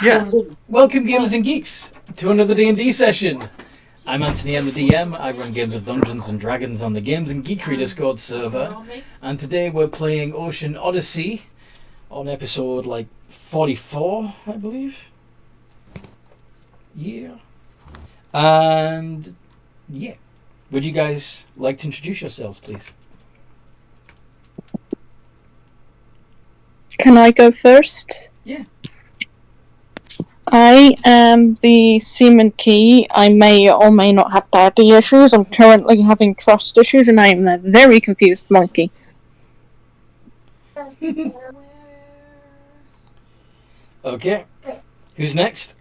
Yeah. Welcome, gamers and geeks, to another D&D session. I'm Anthony, I'm the DM. I run games of Dungeons and Dragons on the Games and Geekery Discord server. And today we're playing Ocean Odyssey on episode 44, I believe. Yeah. And yeah. Would you guys like to introduce yourselves, please? Can I go first? Yeah. I am the Seaman Key. I may or may not have daddy issues. I'm currently having trust issues, and I am a very confused monkey. Okay. Who's next?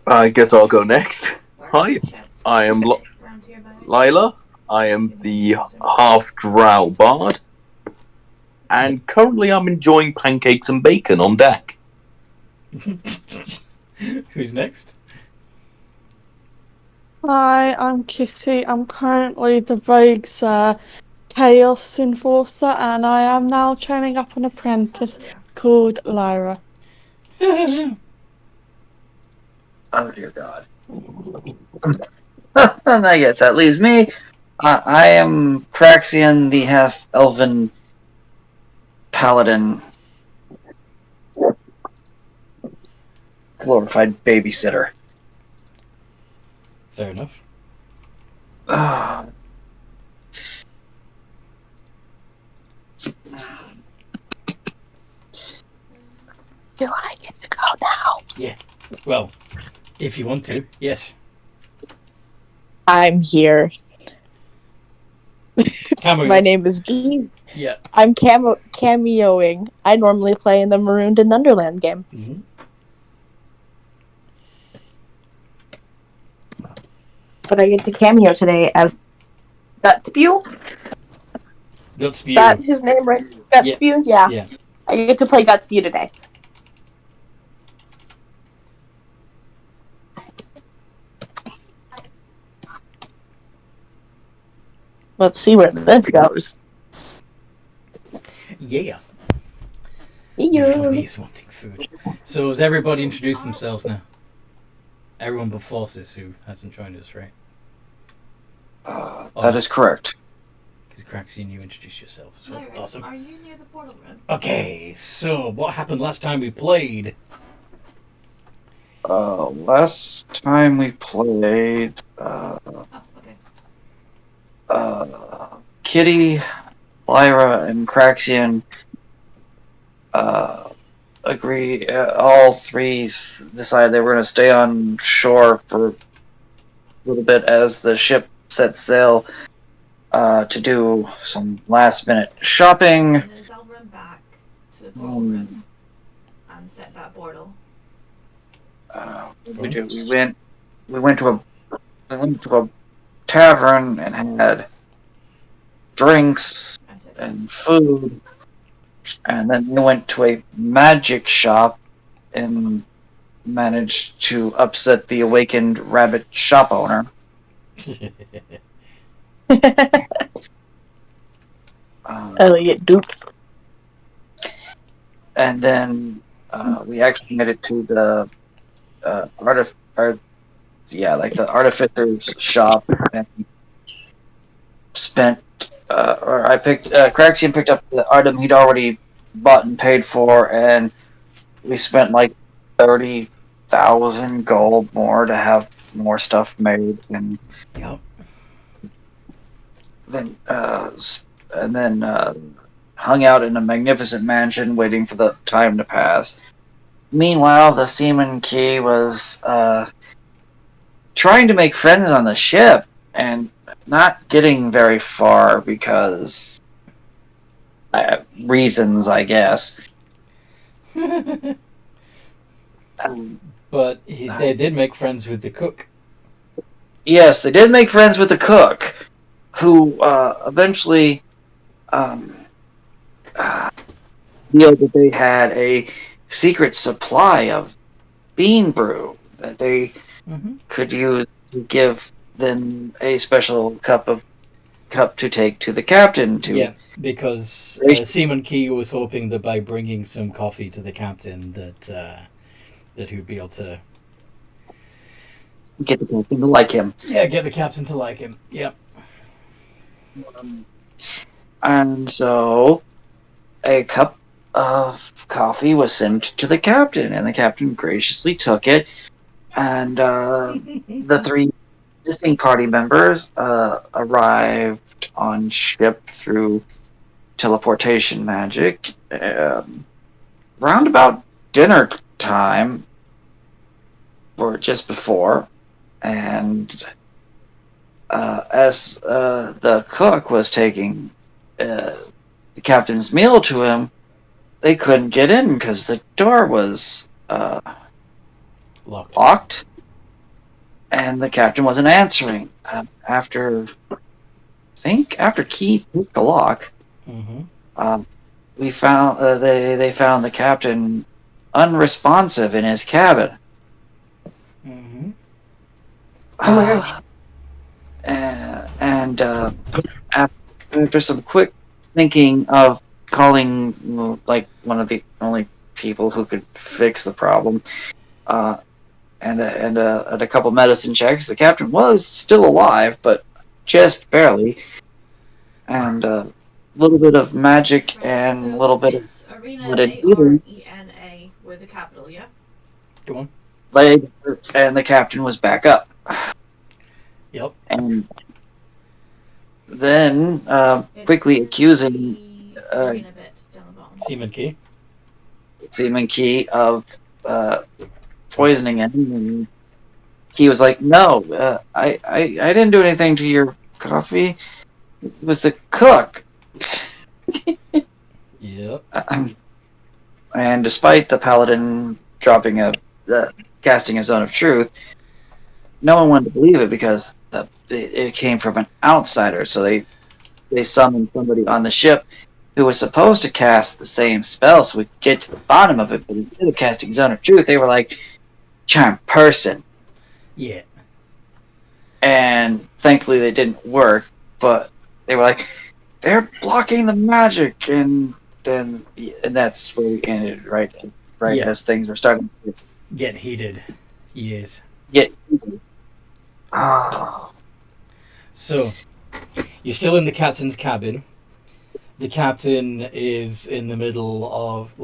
I guess I'll go next. Hi, I am Lila. I am the half-drow bard. And currently I'm enjoying pancakes and bacon on deck. Who's next? Hi, I'm Kitty. I'm currently the rogue's Chaos Enforcer, and I am now training up an apprentice called Lyra. Oh dear God. I guess that leaves me. I am Praxian, the half-elven paladin. Glorified babysitter. Fair enough. Do I get to go now? Yeah. Well, if you want to, yes. I'm here. My name is B. Yeah. I'm cameoing. I normally play in the Marooned in Underland game. Mm-hmm. But I get to cameo today as Gutspew. Gutspew. Is that his name, right? Gutspew? Yeah. I get to play Gutspew today. Let's see where this goes. Yeah. Yeah. He's wanting food. So has everybody introduced themselves now? Everyone but Forces, who hasn't joined us, right? That is correct. Because Craxy, you introduced yourself as well. Lyris, Awesome. are you near the portal room? Okay, so what happened last time we played? Last time we played, Oh, okay. Kitty, Lyra, and Craxian agree. All three decided they were going to stay on shore for a little bit as the ship set sail to do some last-minute shopping. And then I'll run back to the portal room and set that portal. We went to a tavern and had drinks and food, and then we went to a magic shop and managed to upset the awakened rabbit shop owner. Elliot Duke. And then we actually made it to the the artificer's shop and spent Craxian picked up the item he'd already bought and paid for, and we spent 30,000 gold more to have more stuff made, and Yep. then hung out in a magnificent mansion waiting for the time to pass. Meanwhile, the Seaman Key was trying to make friends on the ship and not getting very far because reasons, I guess. But they did make friends with the cook. Yes, they did make friends with the cook, who eventually revealed that they had a secret supply of bean brew that they could use to give them a special cup to take to the captain to because Seaman Key was hoping that by bringing some coffee to the captain that he'd be able to Get the captain to like him. get the captain to like him. Yep. And so a cup of coffee was sent to the captain, and the captain graciously took it. And the 3 missing party members arrived on ship through teleportation magic round about dinner time, or just before. And as the cook was taking the captain's meal to him, they couldn't get in because the door was locked, and the captain wasn't answering. After Key picked the lock, we found they found the captain unresponsive in his cabin. Oh my gosh. And after some quick thinking of calling like one of the only people who could fix the problem, and a couple medicine checks, the captain was still alive, but just barely. And a little bit of magic and a little bit of Arena A-R-E-N-A with a capital, yeah? Go on. leg, and the captain was back up. Yep. And then quickly accusing Seaman Key of poisoning him, and he was like, "No, I didn't do anything to your coffee. It was the cook." Yep. And despite the paladin casting a zone of truth, no one wanted to believe it because it came from an outsider. So they summoned somebody on the ship who was supposed to cast the same spell so we could get to the bottom of it. But instead of casting Zone of Truth, they were like, charm person. Yeah. And thankfully they didn't work, but they were like, they're blocking the magic. And that's where we ended, right Yeah. as things were starting to Get heated. Yes. get. Oh. So, you're still in the captain's cabin. The captain is in the middle of,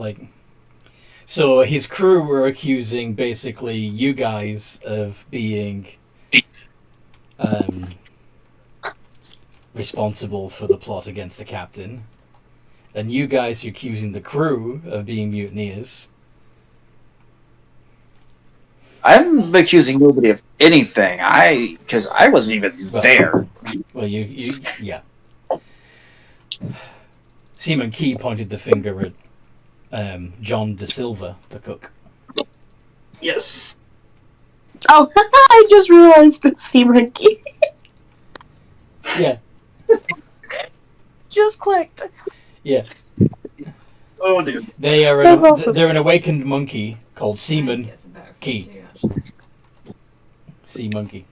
so his crew were accusing, basically, you guys of being responsible for the plot against the captain. And you guys are accusing the crew of being mutineers. I'm accusing nobody of anything. Because I wasn't even there. Well, yeah. Seaman Key pointed the finger at John De Silva, the cook. Yes. Oh, I just realized it's Seaman Key. Yeah. Just clicked. Yeah. Oh, dude. They are they're an awakened monkey called Seaman Key. Sea monkey.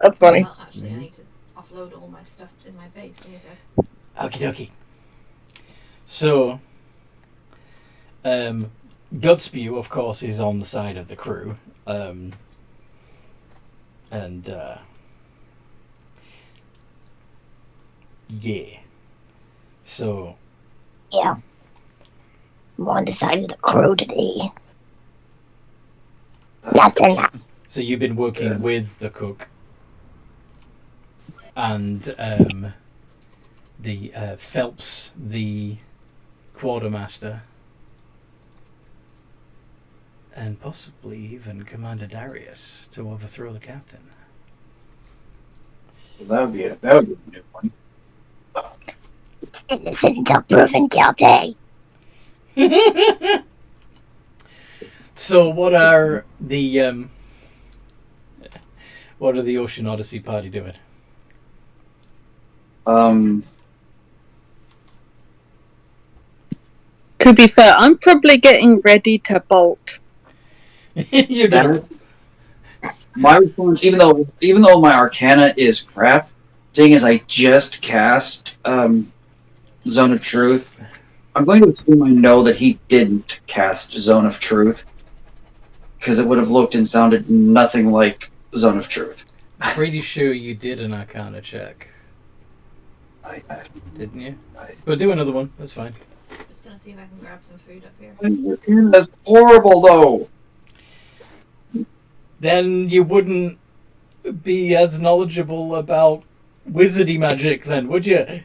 That's funny. Well, actually, I need to offload all my stuff in my base. Okie dokie. So, Gutspew, of course, is on the side of the crew. Yeah. So. Yeah. I'm on the side of the crew today. Nothing. So you've been working with the cook and the Phelps, the quartermaster, and possibly even Commander Darius to overthrow the captain. That would be a new one. Innocent until proven guilty. So what are the Ocean Odyssey party doing? To be fair, I'm probably getting ready to bolt. You're done. My response, even though my Arcana is crap, seeing as I just cast Zone of Truth, I'm going to assume I know that he didn't cast Zone of Truth, because it would have looked and sounded nothing like Zone of Truth. Pretty sure you did an Arcana check, didn't you? But do another one. That's fine. Just gonna see if I can grab some food up here. That's horrible, though. Then you wouldn't be as knowledgeable about wizardy magic, then, would you?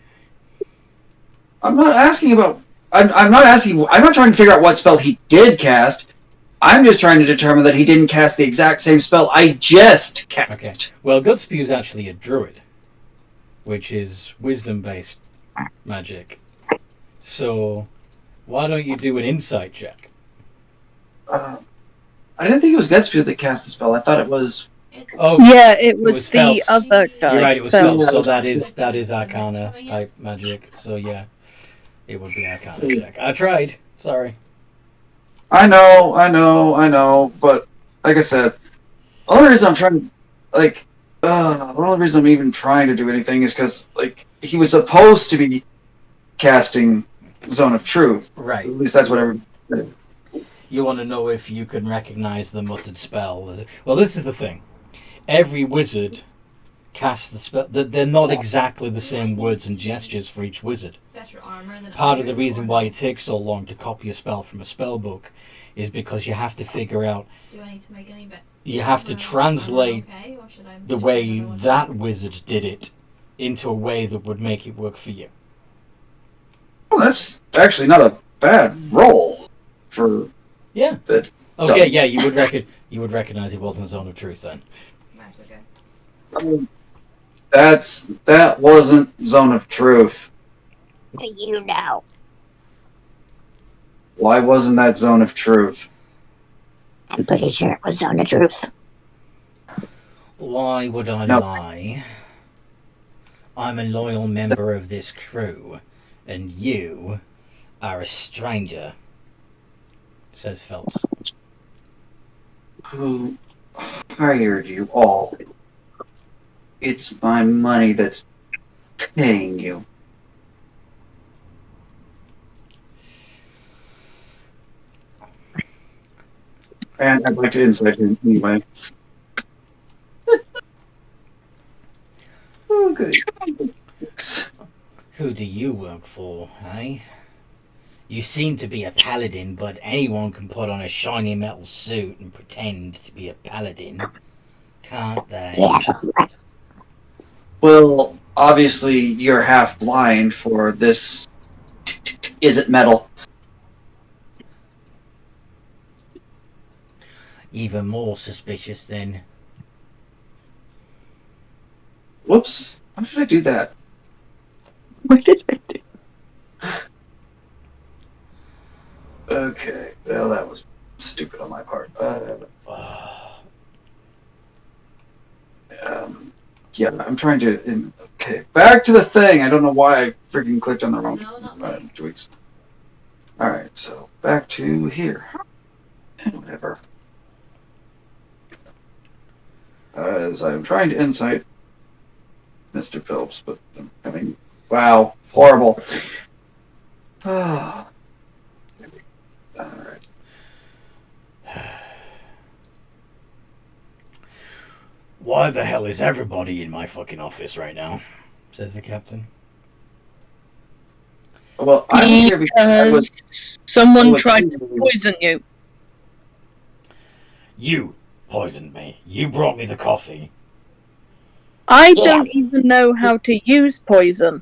I'm not asking about. I'm not asking. I'm not trying to figure out what spell he did cast. I'm just trying to determine that he didn't cast the exact same spell I just cast. Okay. Well, Gutspew is actually a druid, which is wisdom-based magic. So, why don't you do an insight check? I didn't think it was Gutspew that cast the spell. I thought it was. Oh, Yeah, it was the Phelps. other guy. You're right. It was Phelps. Phelps. So that is Arcana type magic. So yeah, it would be Arcana check. I tried. Sorry. I know, but like I said, the only reason I'm trying, the only reason I'm even trying to do anything is because, he was supposed to be casting Zone of Truth. Right. At least that's what everybody. You want to know if you can recognize the muttered spell. Well, this is the thing. Every wizard casts the spell. They're not exactly the same words and gestures for each wizard. Better armor than Part of the reason why it takes so long to copy a spell from a spell book is because you have to figure out, Do I need to make any bit? you have to translate Okay, or should I the way that wizard did it into a way that would make it work for you. Well, that's actually not a bad roll for. Yeah. That. Okay, yeah, you would recognize it wasn't Zone of Truth then. Right, okay. That wasn't Zone of Truth. You know. Why wasn't that Zone of Truth? I'm pretty sure it was Zone of Truth. Why would I No. lie? I'm a loyal member of this crew, and you are a stranger, says Phelps. Who hired you all? It's my money that's paying you. And I'd like to insight him anyway. Oh, good. Who do you work for, eh? You seem to be a paladin, but anyone can put on a shiny metal suit and pretend to be a paladin, can't they? Yeah, that's right. Well, obviously you're half blind for this. Is it metal? Even more suspicious then. Whoops. How did I do that? What did I do? Okay. Well, that was stupid on my part. Yeah, I'm trying to. Okay, back to the thing. I don't know why I freaking clicked on the wrong No, not me. tweaks. All right, so back to here. Whatever. As I'm trying to insight Mr. Phelps, but I'm having. Wow, horrible. All right. Why the hell is everybody in my fucking office right now? Says the captain. Well, I'm here because I was. Someone tried to poison you. You poisoned me. You brought me the coffee. I don't even know how to use poison.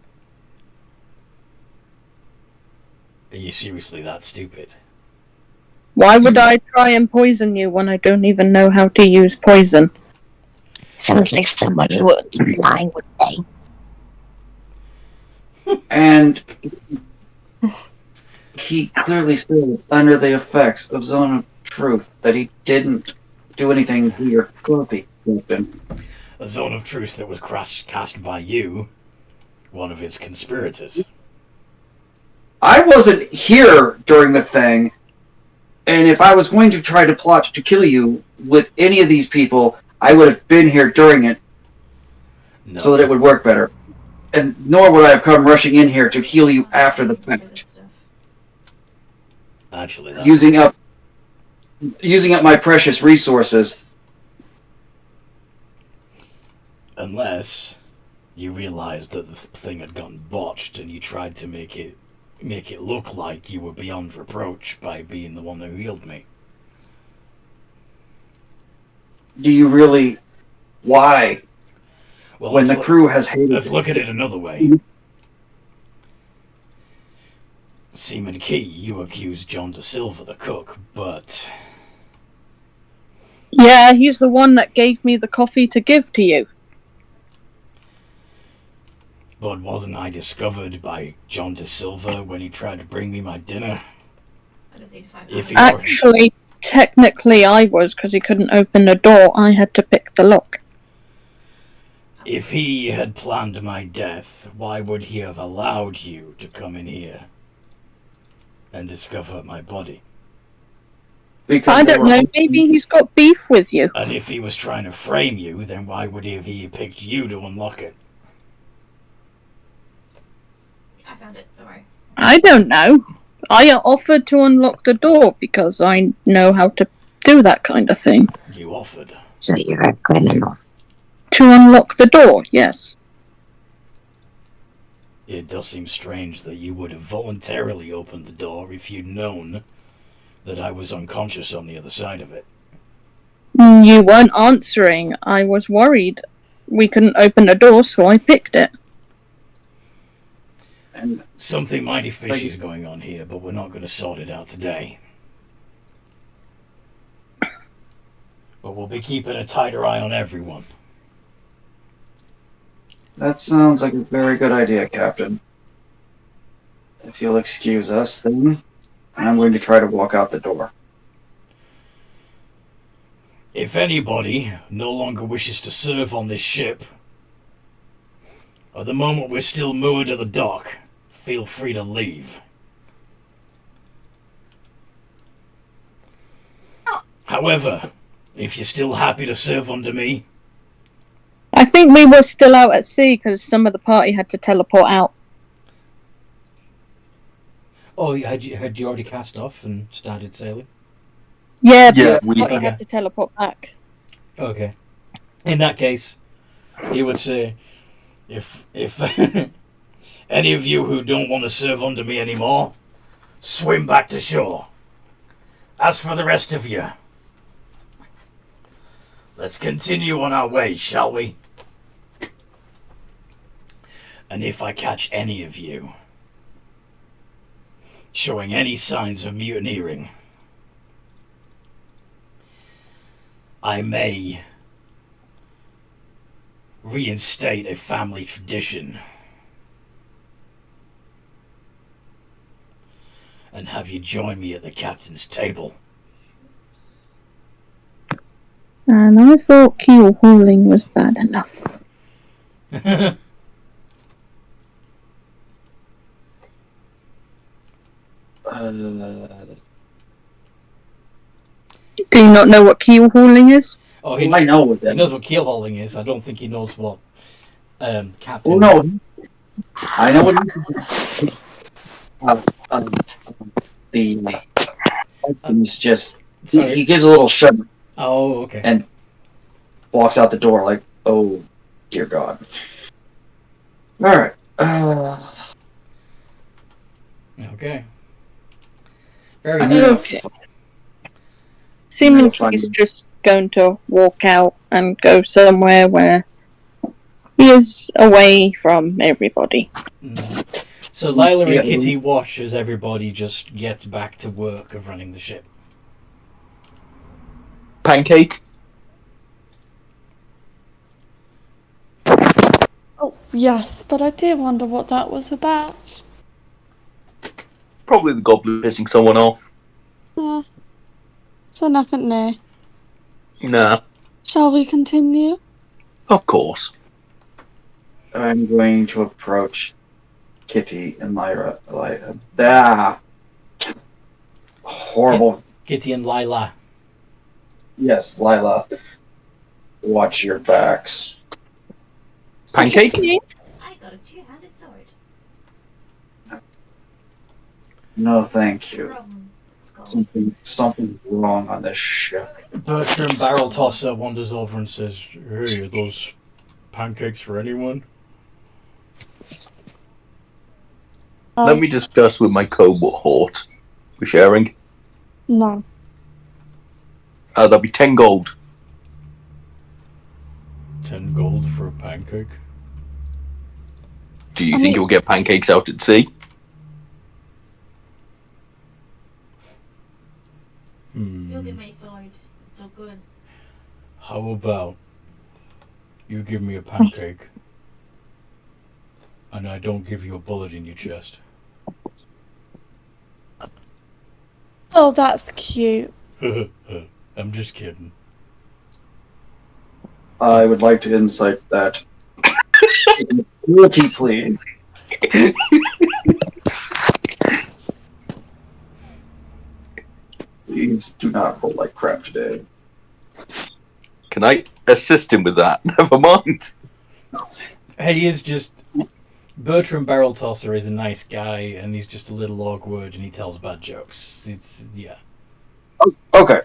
Are you seriously that stupid? Why would I try and poison you when I don't even know how to use poison? Sounds like someone who was lying would say. And he clearly said, under the effects of Zone of Truth, that he didn't do anything to your copy, Captain. A Zone of Truth that was cast by you, one of its conspirators. I wasn't here during the thing, and if I was going to try to plot to kill you with any of these people, I would have been here during it, No. so that it would work better. and nor would I have come rushing in here to heal you after the fact. Actually, that's Using up my precious resources. unless you realized that the thing had gotten botched and you tried to make it look like you were beyond reproach by being the one who healed me. Do you really? Why? Well, When the crew has hated let's it. look at it another way. Seaman Key, you accused John De Silva, the cook, but Yeah, he's the one that gave me the coffee to give to you. wasn't I discovered by John De Silva when he tried to bring me my dinner? I just need to find If out. he Actually, technically I was, because he couldn't open the door. I had to pick the lock. If he had planned my death, why would he have allowed you to come in here and discover my body? Because I they don't were- know, maybe he's got beef with you. And if he was trying to frame you, then why would he have picked you to unlock it? I found it, don't worry. I don't know. I offered to unlock the door because I know how to do that kind of thing. You offered. So you're a criminal. To unlock the door, yes. It does seem strange that you would have voluntarily opened the door if you'd known that I was unconscious on the other side of it. You weren't answering. I was worried. We couldn't open the door, so I picked it. And Something mighty fishy is going on here, but we're not going to sort it out today. But we'll be keeping a tighter eye on everyone. that sounds like a very good idea, Captain. If you'll excuse us, then I'm going to try to walk out the door. If anybody no longer wishes to serve on this ship, at the moment we're still moored at the dock, feel free to leave. However, if you're still happy to serve under me, I think we were still out at sea because some of the party had to teleport out. oh, had you already cast off and started sailing? Yeah, Yeah, but the we- party Okay. had to teleport back. Okay. In that case, he would say, if any of you who don't want to serve under me anymore, swim back to shore. As for the rest of you, let's continue on our way, shall we? And if I catch any of you showing any signs of mutineering, I may reinstate a family tradition and have you join me at the captain's table. And I thought keel hauling was bad enough. Do you not know what keel hauling is? Oh, I know what he that. knows what keel hauling is. I don't think he knows what captain. Oh no, I know what. The captain's just Sorry. he gives a little shudder Oh, okay. and walks out the door like, oh dear God. All right. Okay. Very I good. know. Okay. Seaman I'll find is him. just going to walk out and go somewhere where he is away from everybody. Mhm. So Lila Yeah. and Kitty watch as everybody just gets back to work of running the ship. Pancake? Oh, yes, but I do wonder what that was about. Probably the goblin pissing someone off. So nothing there. Nah, Shall we continue? of course. I'm going to approach Kitty and Lyra. Horrible. Kitty and Lila. Yes, Lila. Watch your backs. Pancake? I got a two-handed sword. No, thank you. Problem. It's called. Something's wrong on this ship. Bertram Barrel Tosser wanders over and says, "Hey, are those pancakes for anyone?" Let me discuss with my cohort. We're sharing. No. That'll be 10 gold. 10 gold for a pancake? Do you think you'll get pancakes out at sea? You'll get my sword. It's so good. How about you give me a pancake and I don't give you a bullet in your chest? Oh, that's cute. I'm just kidding. I would like to insight that. Guilty, please. Please do not roll like crap today. Can I assist him with that? Never mind. He is just... Bertram Barrel Tosser is a nice guy and he's just a little awkward and he tells bad jokes. Yeah. Okay.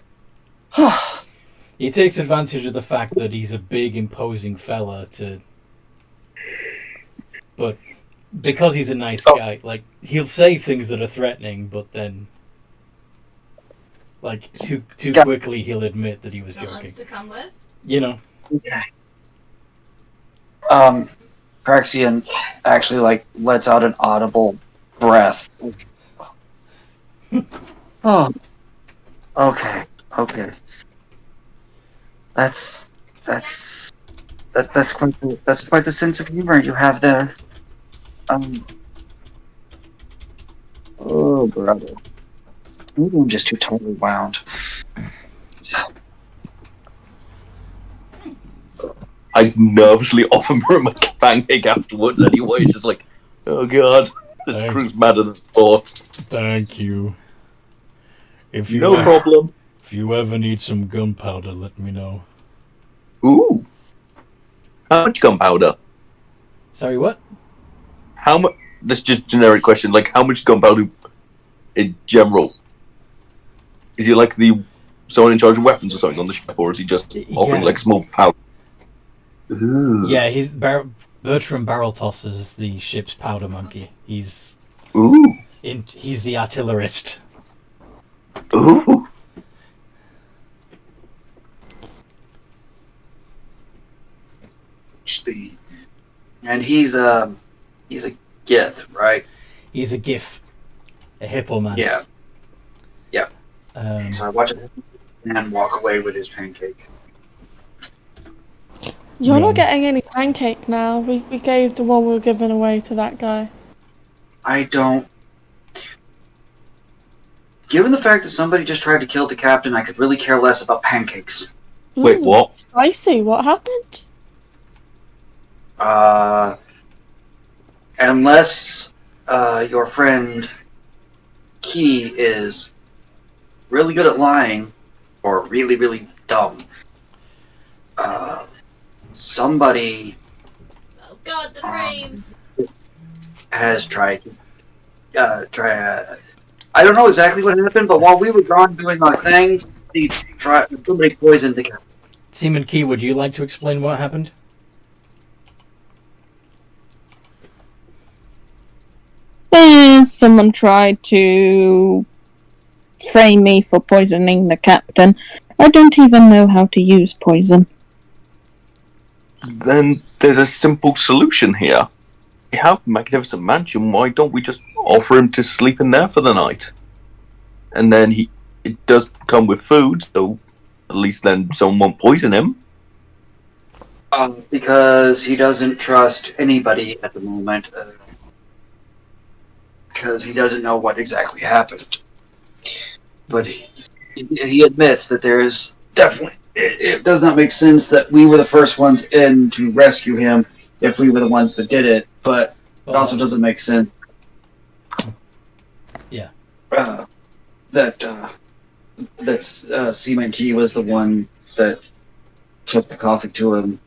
He takes advantage of the fact that he's a big, imposing fella But because he's a nice guy, like, he'll say things that are threatening, but then, like, too quickly he'll admit that he was Got joking. us to come with? You know? Okay. Praxian actually, like, lets out an audible breath. Oh. Okay. That's quite the sense of humor you have there. Oh, brother. Maybe I'm just too totally wound. I'd nervously offer him a pancake afterwards anyway. It's just like, oh god, this Thanks. crew's madder than thought. Thank you. No problem. If you ever need some gunpowder, let me know. Ooh. How much gunpowder? Sorry, what? How much? That's just a generic question. Like, how much gunpowder in general? Is he like someone in charge of weapons or something on the ship, or is he just offering like small powder? Ooh. Yeah, Bertram Barrel Tosser's the ship's powder monkey. He's the artillerist. Ooh. And he's a Gith, right? He's a GIF, a hippo man. Yeah. So I watch a man walk away with his pancake. You're not getting any pancake now. We gave the one we were giving away to that guy. I don't. Given the fact that somebody just tried to kill the captain, I could really care less about pancakes. Wait, what? Spicy. What happened? Unless your friend Key is really good at lying or really, really dumb, somebody Oh god, the frames! has tried. I don't know exactly what happened, but while we were doing our things, somebody poisoned the captain. Seaman Key, would you like to explain what happened? Someone tried to frame me for poisoning the captain. I don't even know how to use poison. Then there's a simple solution here. We have a magnificent mansion. Why don't we just offer him to sleep in there for the night? And then it does come with food, so at least then someone won't poison him. Because he doesn't trust anybody at the moment. Because he doesn't know what exactly happened. But he admits that there is definitely... It does not make sense that we were the first ones in to rescue him if we were the ones that did it, but it also doesn't make sense. Yeah. That Seaman Key was the one that took the coffee to him.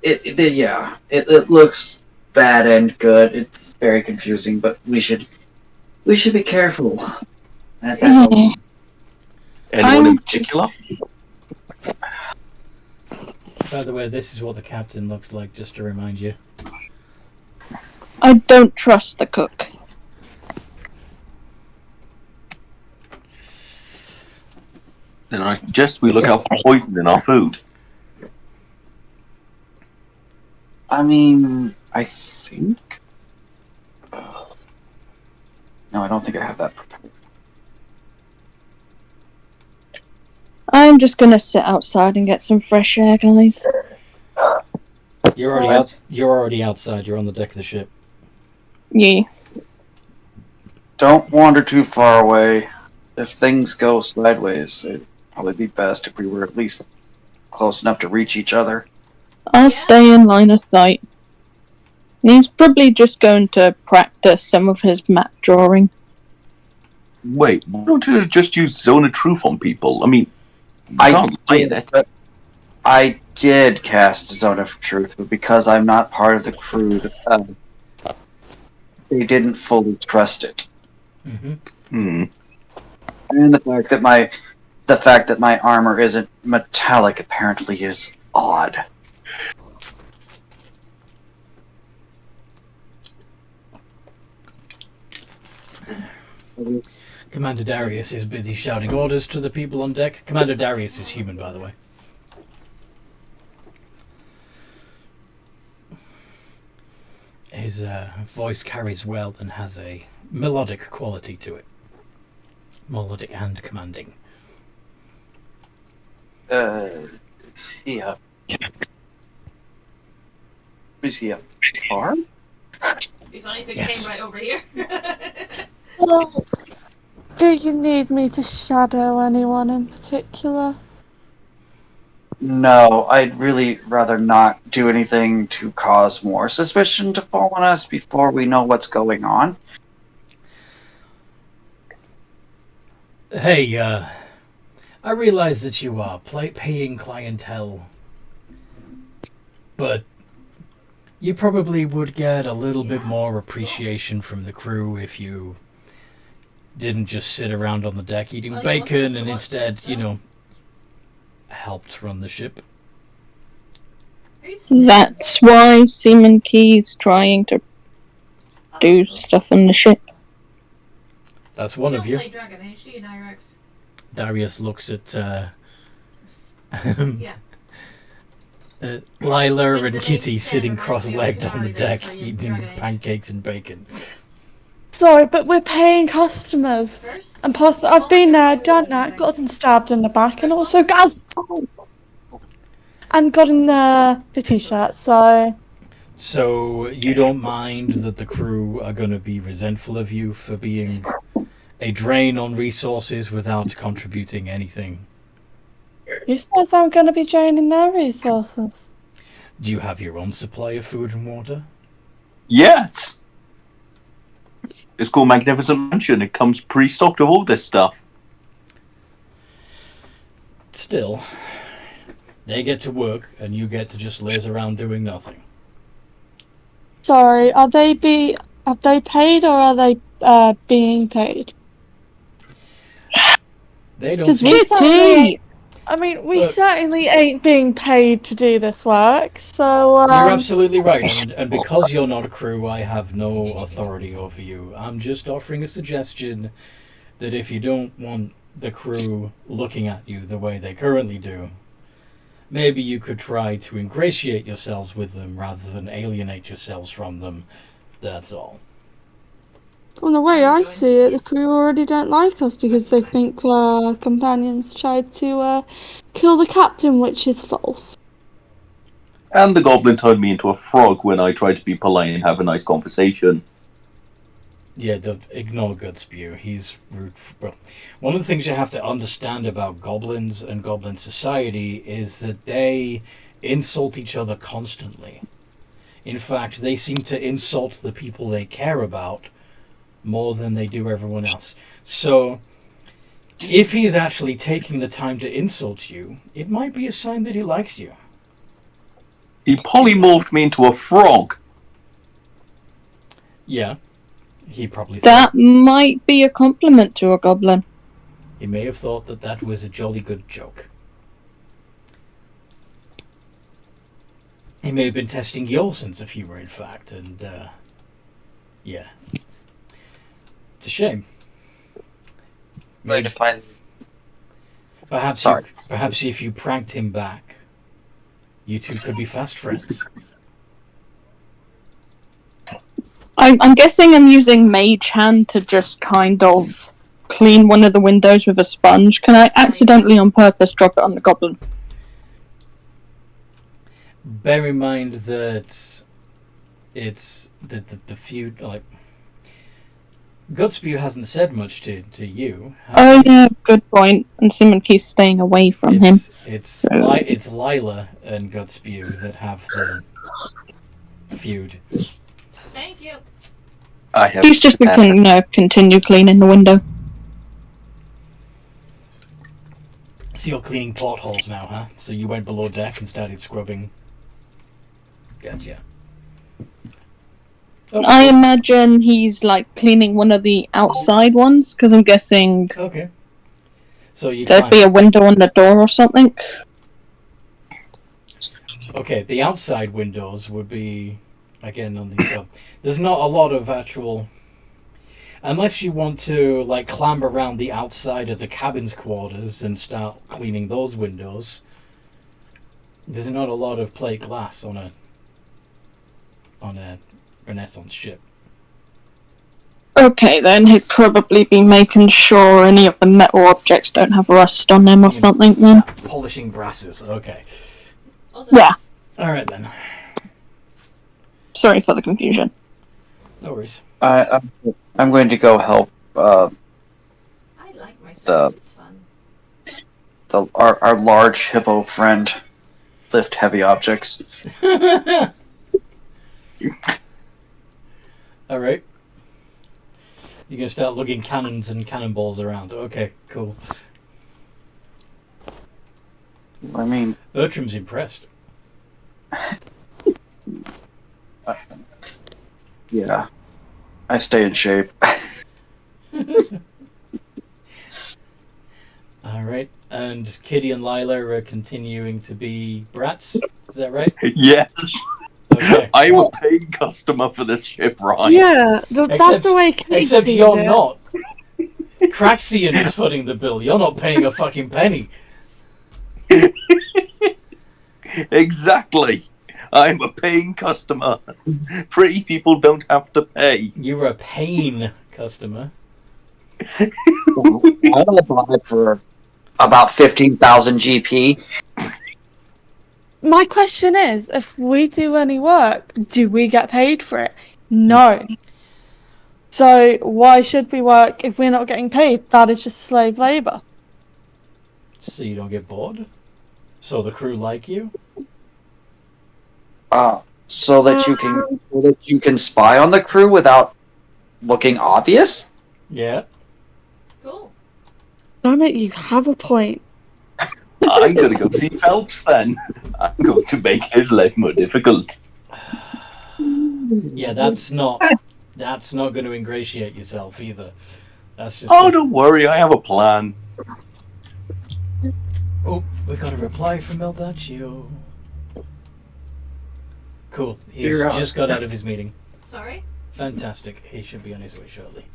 it looks bad and good. It's very confusing, but we should be careful. That's all. Anyone in particular? By the way, this is what the captain looks like, just to remind you. I don't trust the cook. Then I suggest we look out for poison in our food. I mean, I think. No, I don't think I have that prepared. I'm just gonna sit outside and get some fresh air, guys. You're already out. You're already outside. You're on the deck of the ship. Yeah. Don't wander too far away. If things go sideways, it'd probably be best if we were at least close enough to reach each other. I'll stay in line of sight. He's probably just going to practice some of his map drawing. Wait, why don't you just use Zone of Truth on people? I mean, I did cast Zone of Truth, but because I'm not part of the crew, they didn't fully trust it. Mm-hmm. And the fact that my armor isn't metallic apparently is odd. Commander Darius is busy shouting orders to the people on deck. Commander Darius is human, by the way. His voice carries well and has a melodic quality to it. Melodic and commanding. Is he a farm? It'd be funny if it came right over here. Well, do you need me to shadow anyone in particular? No, I'd really rather not do anything to cause more suspicion to fall on us before we know what's going on. Hey, I realize that you are paying clientele, but you probably would get a little bit more appreciation from the crew if you didn't just sit around on the deck eating bacon and instead, helped run the ship. That's why Seaman Key's trying to do stuff on the ship. That's one of you. Dragon Age, do you, Nyrex? Darius looks at Yeah. Lila and Kitty sitting cross-legged on the deck eating pancakes and bacon. Sorry, but we're paying customers. And plus, I've been there, done that, gotten stabbed in the back, and also gotten the t-shirt, so... So, you don't mind that the crew are going to be resentful of you for being a drain on resources without contributing anything? Who says I'm going to be draining their resources? Do you have your own supply of food and water? Yes! It's called Magnificent Mansion. It comes pre-stocked with all this stuff. Still, they get to work and you get to just laze around doing nothing. Sorry, have they paid or are they being paid? They don't. Because we certainly ain't being paid to do this work, so... You're absolutely right, and because you're not a crew, I have no authority over you. I'm just offering a suggestion that if you don't want the crew looking at you the way they currently do, maybe you could try to ingratiate yourselves with them rather than alienate yourselves from them. That's all. From the way I see it, the crew already don't like us because they think our companions tried to kill the captain, which is false. And the goblin turned me into a frog when I tried to be polite and have a nice conversation. Yeah, don't ignore Goodspew. He's rude. Well, one of the things you have to understand about goblins and goblin society is that they insult each other constantly. In fact, they seem to insult the people they care about more than they do everyone else. So, if he's actually taking the time to insult you, it might be a sign that he likes you. He polymorphed me into a frog. Yeah. He probably That thought, might be a compliment to a goblin. he may have thought that that was a jolly good joke. He may have been testing your sense of humor, in fact, and yeah. It's a shame. Going to find. Perhaps Sorry. perhaps if you pranked him back, you two could be fast friends. I'm guessing I'm using Mage Hand to just kind of clean one of the windows with a sponge. Can I accidentally on purpose drop it on the goblin? Bear in mind that it's the feud, like, Gutspew hasn't said much to you. Oh yeah, good point. And Simon keeps staying away from him. It's So- it's Lila and Gutspew that have the feud. Thank you. I have. He's just gonna continue cleaning the window. So you're cleaning portholes now, huh? So you went below deck and started scrubbing. Gotcha. I imagine he's like cleaning one of the outside ones, because I'm guessing Okay. So you there'd be a window on the door or something. Okay, the outside windows would be, again, on the... Well, there's not a lot of actual... Unless you want to, like, climb around the outside of the cabin's quarters and start cleaning those windows, there's not a lot of plate glass on a Renaissance ship. Okay, then he'd probably be making sure any of the metal objects don't have rust on them or something then. Polishing brasses, okay. Yeah, Alright then. sorry for the confusion. No worries. I'm going to go help I like my sword. It's fun. our large hippo friend lift heavy objects. Alright. You're gonna start lugging cannons and cannonballs around. Okay, cool. I mean, Bertram's impressed. yeah, I stay in shape. Alright, and Kitty and Lila are continuing to be brats. Is that right? Yes. Okay. I'm a paying customer for this ship, right? Yeah, that's the way Kitty Except sees you're it. not. Craxian is footing the bill. You're not paying a fucking penny. Exactly. I'm a paying customer. Pretty people don't have to pay. You're a paying customer. I'll apply for about 15,000 GP. My question is, if we do any work, do we get paid for it? No. So why should we work if we're not getting paid? That is just slave labor. So you don't get bored? So the crew like you? So that you can spy on the crew without looking obvious. Yeah. Cool. Damn it, you have a point. I'm going to go see Phelps then. I'm going to make his life more difficult. Yeah, that's not going to ingratiate yourself either. That's just Oh, don't worry, I have a plan. Oh, we got a reply from Eldaccio. Cool. He's You're out. just got out of his meeting. Sorry. Fantastic. He should be on his way shortly.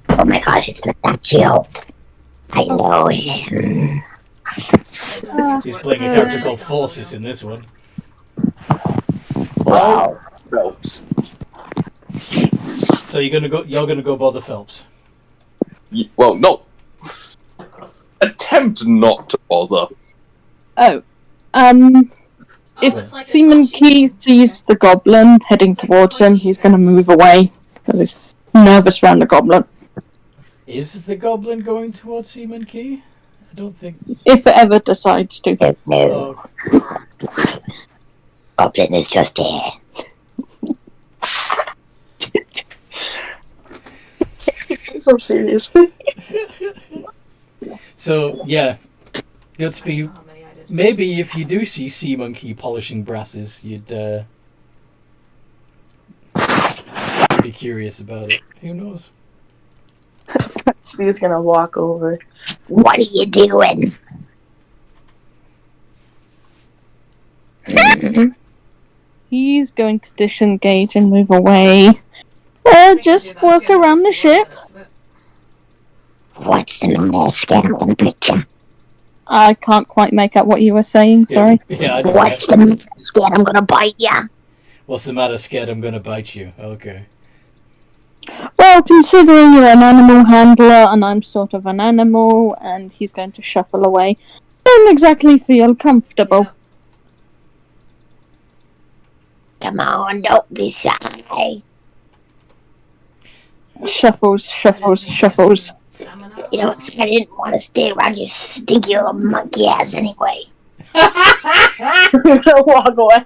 Oh my gosh, it's Nacho. I know him. He's playing a character called Forces in this one. Wow. Phelps. So you're gonna go bother Phelps. Well, no. Attempt not to bother. Oh, if it's like a Seaman sashi. Key sees the goblin heading towards him, he's going to move away because he's nervous around the goblin. Is the goblin going towards Seaman Key? I don't think. If it ever decides to. No, Oh, Goblin is just here. So serious. so yeah, Gutspew, How many I did Maybe if you do see Sea Monkey polishing brasses, you'd be curious about it. Who knows? Spee's gonna walk over. What are you doing? He's going to disengage and move away. Just work around the ship. What's the matter, skeleton picture? I can't quite make out what you were saying, sorry. Yeah, I don't What's get- the matter, scared I'm gonna bite ya? What's the matter, scared I'm gonna bite you? Okay. Well, considering you're an animal handler and I'm sort of an animal, and he's going to shuffle away, don't exactly feel comfortable. Come on, don't be shy. Shuffles. You know, I didn't want to stay around your stinky little monkey ass anyway. He's gonna walk away.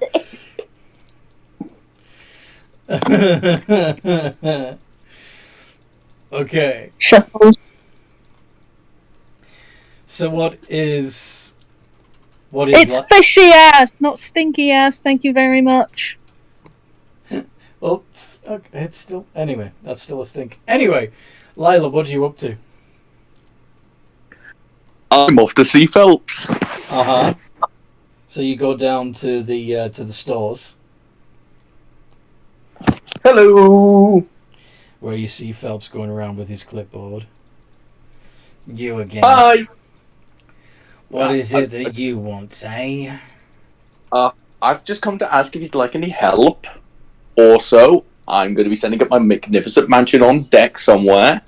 Okay. Shuffles. So what is It's fishy ass, not stinky ass, thank you very much. well, okay, it's still anyway. That's still a stink. Anyway, Lila, what are you up to? I'm off to see Phelps. So you go down to the stores Hello. where you see Phelps going around with his clipboard. You again. Hi. What is it that you want, eh? I've just come to ask if you'd like any help. Also, I'm going to be sending up my magnificent mansion on deck somewhere.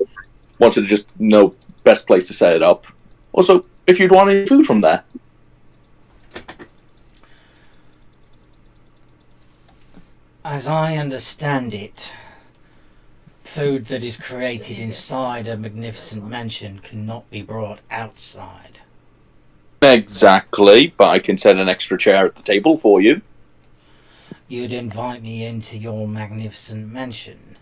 Wanted to just know best place to set it up. Also, if you'd want any food from there. As I understand it, food that is created inside a magnificent mansion cannot be brought outside. Exactly, but I can set an extra chair at the table for you. You'd invite me into your magnificent mansion.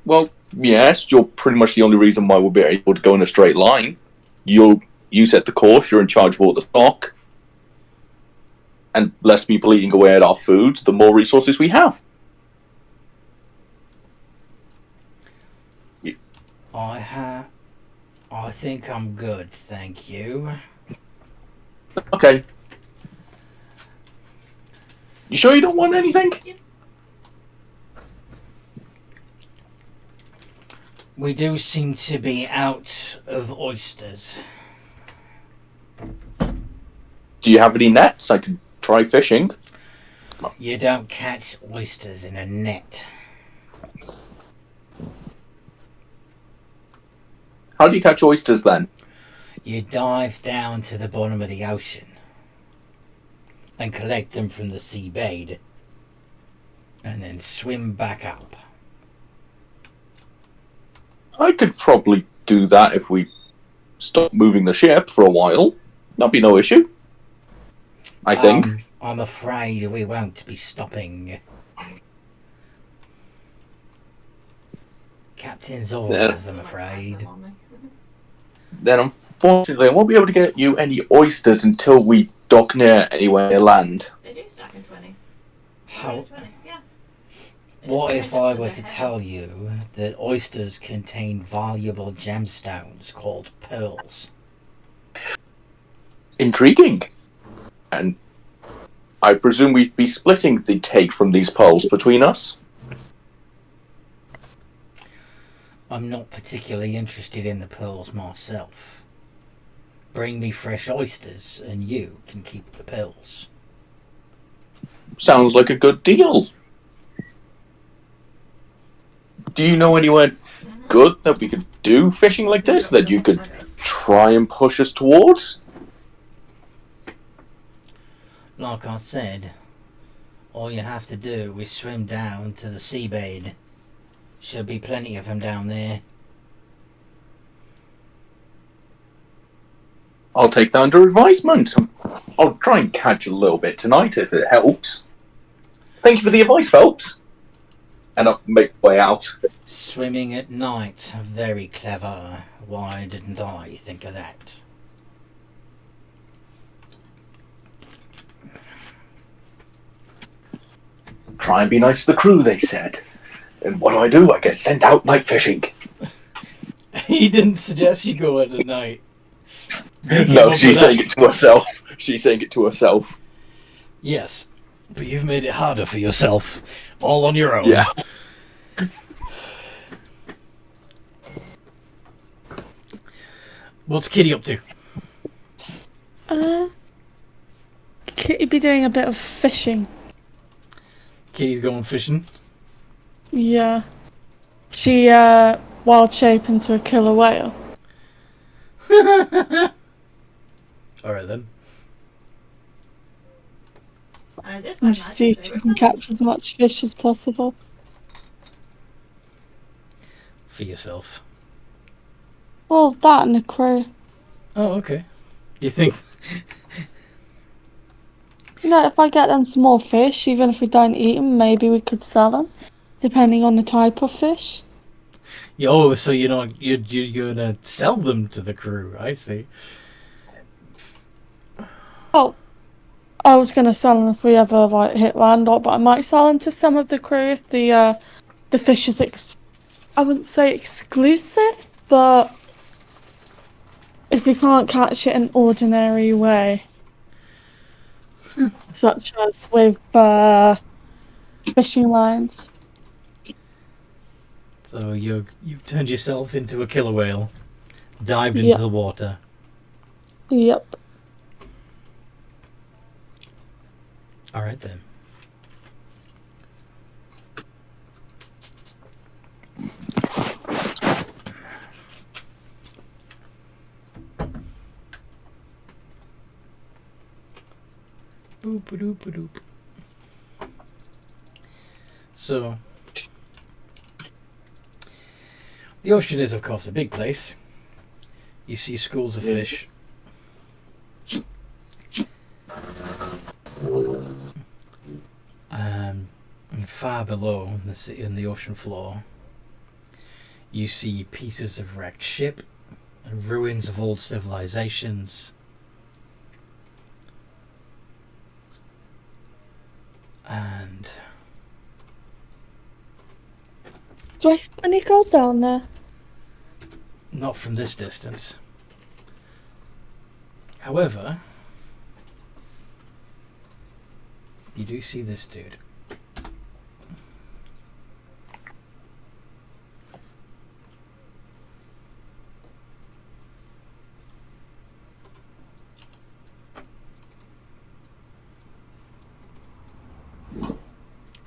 Well, yes, you're pretty much the only reason why we'll be able to go in a straight line. You set the course, you're in charge of all the stock. And less people eating away at our food, the more resources we have. I think I'm good, thank you. Okay. You sure you don't want anything? We do seem to be out of oysters. Do you have any nets? I could try fishing. You don't catch oysters in a net. How do you catch oysters then? You dive down to the bottom of the ocean and collect them from the seabed and then swim back up. I could probably do that if we stop moving the ship for a while. That'd be no issue. I think. I'm afraid we won't be stopping. Captain's orders, I'm afraid. Then unfortunately I won't be able to get you any oysters until we dock near anywhere near land. They do stack in 20. How? 20, yeah. What if I were to tell you that oysters contain valuable gemstones called pearls? Intriguing. And I presume we'd be splitting the take from these pearls between us? I'm not particularly interested in the pearls myself. Bring me fresh oysters and you can keep the pearls. Sounds like a good deal. Do you know anywhere good that we could do fishing like this that you could try and push us towards? Like I said, all you have to do is swim down to the seabed. Should be plenty of them down there. I'll take that under advisement. I'll try and catch a little bit tonight if it helps. Thank you for the advice, Phelps. And I'll make my way out. Swimming at night, very clever. Why didn't I think of that? try and be nice to the crew, they said. And what do? I get sent out night fishing. He didn't suggest you go out at night. No, she's saying it to herself. She's saying it to herself. Yes, but you've made it harder for yourself, all on your own. Yeah. What's Kitty up to? Kitty be doing a bit of fishing. Kitty's going fishing. Yeah. She wild shape into a killer whale. Alright then. As if And see if she can catch as much fish as possible. For yourself. Well, that and the crew. Oh, okay. Do you think... You know, if I get them some more fish, even if we don't eat them, maybe we could sell them, depending on the type of fish. Oh, so you're gonna sell them to the crew, I see. Oh, I was gonna sell them if we ever hit land, but I might sell them to some of the crew if the fish is I wouldn't say exclusive, but if we can't catch it an ordinary way, such as with fishing lines. So you've turned yourself into a killer whale, dived into the water. Yep. Alright then. Boop-a-doop-a-doop. So, the ocean is, of course, a big place. You see schools of fish. And far below in the ocean floor, you see pieces of wrecked ship and ruins of old civilizations. And Do I spot any gold down there? not from this distance. However, you do see this dude.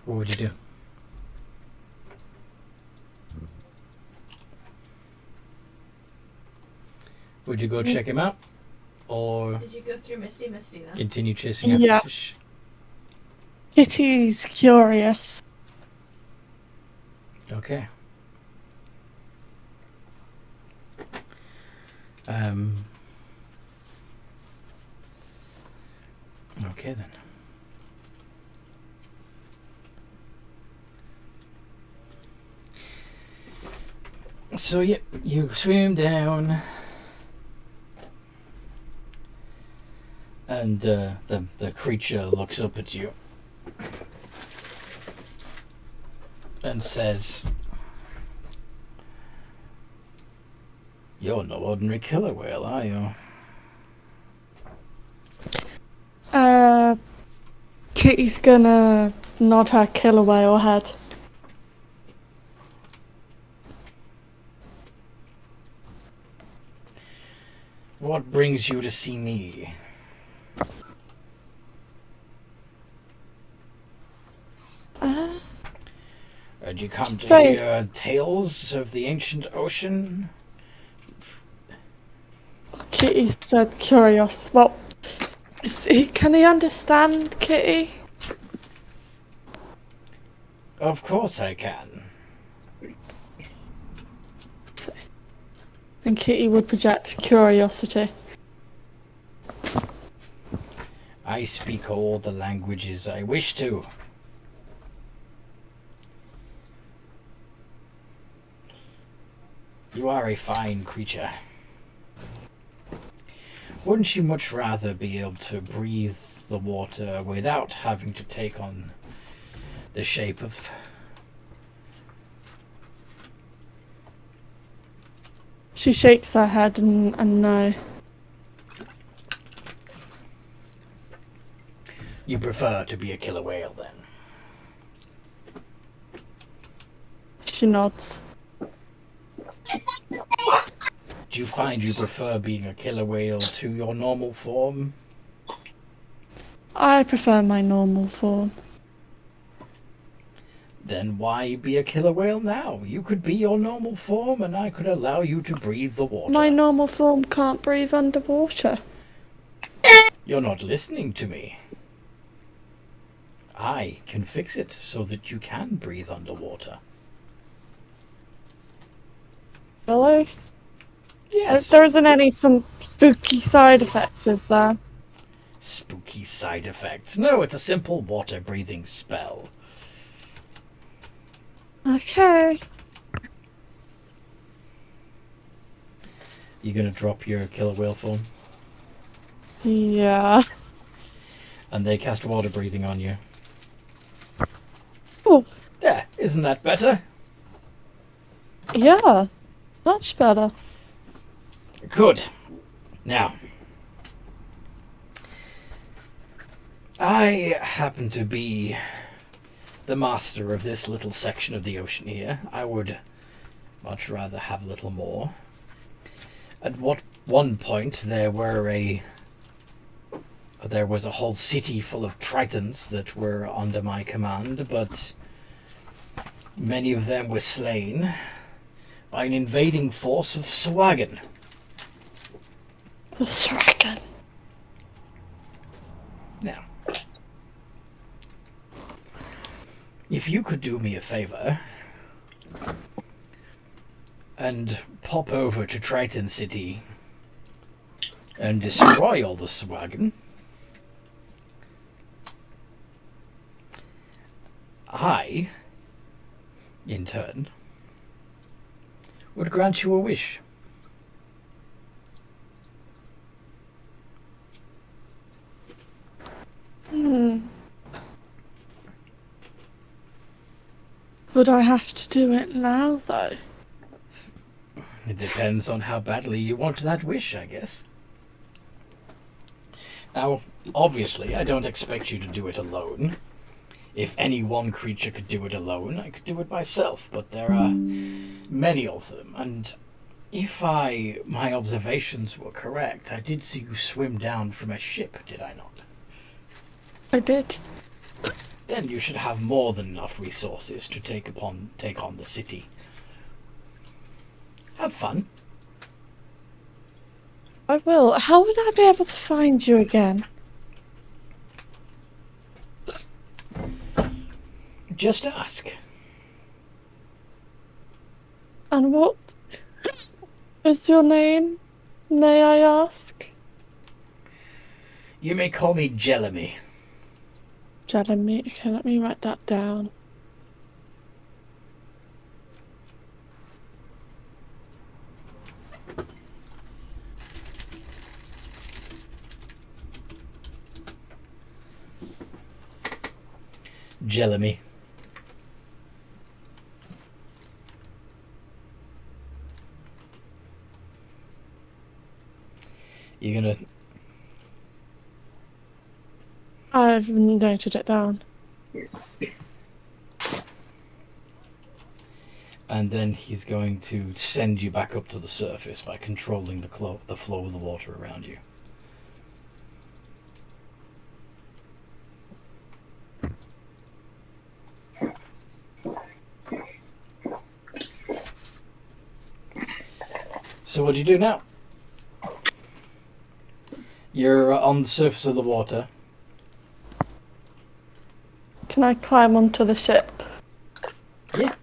What would you do? Would you go check him out? Or Did you go through Misty then? continue chasing after Yeah. fish? Kitty's curious. Okay. Okay then. So yeah, you swim down, and the creature looks up at you and says, "You're no ordinary killer whale, are you?" Kitty's gonna nod her killer whale head. What brings you to see me? Did you come to Straight. hear tales of the ancient ocean? Kitty said curious. Well, can he understand Kitty? Of course I can. And Kitty would project curiosity. I speak all the languages I wish to. You are a fine creature. Wouldn't you much rather be able to breathe the water without having to take on the shape of... She shakes her head and no. You prefer to be a killer whale, then? She nods. Do you find you prefer being a killer whale to your normal form? I prefer my normal form. Then why be a killer whale now? You could be your normal form and I could allow you to breathe the water. My normal form can't breathe underwater. You're not listening to me. I can fix it so that you can breathe underwater. Really? Yes. There isn't any some spooky side effects, is there? Spooky side effects. No, it's a simple water breathing spell. Okay. You gonna drop your killer whale form? Yeah. And they cast water breathing on you. Oh. There, isn't that better? Yeah. Much better. Good. Now, I happen to be the master of this little section of the ocean here. I would much rather have a little more. At one point there was a whole city full of tritons that were under my command, but many of them were slain by an invading force of Swagan. The Swagan. Now, if you could do me a favor and pop over to Triton City and destroy all the Swagan, I, in turn, would grant you a wish. Would I have to do it now, though? It depends on how badly you want that wish, I guess. Now, obviously, I don't expect you to do it alone. If any one creature could do it alone, I could do it myself, but there are many of them, and if my observations were correct, I did see you swim down from a ship, did I not? I did. Then you should have more than enough resources to take on the city. Have fun. I will. How would I be able to find you again? Just ask. And what is your name, may I ask? You may call me Jelemy. Jeremy. Okay, let me write that down. Jelemy. You're gonna... I've noted it down. And then he's going to send you back up to the surface by controlling the flow of the water around you. So what do you do now? You're on the surface of the water. Can I climb onto the ship? Yeah.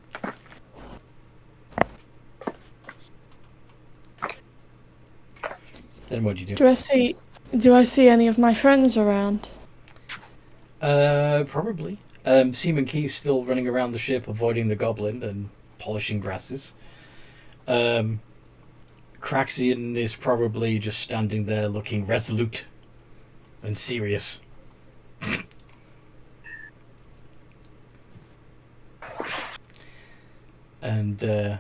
Then what do you do? Do I see any of my friends around? Probably. Seaman Key's still running around the ship, avoiding the goblin and polishing brasses. Craxian is probably just standing there looking resolute and serious. And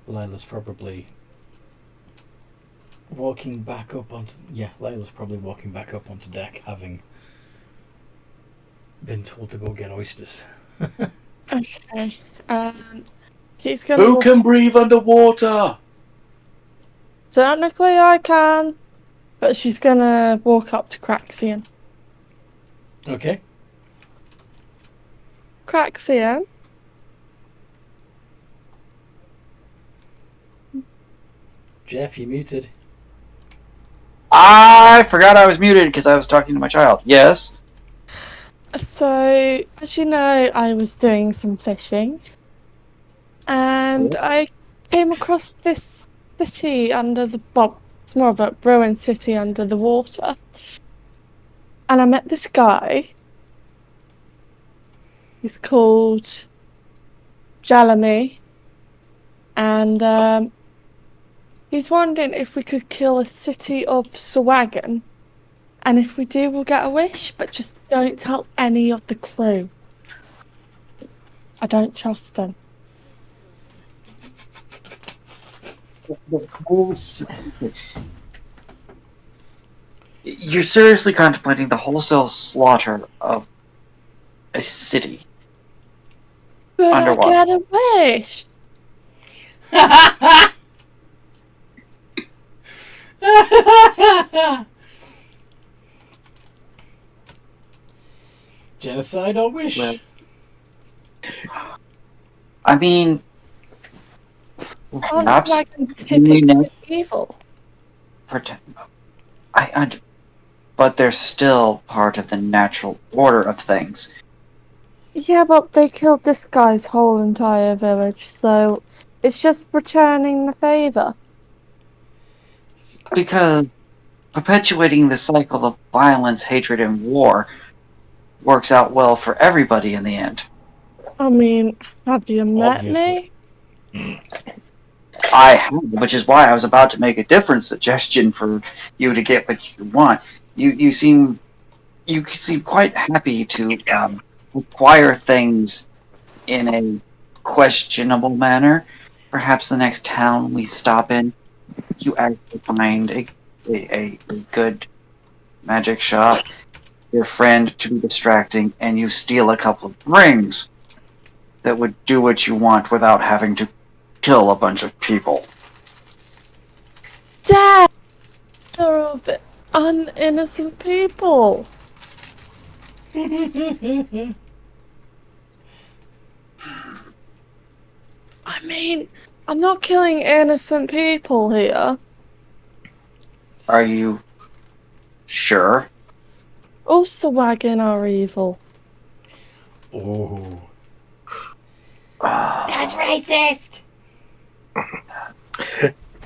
Lila's probably walking back up onto... Yeah, Lila's probably walking back up onto deck, having been told to go get oysters. Okay. She's gonna. Who can breathe underwater? Technically, I can, but she's gonna walk up to Craxian. Okay. Craxian. Jeff, you muted. I forgot I was muted because I was talking to my child. Yes. So, as you know, I was doing some fishing, and I came across this city under the... Well, it's more of a ruined city under the water. And I met this guy. He's called Jalamy. And he's wondering if we could kill a city of Swagan. And if we do, we'll get a wish, but just don't tell any of the crew. I don't trust them. You're seriously contemplating the wholesale slaughter of a city But underwater? I get a wish. Genocide or wish? Well, I mean, Aren't perhaps Swagans we typically know- evil? but they're still part of the natural order of things. Yeah, but they killed this guy's whole entire village, so it's just returning the favor. Because perpetuating the cycle of violence, hatred, and war works out well for everybody in the end. I mean, have you met Obviously. me? I have, which is why I was about to make a different suggestion for you to get what you want. You seem quite happy to acquire things in a questionable manner. Perhaps the next town we stop in, you actually find a good magic shop, your friend to be distracting, and you steal a couple of rings that would do what you want without having to kill a bunch of people. Dad! They're of uninnocent people. I mean, I'm not killing innocent people here. Are you sure? All Swagan are evil. Oh. That's racist!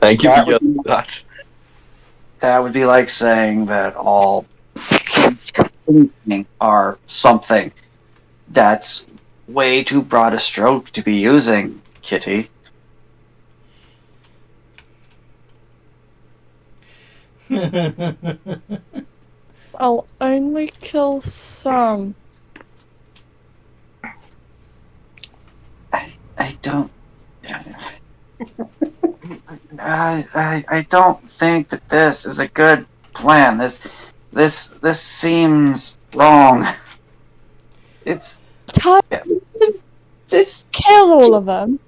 Thank you for That would yelling that. That would be like saying that all are something. That's way too broad a stroke to be using, Kitty. I'll only kill some. I don't. I don't think that this is a good plan. This seems wrong. It's Kill all of them.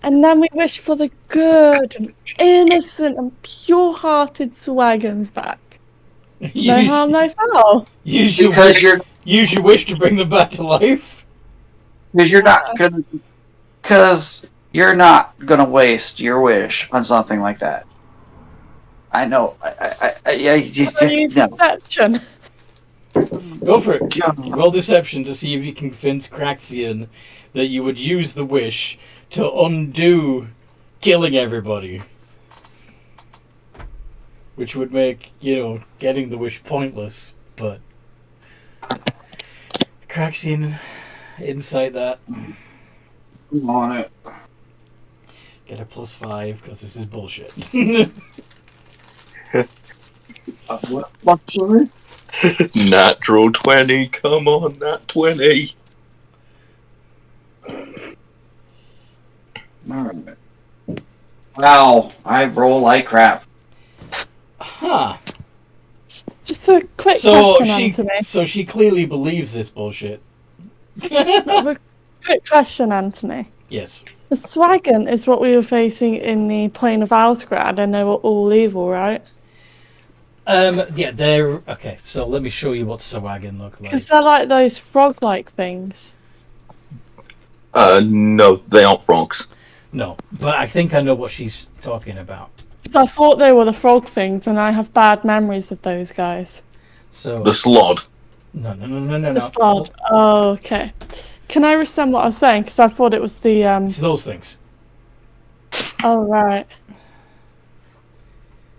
And then we wish for the good and innocent and pure-hearted Swagans back. No harm, no foul. Use your wish to bring them back to life. Because you're not gonna waste your wish on something like that. I know. Use No. deception. Go for it. Roll deception to see if you can convince Craxian that you would use the wish to undo killing everybody. Which would make, getting the wish pointless, but... Craxian, insight that. I'm on it. Get a +5, because this is bullshit. What's it? Natural 20, come on, nat 20. Alright. Wow, I roll like crap. Huh. Just a quick So question, she, Anthony. so she clearly believes this bullshit. Quick question, Anthony. Yes. The Swagon is what we were facing in the plane of Alsgrad, and they were all evil, right? Yeah, they're okay. So let me show you what Sawagan look like. Because they're like those frog-like things. No, they aren't frogs. No, but I think I know what she's talking about. Because I thought they were the frog things, and I have bad memories of those guys. So The slod. no. The slod. Oh, okay. Can I resend what I was saying? Because I thought it was the It's those things. Oh right.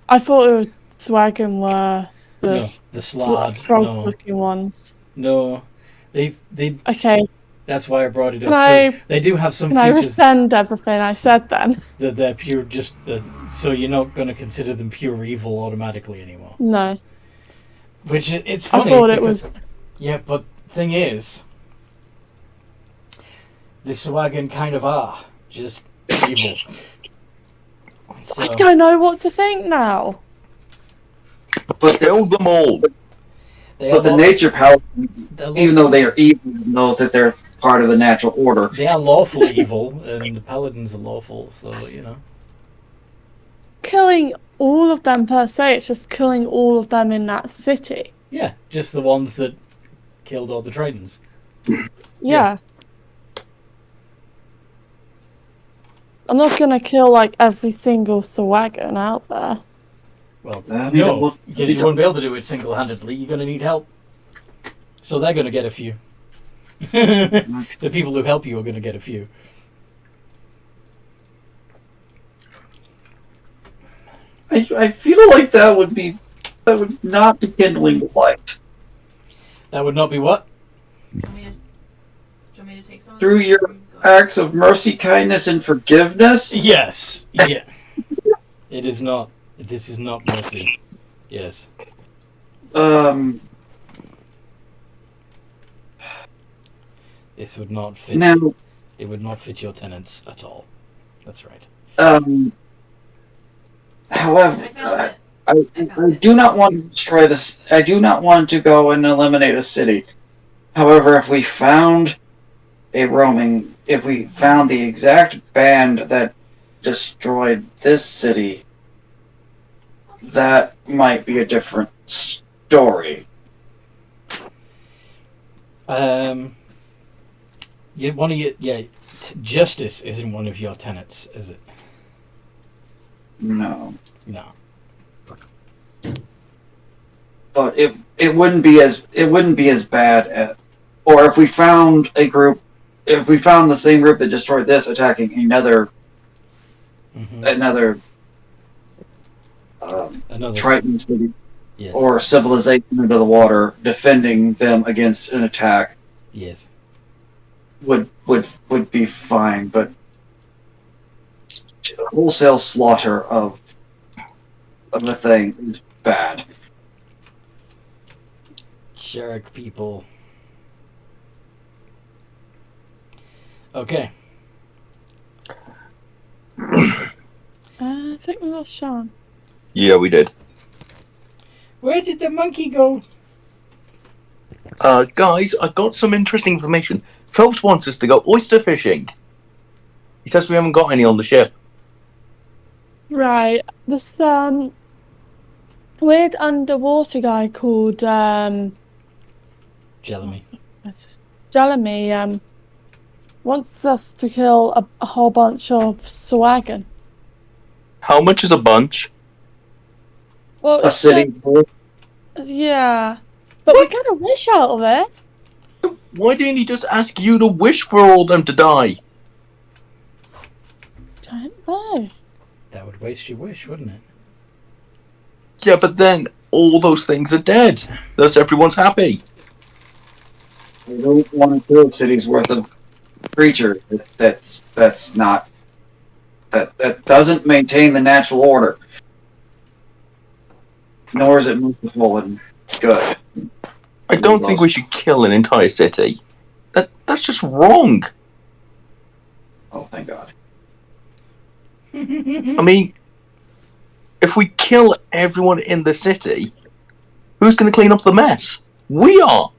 I thought it was Swagon were No, the slod. frog-looking ones. No, they. Okay. That's why I brought it up. Can I? They do have some Can I features resend everything I said then? that they're pure. So you're not going to consider them pure evil automatically anymore. No. Which it's I funny. thought it because- was. Yeah, but thing is, the Swagan kind of are just evil. So, I don't know what to think now. But Kill them all. they but are the law- nature paladin, they're even though lawful- they are evil, knows that they're part of the natural order. they are lawful evil, and the paladins are lawful. So Killing all of them per se, it's just killing all of them in that city. yeah, just the ones that killed all the Tritons. Yeah. I'm not gonna kill like every single Swagon out there. Well, I mean, no, because you won't be able to do it single-handedly. You're going to need help. So they're going to get a few. The people who help you are going to get a few. I feel like that would not be kindling the light. That would not be what? Do you want me to take some of Through this? your acts of mercy, kindness, and forgiveness. Yes. Yeah. It is not. This is not mercy. Yes. This would not fit. Now, It would not fit your tenants at all. That's right. however, I do not want to destroy this. I do not want to go and eliminate a city. However, if we found if we found the exact band that destroyed this city, that might be a different story. Justice isn't one of your tenets, is it? No. No. But it wouldn't be as bad or if we found the same group that destroyed this attacking another Another Triton city Yes. or civilization under the water, defending them against an attack Yes. would be fine, but wholesale slaughter of the thing is bad. Shark people. Okay. I think we lost Sean. Yeah, we did. Where did the monkey go? Guys, I got some interesting information. Phelps wants us to go oyster fishing. He says we haven't got any on the ship. Right. This weird underwater guy called Jeremy. Jeremy wants us to kill a whole bunch of Swagan. How much is a bunch? Well, A city. yeah. But we got a wish out of it. Why didn't he just ask you to wish for all them to die? I don't know. That would waste your wish, wouldn't it? Yeah, but then all those things are dead. Thus everyone's happy. I don't want to kill a city's worth of creature that doesn't maintain the natural order. Nor is it merciful and good. I don't think we should kill an entire city. That's just wrong. Oh, thank God. I mean, if we kill everyone in the city, who's going to clean up the mess? We are.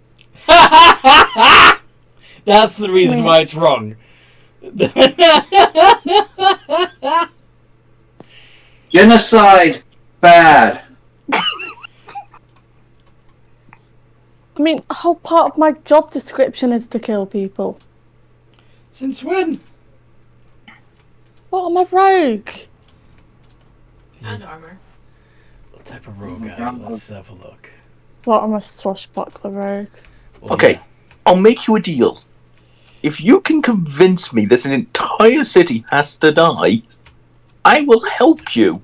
That's the reason why it's wrong. Genocide, bad. I mean, a whole part of my job description is to kill people. Since when? What am I, rogue? And armor. What type of rogue are you? Let's have a look. What am I, swashbuckler rogue? Well, Okay, yeah. I'll make you a deal. If you can convince me that an entire city has to die, I will help you.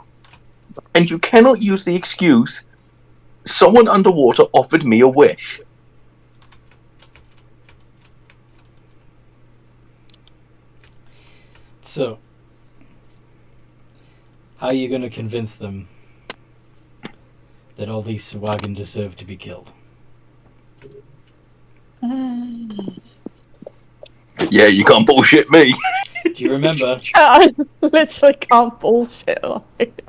And you cannot use the excuse, someone underwater offered me a wish. So, how are you going to convince them that all these Sawagan deserve to be killed? Yeah, you can't bullshit me. Do you remember? I literally can't bullshit on it.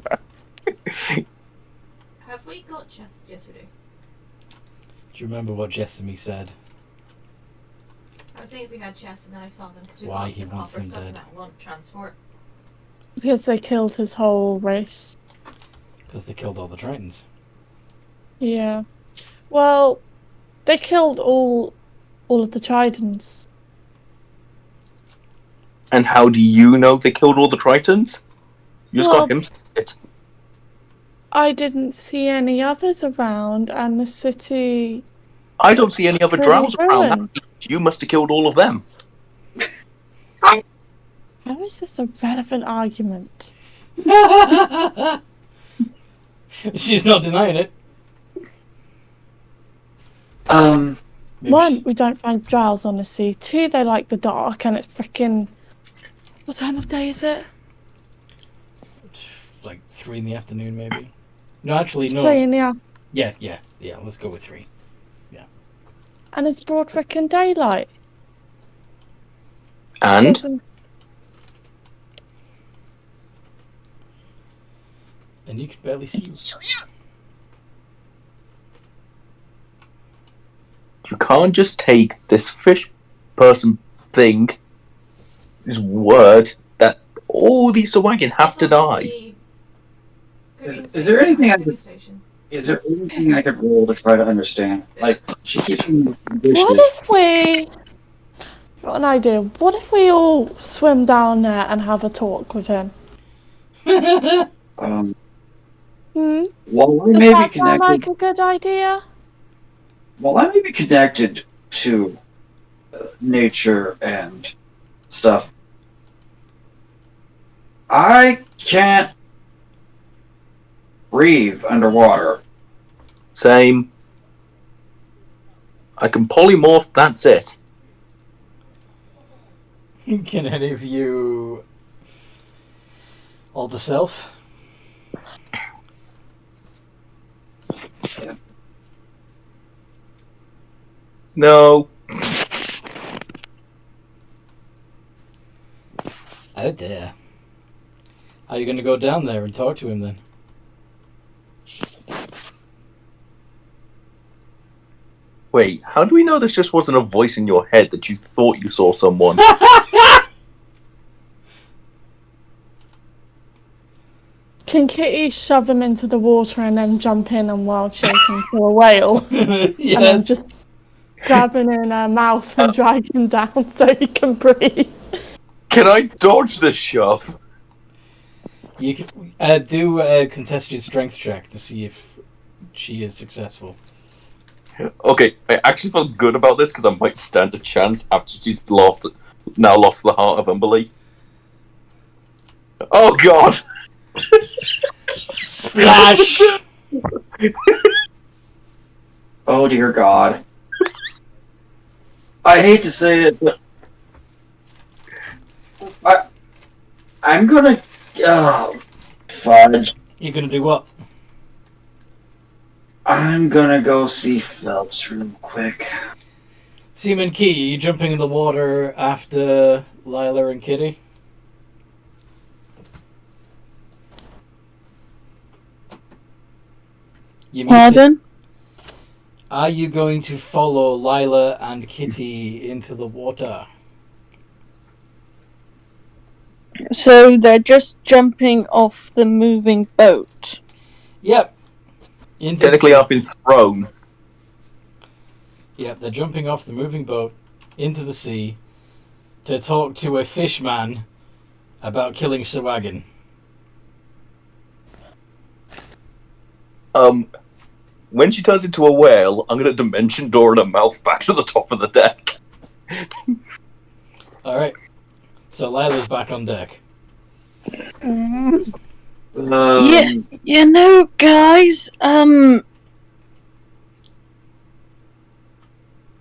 Have we got chests? Yes, we do. Do you remember what Jessamy said? I was saying if we had chests and then I saw them because we Why got he the wants copper them stuff dead. that won't transport. Because they killed his whole race. Because they killed all the Tritons. Yeah. Well, they killed all of the Tritons. And how do you know they killed all the Tritons? You just Well, got him. It. I didn't see any others around, and the city. I don't see any other Really drows around. ruined. You must have killed all of them. How is this a relevant argument? She's not denying it. Maybe One, we don't find drows on the sea. Two, they like the dark, and it's freaking. What time of day is it? like 3 in the afternoon, maybe. No, actually, It's no. 3 in the afternoon, Yeah. Let's go with 3. and it's broad freaking daylight. And And you can barely see. you can't just take this fish person thing, this word, that all these Sawagan have to die. Is there anything I could? Is there anything I could roll to try to understand? Like, she keeps me What vicious. if we... Got an idea. What if we all swim down there and have a talk with him? Um, Hmm? well, I Does may be that sound connected. like a good idea? Well, I may be connected to nature and stuff. I can't breathe underwater. Same. I can polymorph, that's it. Can any of you alter self? No. Oh dear. How are you going to go down there and talk to him then? Wait, how do we know this just wasn't a voice in your head that you thought you saw someone? Can Kitty shove him into the water and then jump in and wild shake him to a whale? And then Yes. just grab him in her mouth and drag him down so he can breathe. Can I dodge this shove? You can do a contested strength check to see if she is successful. Okay, I actually feel good about this because I might stand a chance after she's now lost the heart of Umberly. Oh god! Splash! Oh dear God. I hate to say it, but I'm gonna. Oh, fudge. You're going to do what? I'm gonna go see Phelps real quick. Seaman Key, are you jumping in the water after Lila and Kitty? You meet Pardon? Are you going to follow Lila and Kitty into the water? So they're just jumping off the moving boat. Yep. Into the Technically, sea. I've been thrown. Yep, they're jumping off the moving boat into the sea to talk to a fishman about killing Sawagan. When she turns into a whale, I'm going to dimension door her mouth back to the top of the deck. Alright. So Lila's back on deck. Yeah, you know, guys,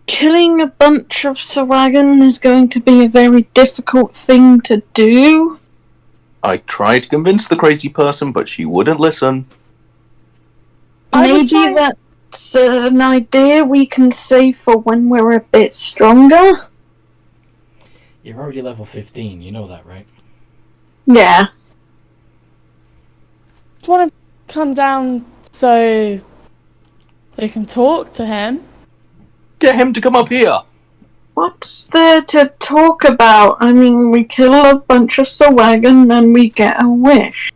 killing a bunch of Sawagan is going to be a very difficult thing to do. I tried to convince the crazy person, but she wouldn't listen. Maybe that's an idea we can save for when we're a bit stronger. You're already level 15, you know that, right? Yeah. Just want to come down so they can talk to him. Get him to come up here. What's there to talk about? I mean, we kill a bunch of Sawagan and we get a wish.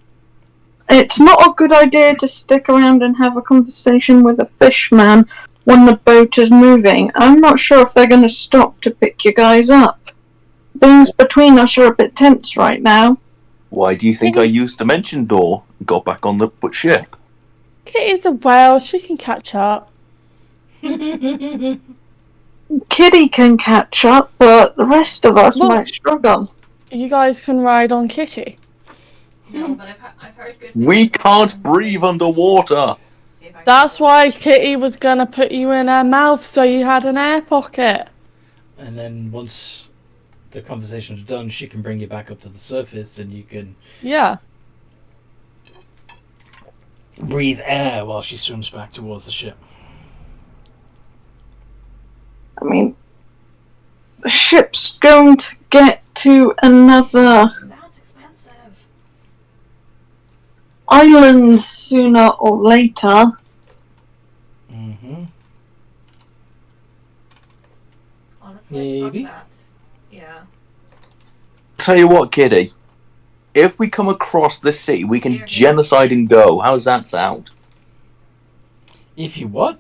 It's not a good idea to stick around and have a conversation with a fishman when the boat is moving. I'm not sure if they're going to stop to pick you guys up. Things between us are a bit tense right now. Why do you think I used dimension door and got back on the ship? Kitty's a whale, she can catch up. Kitty can catch up, but the rest of us Well- might struggle. You guys can ride on Kitty. No, but I've heard good. We can't breathe underwater. See if I can- That's why Kitty was gonna put you in her mouth so you had an air pocket. And then once the conversation's done, she can bring you back up to the surface and you can Yeah. breathe air while she swims back towards the ship. I mean, the ship's going to get to another That's expensive. island sooner or later. Mm-hmm. Honestly, Maybe. fuck that. Yeah. Tell you what, Kitty. If we come across the city, we can genocide and go. How's that sound? If you what?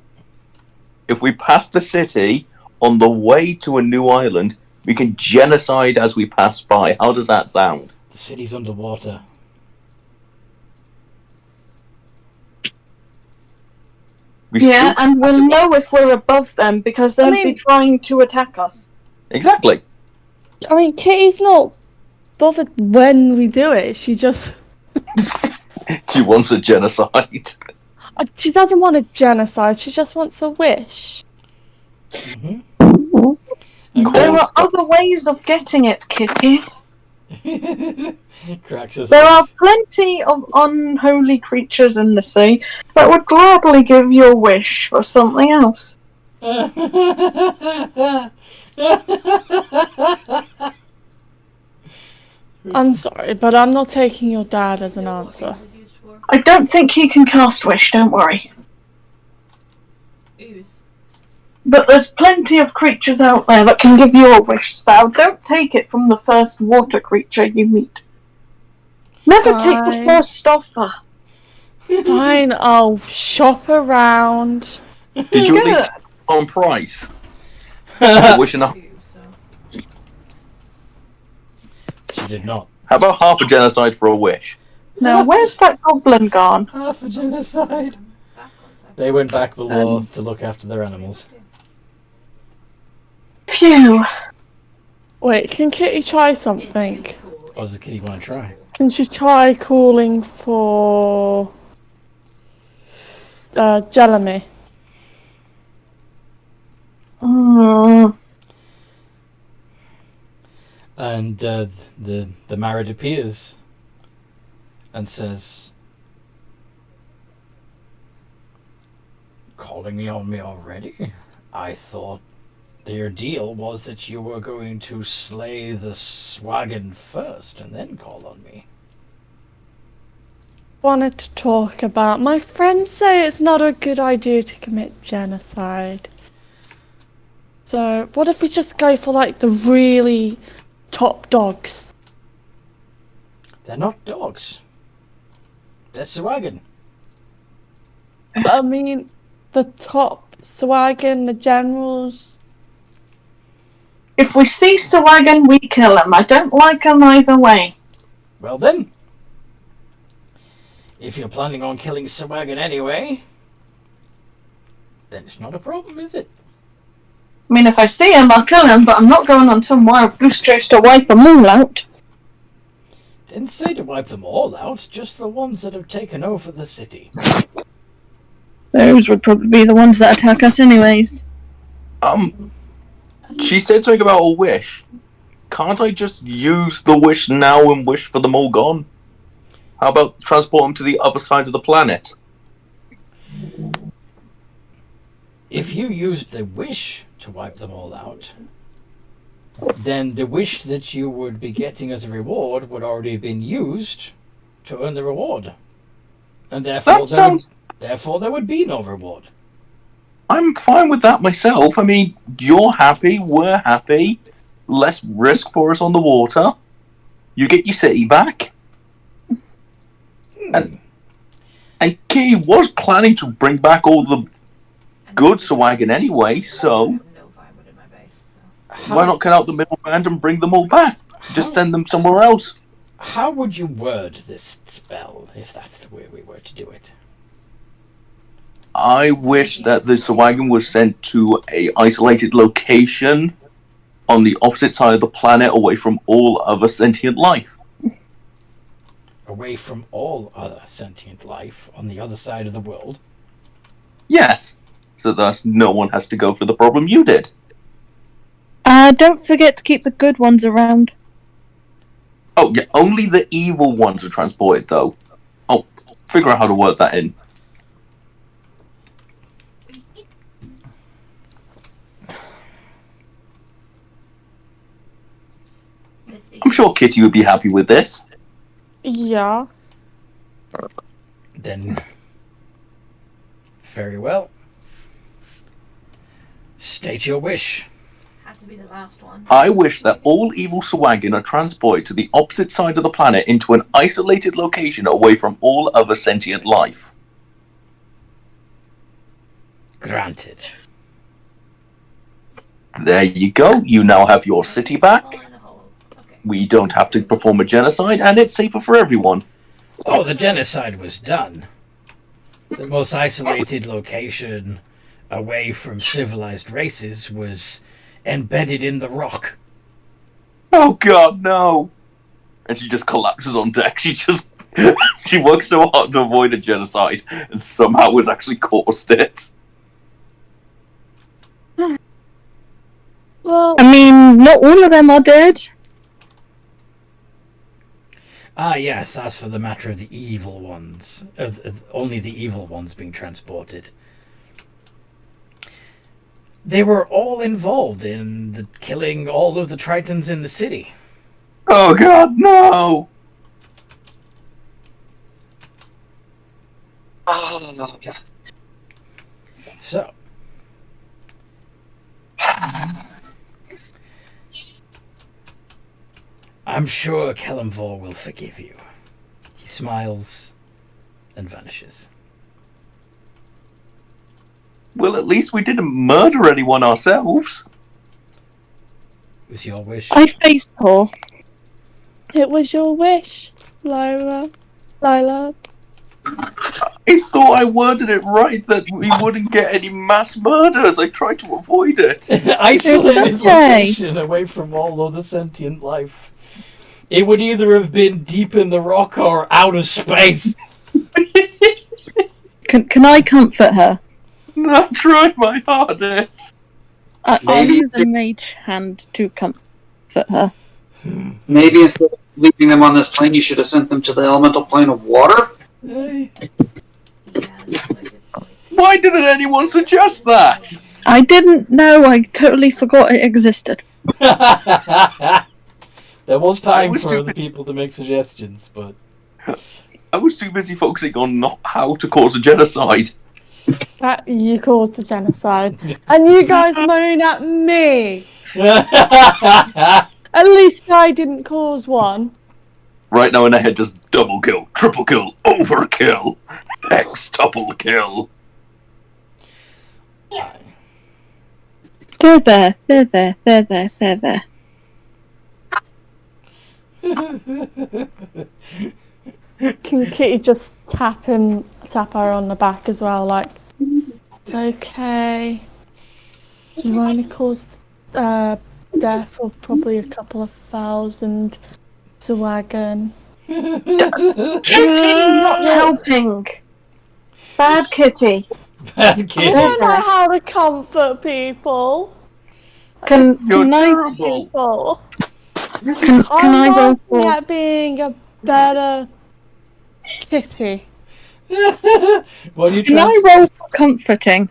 If we pass the city on the way to a new island, we can genocide as we pass by. How does that sound? The city's underwater. We Yeah, still- and we'll know if we're above them because they'll be trying to attack us. Exactly. I mean, Kitty's not bothered when we do it. She just... She wants a genocide. She doesn't want a genocide. She just wants a wish. Mm-hmm. There are other ways of getting it, Kitty. Cracks us There up. are plenty of unholy creatures in the sea that would gladly give you a wish for something else. I'm sorry, but I'm not taking your dad as an answer. I don't think he can cast wish, don't worry. Ooze. But there's plenty of creatures out there that can give you a wish spell. Don't take it from the first water creature you meet. Never take the Fine. first offer. Fine, I'll shop around. Did you at least on price? Wishing a- Ooze, so. She did not. How about half a genocide for a wish? Now, where's that goblin gone? Half a genocide. Back 1 second. They went back below to look after their animals. Phew. Wait, can Kitty try something? Cool. What does the kitty want to try? Can she try calling for... Jelemy? And the Marid appears and says, "Calling on me already? I thought their deal was that you were going to slay the Swagan first and then call on me." wanted to talk about. My friends say it's not a good idea to commit genocide. So, what if we just go for, like, the really top dogs? They're not dogs. They're Swaggin. I mean, the top swaggin, the generals. If we see Swaggin, we kill him. I don't like him either way. Well then, if you're planning on killing Swaggin anyway, then it's not a problem, is it? I mean, if I see him, I'll kill him, but I'm not going on some wild goose chase to wipe them all out. Didn't say to wipe them all out, just the ones that have taken over the city. Those would probably be the ones that attack us anyways. She said something about a wish. Can't I just use the wish now and wish for them all gone? How about transport them to the other side of the planet? If you used the wish to wipe them all out, then the wish that you would be getting as a reward would already have been used to earn the reward. And therefore there would be no reward. I'm fine with that myself. I mean, you're happy, we're happy. Less risk for us on the water. You get your city back. And Key was planning to bring back all the good Swaggin anyway, so why not cut out the middleman and bring them all back? Just send them somewhere else. How would you word this spell if that's the way we were to do it? I wish that the Swaggin was sent to a isolated location on the opposite side of the planet, away from all other sentient life. Away from all other sentient life on the other side of the world? Yes, so thus no one has to go through the problem you did. Don't forget to keep the good ones around. Oh, yeah, only the evil ones are transported, though. Oh, figure out how to work that in. I'm sure Kitty would be happy with this. Yeah. Then, very well. State your wish. Had to be the last one. I wish that all evil Swaggin are transported to the opposite side of the planet into an isolated location away from all other sentient life. Granted. There you go. You now have your city back. We don't have to perform a genocide, and it's safer for everyone. Oh, the genocide was done. The most isolated location away from civilized races was embedded in the rock. Oh god, no! And she just collapses on deck. She works so hard to avoid a genocide, and somehow has actually caused it. Well, I mean, not all of them are dead. Ah, yes, as for the matter of the evil ones, only the evil ones being transported. They were all involved in the killing all of the Tritons in the city. Oh god, no! Oh, God. So, I'm sure Kellamvor will forgive you. He smiles and vanishes. Well, at least we didn't murder anyone ourselves. It was your wish. I faced Paul. it was your wish, Lila. I thought I worded it right, that we wouldn't get any mass murders. I tried to avoid it. Isolated It's okay. location away from all other sentient life. It would either have been deep in the rock or out of space. Can I comfort her? I tried my hardest. I'll Maybe- use a mage hand to comfort her. Maybe instead of leaving them on this plane, you should have sent them to the elemental plane of water? Hey. Why didn't anyone suggest that? I didn't know. I totally forgot it existed. There was I time was for too other people to make suggestions, but I was too busy focusing on not how to cause a genocide. You caused the genocide. And you guys moan at me. Right At least I didn't cause one. Right now in my head, just double kill, triple kill, overkill, hextuple kill. There. Can Kitty just tap her on the back as well? Like, it's okay. You only caused death of probably a couple of thousand to wagon. Kitty, not helping. Bad Kitty. Bad I kid. don't know how to comfort people. Can I People. can I I'm roll working for at being a better Kitty. What are you can trying I to roll for comforting?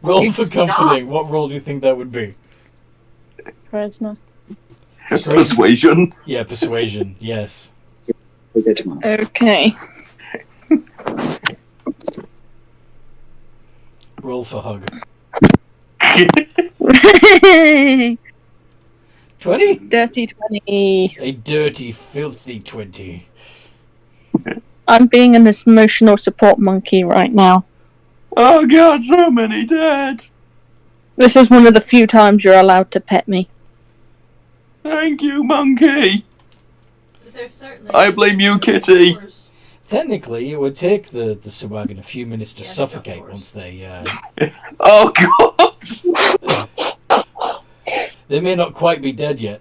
roll for comforting? What role do you think that would be? Charisma. Persuasion. Yeah, persuasion. Yes. Okay. Roll for hug. 20. 20? Dirty 20. A dirty, filthy 20. I'm being an emotional support monkey right now. Oh god, so many dead. This is one of the few times you're allowed to pet me. Thank you, monkey. There's certainly I blame you, Kitty. Technically, it would take the Sawagan a few minutes to suffocate once they... Oh god. They may not quite be dead yet.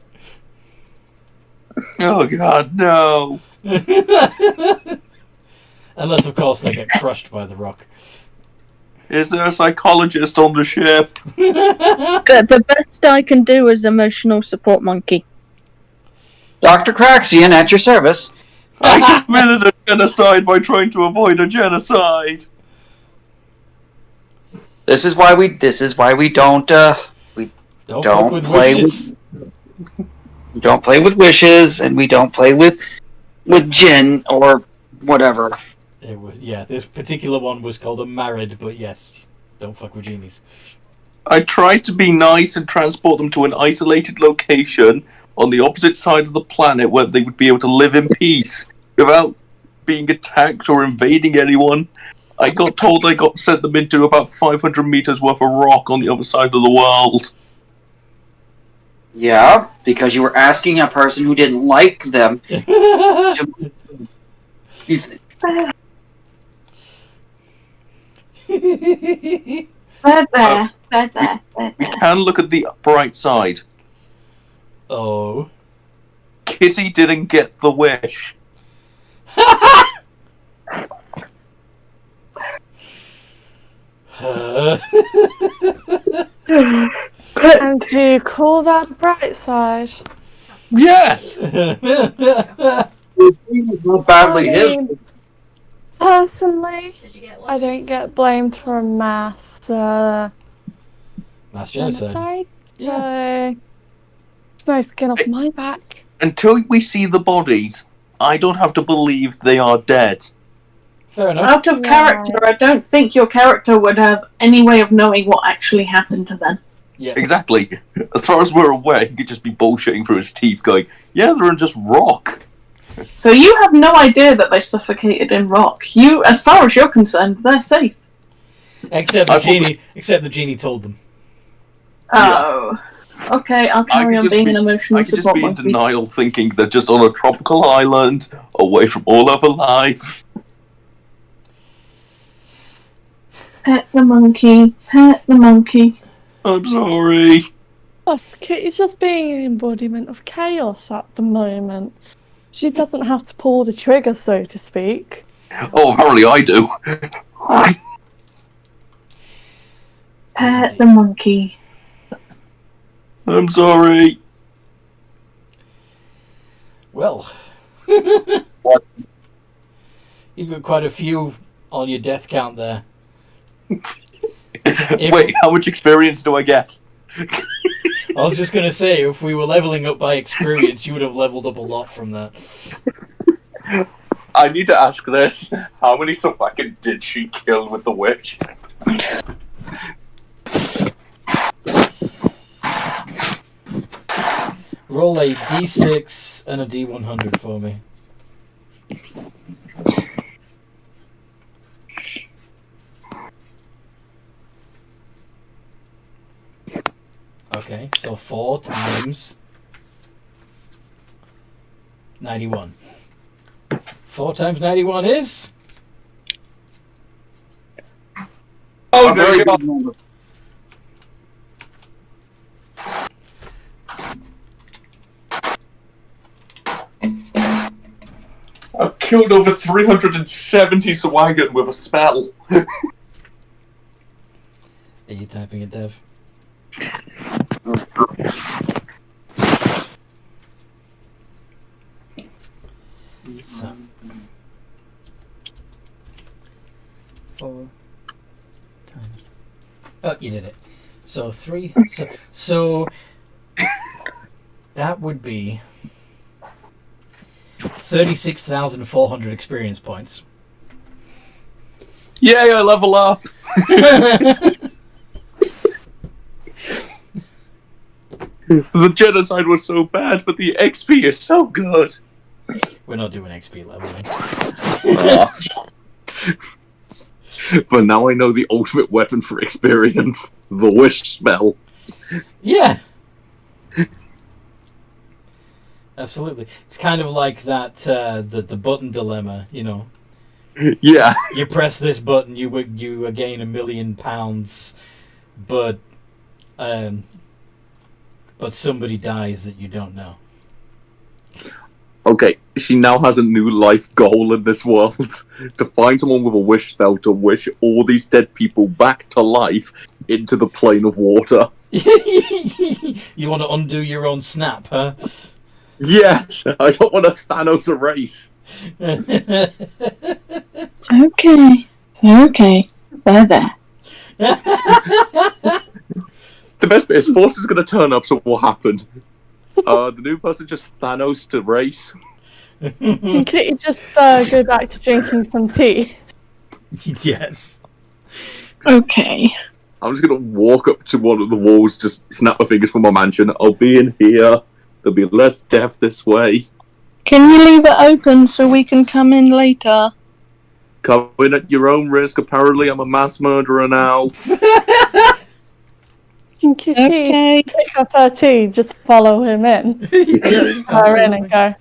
Oh god, no. Unless, of course, they get crushed by the rock. Is there a psychologist on the ship? The best I can do is emotional support monkey. Dr. Craxian at your service. I committed a genocide by trying to avoid a genocide. This is why we don't Don't Don't fuck with play wishes. we don't play with wishes, and we don't play with gin or whatever. It was, yeah, this particular one was called a married, but yes, don't fuck with genies. I tried to be nice and transport them to an isolated location on the opposite side of the planet where they would be able to live in peace without being attacked or invading anyone. I got told I got sent them into about 500 meters worth of rock on the other side of the world. Yeah, because you were asking a person who didn't like them. There. We can look at the bright side. Oh. Kitty didn't get the wish. And do you call that bright side? Yes! Badly I his. mean, personally, Did you get I one? don't get blamed for a mass Mass genocide. genocide. Yeah. So it's no skin off my back. Until we see the bodies, I don't have to believe they are dead. Fair enough. Out of character, I don't think your character would have any way of knowing what actually happened to them. Yeah. Exactly. As far as we're aware, he could just be bullshitting through his teeth going, yeah, they're in just rock. So you have no idea that they suffocated in rock. You, as far as you're concerned, they're safe. Except the genie told them. Oh. Okay, I'll carry on being an emotional I could just support be in monkey. denial thinking they're just on a tropical island, away from all other life. Pet the monkey. Pet the monkey. I'm sorry. Plus, Kitty's just being an embodiment of chaos at the moment. She doesn't have to pull the trigger, so to speak. Oh, apparently I do. Pet the monkey. I'm sorry. Well. What? You've got quite a few on your death count there. Wait, how much experience do I get? I was just going to say, if we were leveling up by experience, you would have leveled up a lot from that. I need to ask this. How many Swaggin did she kill with the witch? Roll a d6 and a d100 for me. Okay, so 4 times 91. 4 times 91 is... Oh, there you go. I've killed over 370 Swaggin with a spell. Are you typing it, Dev? So. 4 times... Oh, you did it. So 3... So that would be 36,400 experience points. Yay, I level up! The genocide was so bad, but the XP is so good. We're not doing XP leveling. But now I know the ultimate weapon for experience. The wish spell. Yeah! Absolutely. It's kind of like that, the button dilemma, you know. Yeah. You press this button, you gain £1 million, but somebody dies that you don't know. Okay, she now has a new life goal in this world. To find someone with a wish spell to wish all these dead people back to life into the plane of water. You want to undo your own snap, huh? Yes, I don't want a Thanos erase. It's okay. There. The best bit is Forster's going to turn up, so what happened? The new person just Thanos to race. Can Kitty just go back to drinking some tea? Yes. Okay. I'm just going to walk up to one of the walls, just snap my fingers from my mansion. I'll be in here. There'll be less death this way. Can you leave it open so we can come in later? Come in at your own risk. Apparently, I'm a mass murderer now. Can Kitty pick up her tea, just follow him in? Her in and go.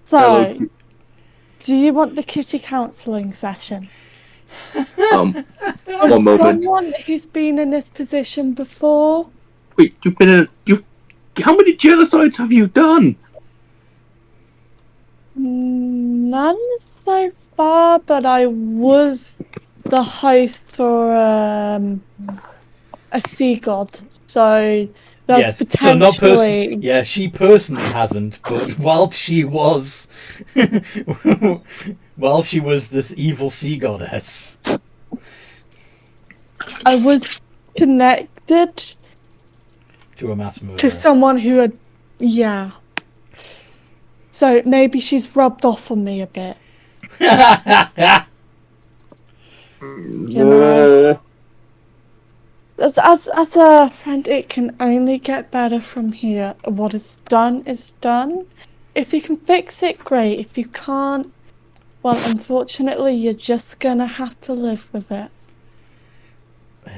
So, Hello. do you want the kitty counselling session? One moment. Someone who's been in this position before? Wait, you've been in... How many genocides have you done? None so far, but I was the host for a sea god, so that's potentially... So not person. Yeah, she personally hasn't, but while she was this evil sea goddess, I was connected to a mass murderer. to someone who had... Yeah. So maybe she's rubbed off on me a bit. You know? As a friend, it can only get better from here. What is done is done. If you can fix it, great. If you can't, well, unfortunately, you're just gonna have to live with it.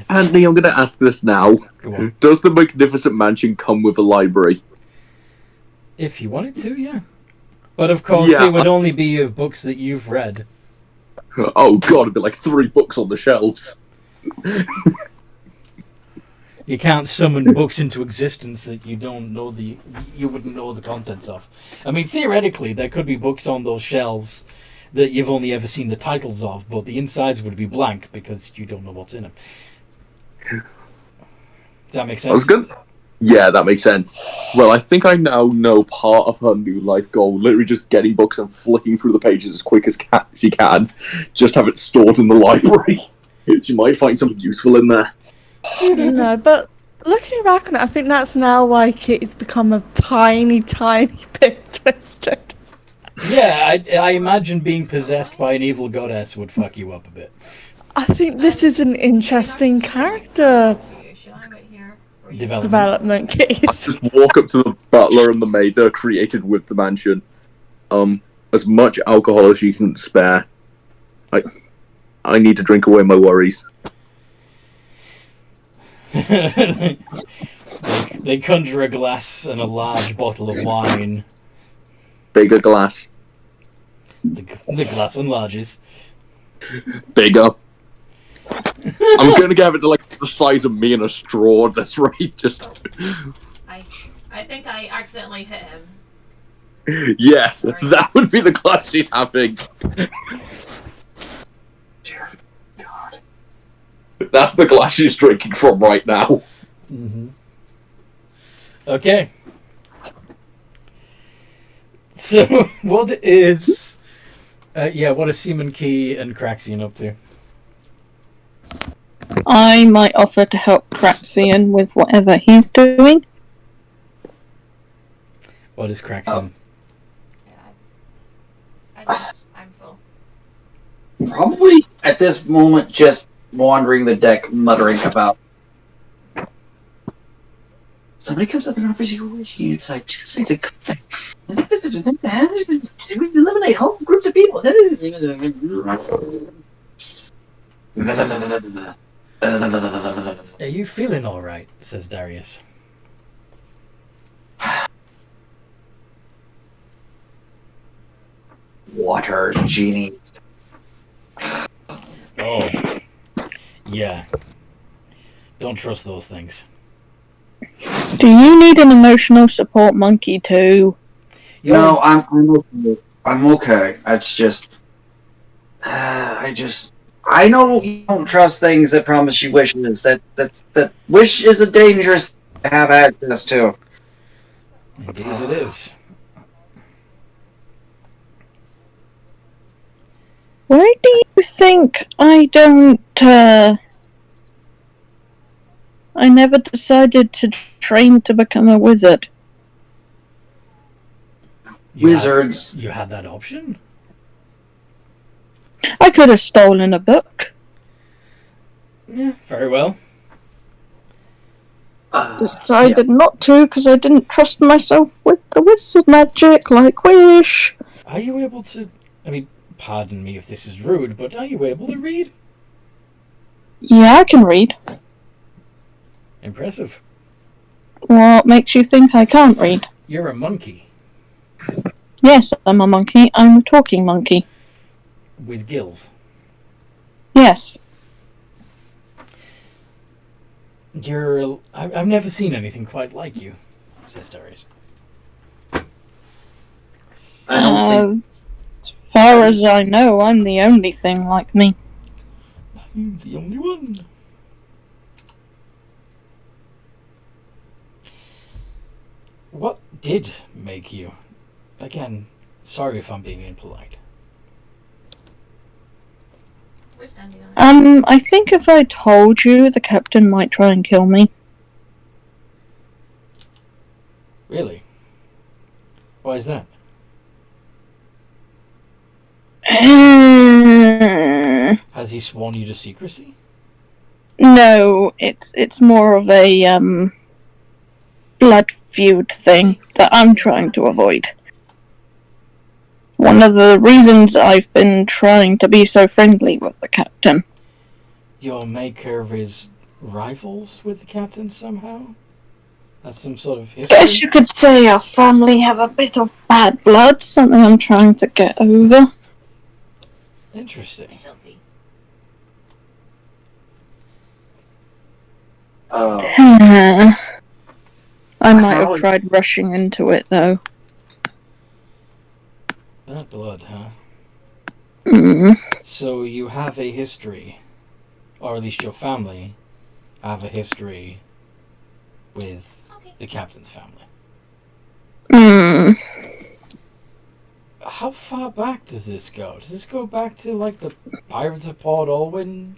Andy, I'm going to ask this now. Go on. Does the Magnificent Mansion come with a library? If you wanted to, yeah. But of course, Yeah, it would only be of books that you've read. Oh god, it'd be like 3 books on the shelves. You can't summon books into existence that you wouldn't know the contents of. I mean, theoretically, there could be books on those shelves that you've only ever seen the titles of, but the insides would be blank because you don't know what's in them. Does that make sense? I was good. Yeah, that makes sense. Well, I think I now know part of her new life goal. Literally just getting books and flicking through the pages as quick as she can. Just have it stored in the library. She might find something useful in there. No, but looking back on it, I think that's now why Kitty's become a tiny, tiny bit twisted. Yeah, I imagine being possessed by an evil goddess would fuck you up a bit. I think this is an interesting character Should I wait here? For you? Development. development case. Just walk up to the butler and the maid that are created with the mansion. As much alcohol as you can spare. I need to drink away my worries. They conjure a glass and a large bottle of wine. Bigger glass. The glass enlarges. Bigger. I'm gonna give it to like the size of me in a straw. That's right. Just I think I accidentally hit him. yes, that would be the glass she's having. Dear God. That's the glass she's drinking from right now. Mm-hmm. Okay. So, what is... what are Seaman Key and Craxian up to? I might offer to help Craxian with whatever he's doing. What is Craxian? Yeah, I'm full. Probably at this moment just wandering the deck, muttering about. Somebody comes up and offers you a wish, and it's like, just it's a good thing. We eliminate whole groups of people. Are you feeling alright? Says Darius. Water genie. Oh. Yeah. Don't trust those things. Do you need an emotional support monkey too? No, I'm okay. I'm okay. It's just, I know you don't trust things that promise you wishes. That wish is a dangerous thing to have access to. Indeed it is. Why do you think I don't, I never decided to train to become a wizard? Wizards. You had that option? I could have stolen a book. Yeah, very well. Decided not to because I didn't trust myself with the wizard magic like Wish. Are you able to... I mean, pardon me if this is rude, but are you able to read? Yeah, I can read. Impressive. What makes you think I can't read? You're a monkey. Yes, I'm a monkey. I'm a talking monkey. With gills. Yes. I've never seen anything quite like you, says Darius. As far as I know, I'm the only thing like me. I'm the only one. What did make you? Again, sorry if I'm being impolite. We're standing on it. I think if I told you, the captain might try and kill me. Really? Why is that? Has he sworn you to secrecy? No, it's more of a blood feud thing that I'm trying to avoid. One of the reasons I've been trying to be so friendly with the captain. Your maker is rivals with the captain somehow? That's some sort of history? Guess you could say our family have a bit of bad blood, something I'm trying to get over. Interesting. We shall see. I might have tried rushing into it though. Bad blood, huh? Mm. So you have a history, or at least your family have a history with the captain's family. Mm. How far back does this go? Does this go back to like the Pirates of Port Alwyn?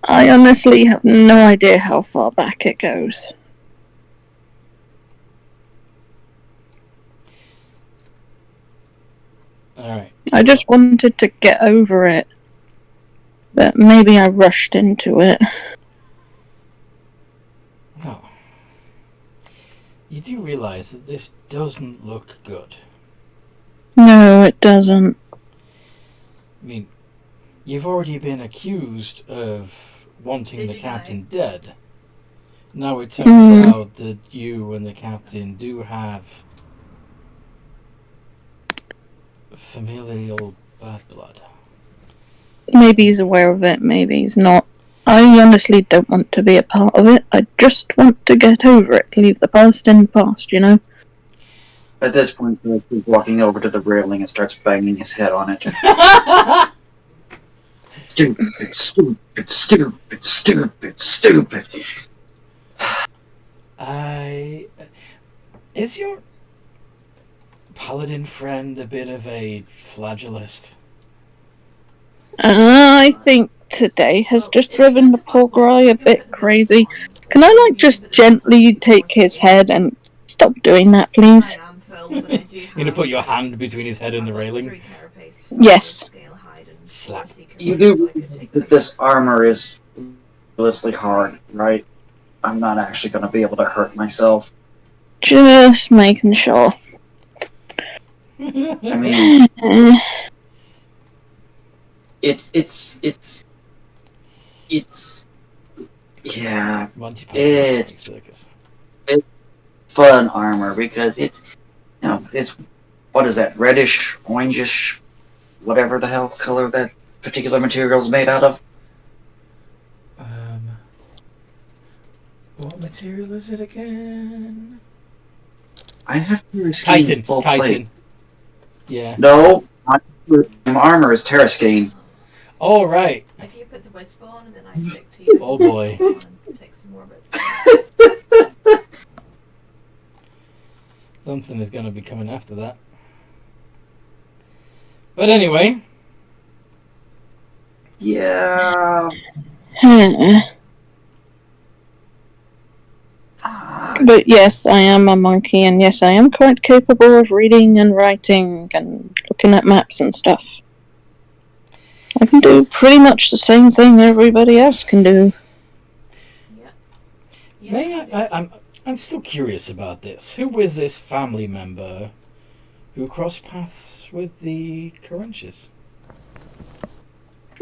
I honestly have no idea how far back it goes. Alright. I just wanted to get over it. But maybe I rushed into it. Well, you do realise that this doesn't look good. No, it doesn't. I mean, you've already been accused of wanting Did the you captain dead. Now it turns Mm. out that you and the captain do have familial bad blood. Maybe he's aware of it, maybe he's not. I honestly don't want to be a part of it. I just want to get over it. Leave the past in the past, you know? At this point, he's walking over to the railing and starts banging his head on it. Stupid, stupid, stupid, stupid, stupid. Is your paladin friend a bit of a flagellist? I think today has just driven the poor guy a bit crazy. Can I, just gently take his head and stop doing that, please? I am Phil, but I do You're gonna put your hand between his head and the railing? 3 carapace, Yes. scale hide, and Slap. 4 secret You rings, do so I could take that this armor is ridiculously hard, right? I'm not actually going to be able to hurt myself. Just making sure. I mean, it's yeah, Monty Python's It's- Flying Circus. fun armor because it's, it's, what is that, reddish, orangish, whatever the hell color that particular material is made out of. What material is it again? I have to Chitin. full plate. Chitin. Yeah. No, my armor is Terrascane. Oh, right. If you put the wisp on, then I stick to you. Oh, boy. And take some more bits. Something is going to be coming after that. But anyway. Yeah. But yes, I am a monkey, and yes, I am quite capable of reading and writing and looking at maps and stuff. I can do pretty much the same thing everybody else can do. Yeah, May you do. I'm still curious about this. Who is this family member who crossed paths with the Crunches?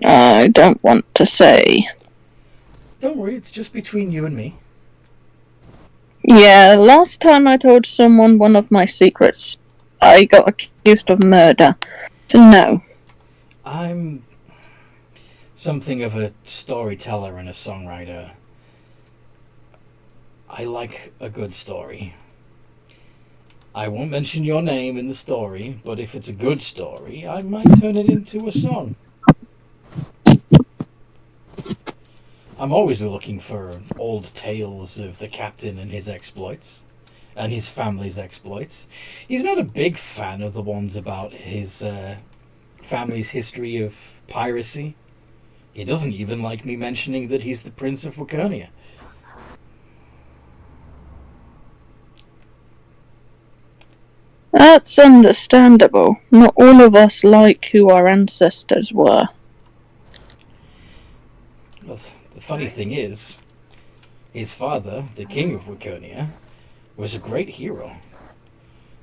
I don't want to say. Don't worry, it's just between you and me. Yeah, last time I told someone one of my secrets, I got accused of murder. So no. I'm something of a storyteller and a songwriter. I like a good story. I won't mention your name in the story, but if it's a good story, I might turn it into a song. I'm always looking for old tales of the captain and his exploits, and his family's exploits. He's not a big fan of the ones about his family's history of piracy. He doesn't even like me mentioning that he's the Prince of Waconia. That's understandable. Not all of us like who our ancestors were. Well, the funny thing is, his father, the King of Waconia, was a great hero.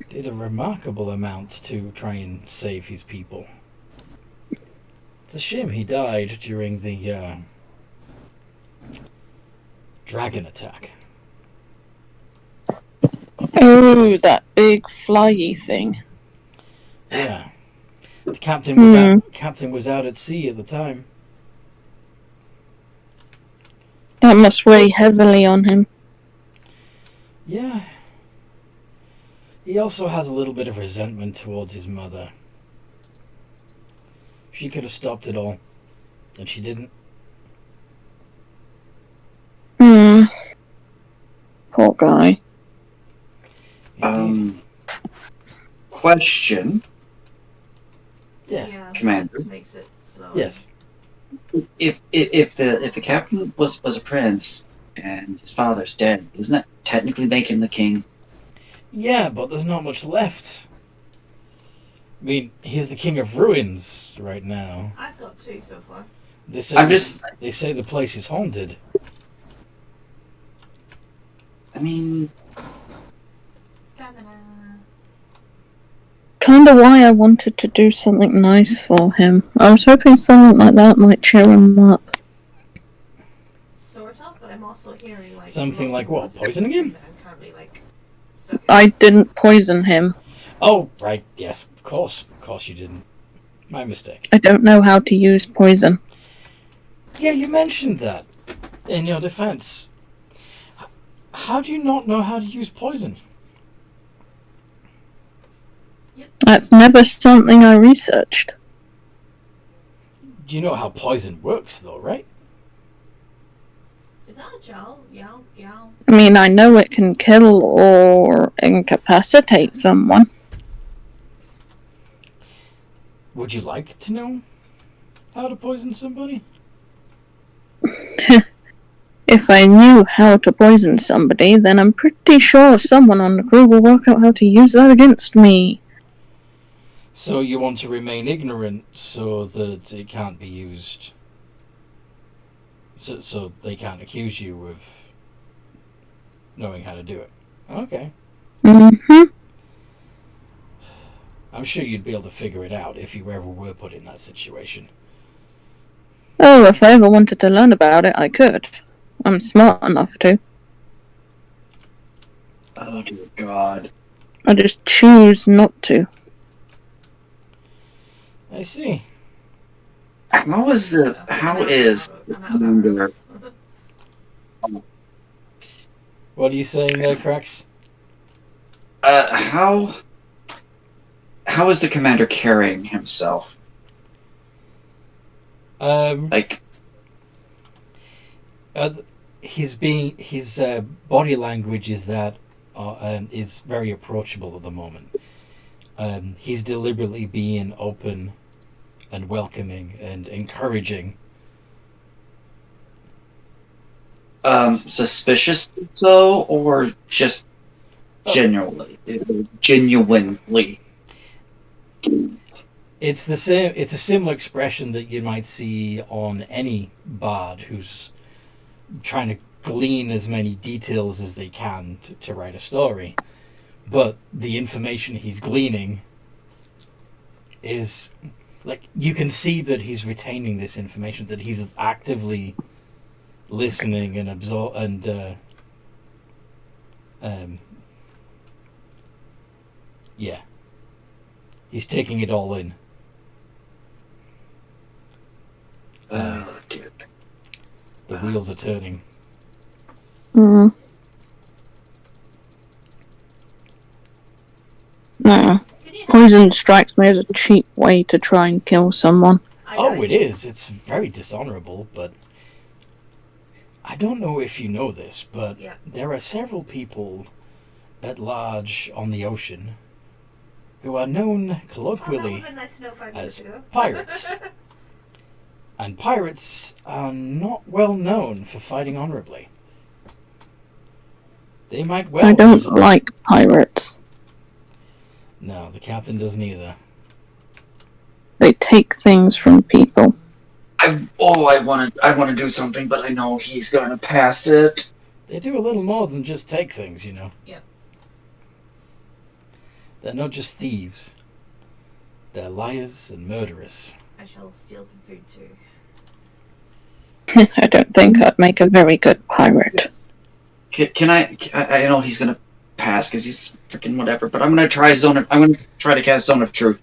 Did a remarkable amount to try and save his people. It's a shame he died during the dragon attack. Oh, that big flyy thing. Yeah. The captain was out at sea at the time. That must weigh heavily on him. Yeah. He also has a little bit of resentment towards his mother. She could have stopped it all, and she didn't. Poor guy. Question. Yeah. Commander. That makes it slow. Yes. If the captain was a prince and his father's dead, doesn't that technically make him the king? Yeah, but there's not much left. I mean, he's the king of ruins right now. I've got 2 so far. They I'm say just. they say the place is haunted. I mean, Stamina. Kind of why I wanted to do something nice for him. I was hoping something like that might cheer him up. Sort of, but I'm also hearing like Something lots like of what? monsters Poisoning him? that I'm currently like stuck in. I didn't poison him. Oh, right. Yes, of course. Of course you didn't. My mistake. I don't know how to use poison. Yeah, you mentioned that in your defense. How do you not know how to use poison? That's never something I researched. You know how poison works, though, right? Is that a gel? Yow. I mean, I know it can kill or incapacitate someone. Would you like to know how to poison somebody? If I knew how to poison somebody, then I'm pretty sure someone on the crew will work out how to use that against me. So you want to remain ignorant so that it can't be used. So they can't accuse you of knowing how to do it. Okay. Mm-hmm. I'm sure you'd be able to figure it out if you ever were put in that situation. Oh, if I ever wanted to learn about it, I could. I'm smart enough to. oh dear God. I just choose not to. I see. How is Commander? What are you saying there, Krax? How is the commander carrying himself? Like, his body language is that is very approachable at the moment. He's deliberately being open and welcoming and encouraging. Suspicious so, or just genuinely? It's the same. It's a similar expression that you might see on any bard who's trying to glean as many details as they can to write a story. But the information he's gleaning is like you can see that he's retaining this information, that he's actively listening and yeah, he's taking it all in. Oh dear. The wheels are turning. No. Poison strikes me as a cheap way to try and kill someone. Oh, it is. It's very dishonorable, but I don't know if you know this, but there are several people at large on the ocean who are known colloquially as pirates. And pirates are not well known for fighting honorably. They might well... I don't like pirates. No, the captain doesn't either. They take things from people. I want to do something, but I know he's gonna pass it. They do a little more than just take things, you know. Yeah. They're not just thieves. They're liars and murderers. I shall steal some food too. I don't think I'd make a very good pirate. Can I know he's gonna pass because he's freaking whatever, but I'm gonna try to cast Zone of Truth.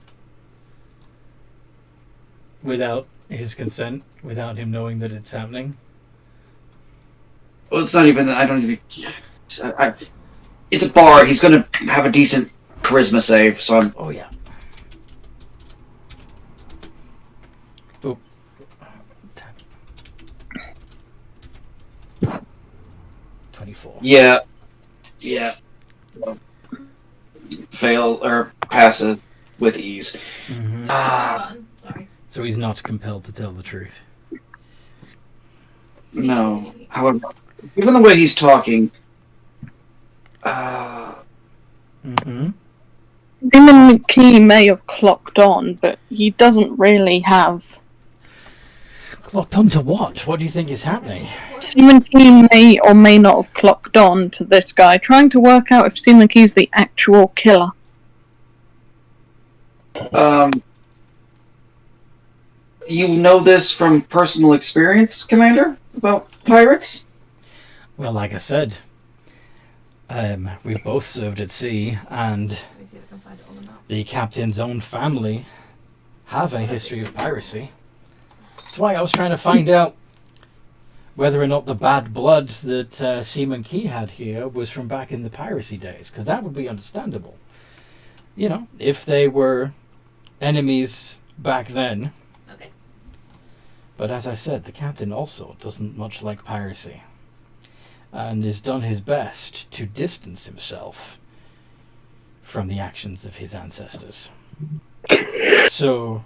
Without his consent? Without him knowing that it's happening? Well, it's not even that. I don't even. It's a bard. He's gonna have a decent charisma save, so I'm. Oh yeah. Oh. 24. Yeah. Fail or passes with ease. Mm-hmm. Sorry. So he's not compelled to tell the truth. No. However, given the way he's talking, Mm-hmm. Seaman McKee may have clocked on, but he doesn't really have. Clocked on to what? What do you think is happening? Seaman Key may or may not have clocked on to this guy, trying to work out if Seaman Key's the actual killer. You know this from personal experience, Commander, about pirates? Well, like I said, we've both served at sea, and Let me see if I can find it on the map. the captain's own family have a history of piracy. That's why I was trying to find out whether or not the bad blood that Seaman Key had here was from back in the piracy days, because that would be understandable. You know, if they were enemies back then. Okay. But as I said, the captain also doesn't much like piracy, and has done his best to distance himself from the actions of his ancestors. So,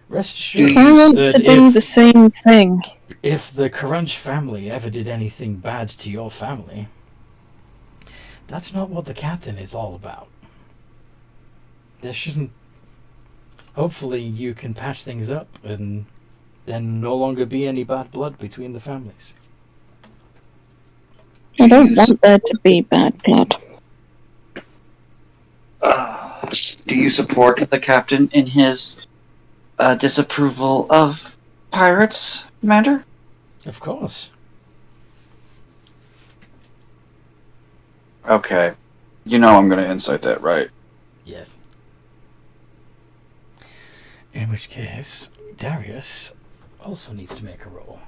rest assured I want that to do the same thing. if the Crunch family ever did anything bad to your family, that's not what the captain is all about. There shouldn't... Hopefully you can patch things up and then no longer be any bad blood between the families. I don't want there to be bad blood. Do you support the captain in his disapproval of pirates, Commander? Of course. Okay. You know I'm going to insight that, right? Yes. In which case, Darius also needs to make a roll.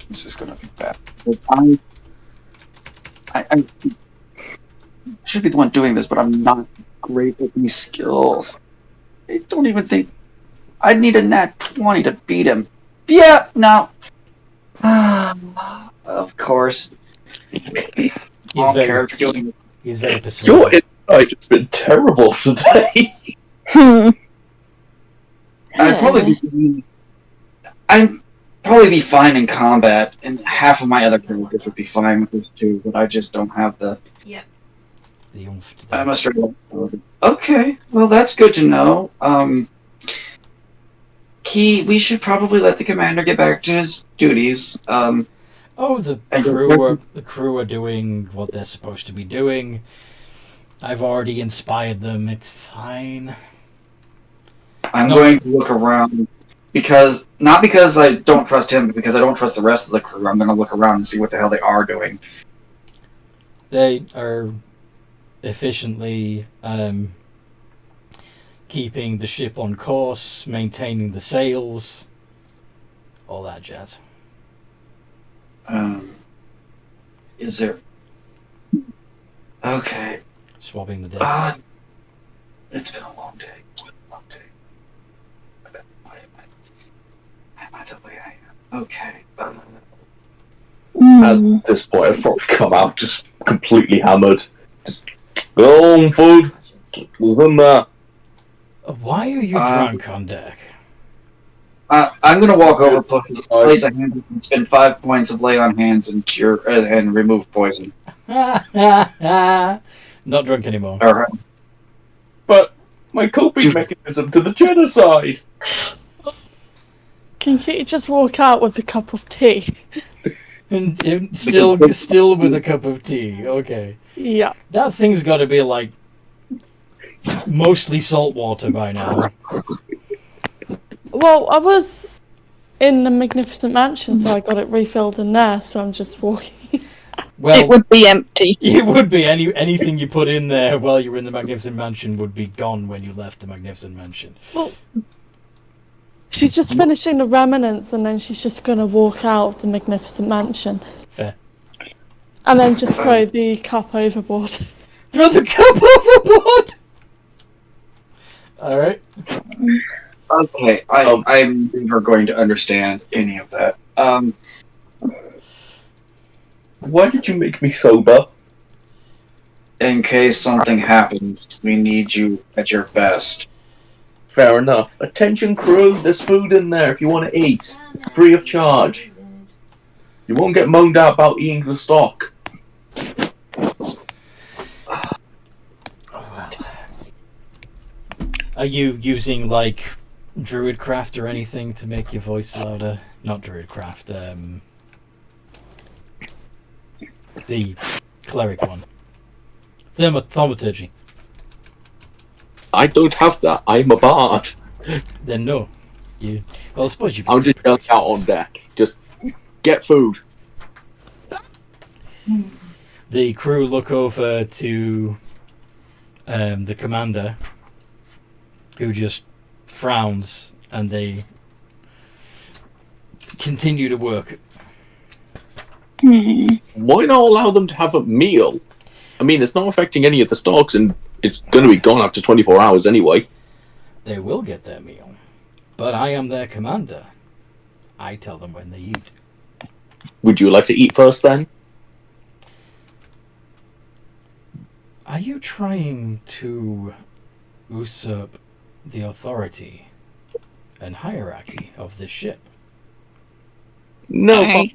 This is going to be bad. I should be the one doing this, but I'm not great at these skills. I don't even think... I'd need a nat 20 to beat him. Yeah, no. Of course. All character doing. He's very Your persuasive. insight has been terrible today. I'd probably be fine in combat, and half of my other characters would be fine with this too, but I just don't have the... Yep. The oomph to do I'm a straight up... Okay, well that's good to know. We should probably let the commander get back to his duties. Oh, the crew are doing what they're supposed to be doing. I've already inspired them. It's fine. I'm going to look around not because I don't trust him, but because I don't trust the rest of the crew. I'm going to look around and see what the hell they are doing. They are efficiently keeping the ship on course, maintaining the sails, all that jazz. Is there... Okay. Swabbing the decks. It's been a long day. Am I the way I am? Okay. At this point, I've probably come out just completely hammered. Just go on, food. Within there. Why are you drunk on deck? I'm gonna walk over, place a hand, and spend 5 points of lay on hands and cure and remove poison. Not drunk anymore. Alright. But my coping mechanism to the genocide. Can you just walk out with a cup of tea? And still with a cup of tea. Okay. Yeah. That thing's got to be like mostly salt water by now. Well, I was in the Magnificent Mansion, so I got it refilled in there, so I'm just walking. Well, it would be empty. It would be. Anything you put in there while you were in the Magnificent Mansion would be gone when you left the Magnificent Mansion. Well, she's just finishing the remnants, and then she's just going to walk out of the Magnificent Mansion. Fair. And then just throw the cup overboard. Throw the cup overboard? Alright. Okay, I'm never going to understand any of that. Why did you make me sober? In case something happens, we need you at your best. Fair enough. Attention crew, there's food in there if you want to eat. Free of charge. You won't get moaned out about eating the stock. Are you using like Druidcraft or anything to make your voice louder? Not Druidcraft. The cleric one. Thaumaturgy. I don't have that. I'm a bard. Then no. Well, I suppose you. I'm just yelling out on deck. Just get food. The crew look over to the commander, who just frowns, and they continue to work. Why not allow them to have a meal? I mean, it's not affecting any of the stocks, and it's going to be gone after 24 hours anyway. They will get their meal, but I am their commander. I tell them when they eat. Would you like to eat first, then? Are you trying to usurp the authority and hierarchy of this ship? No, Okay.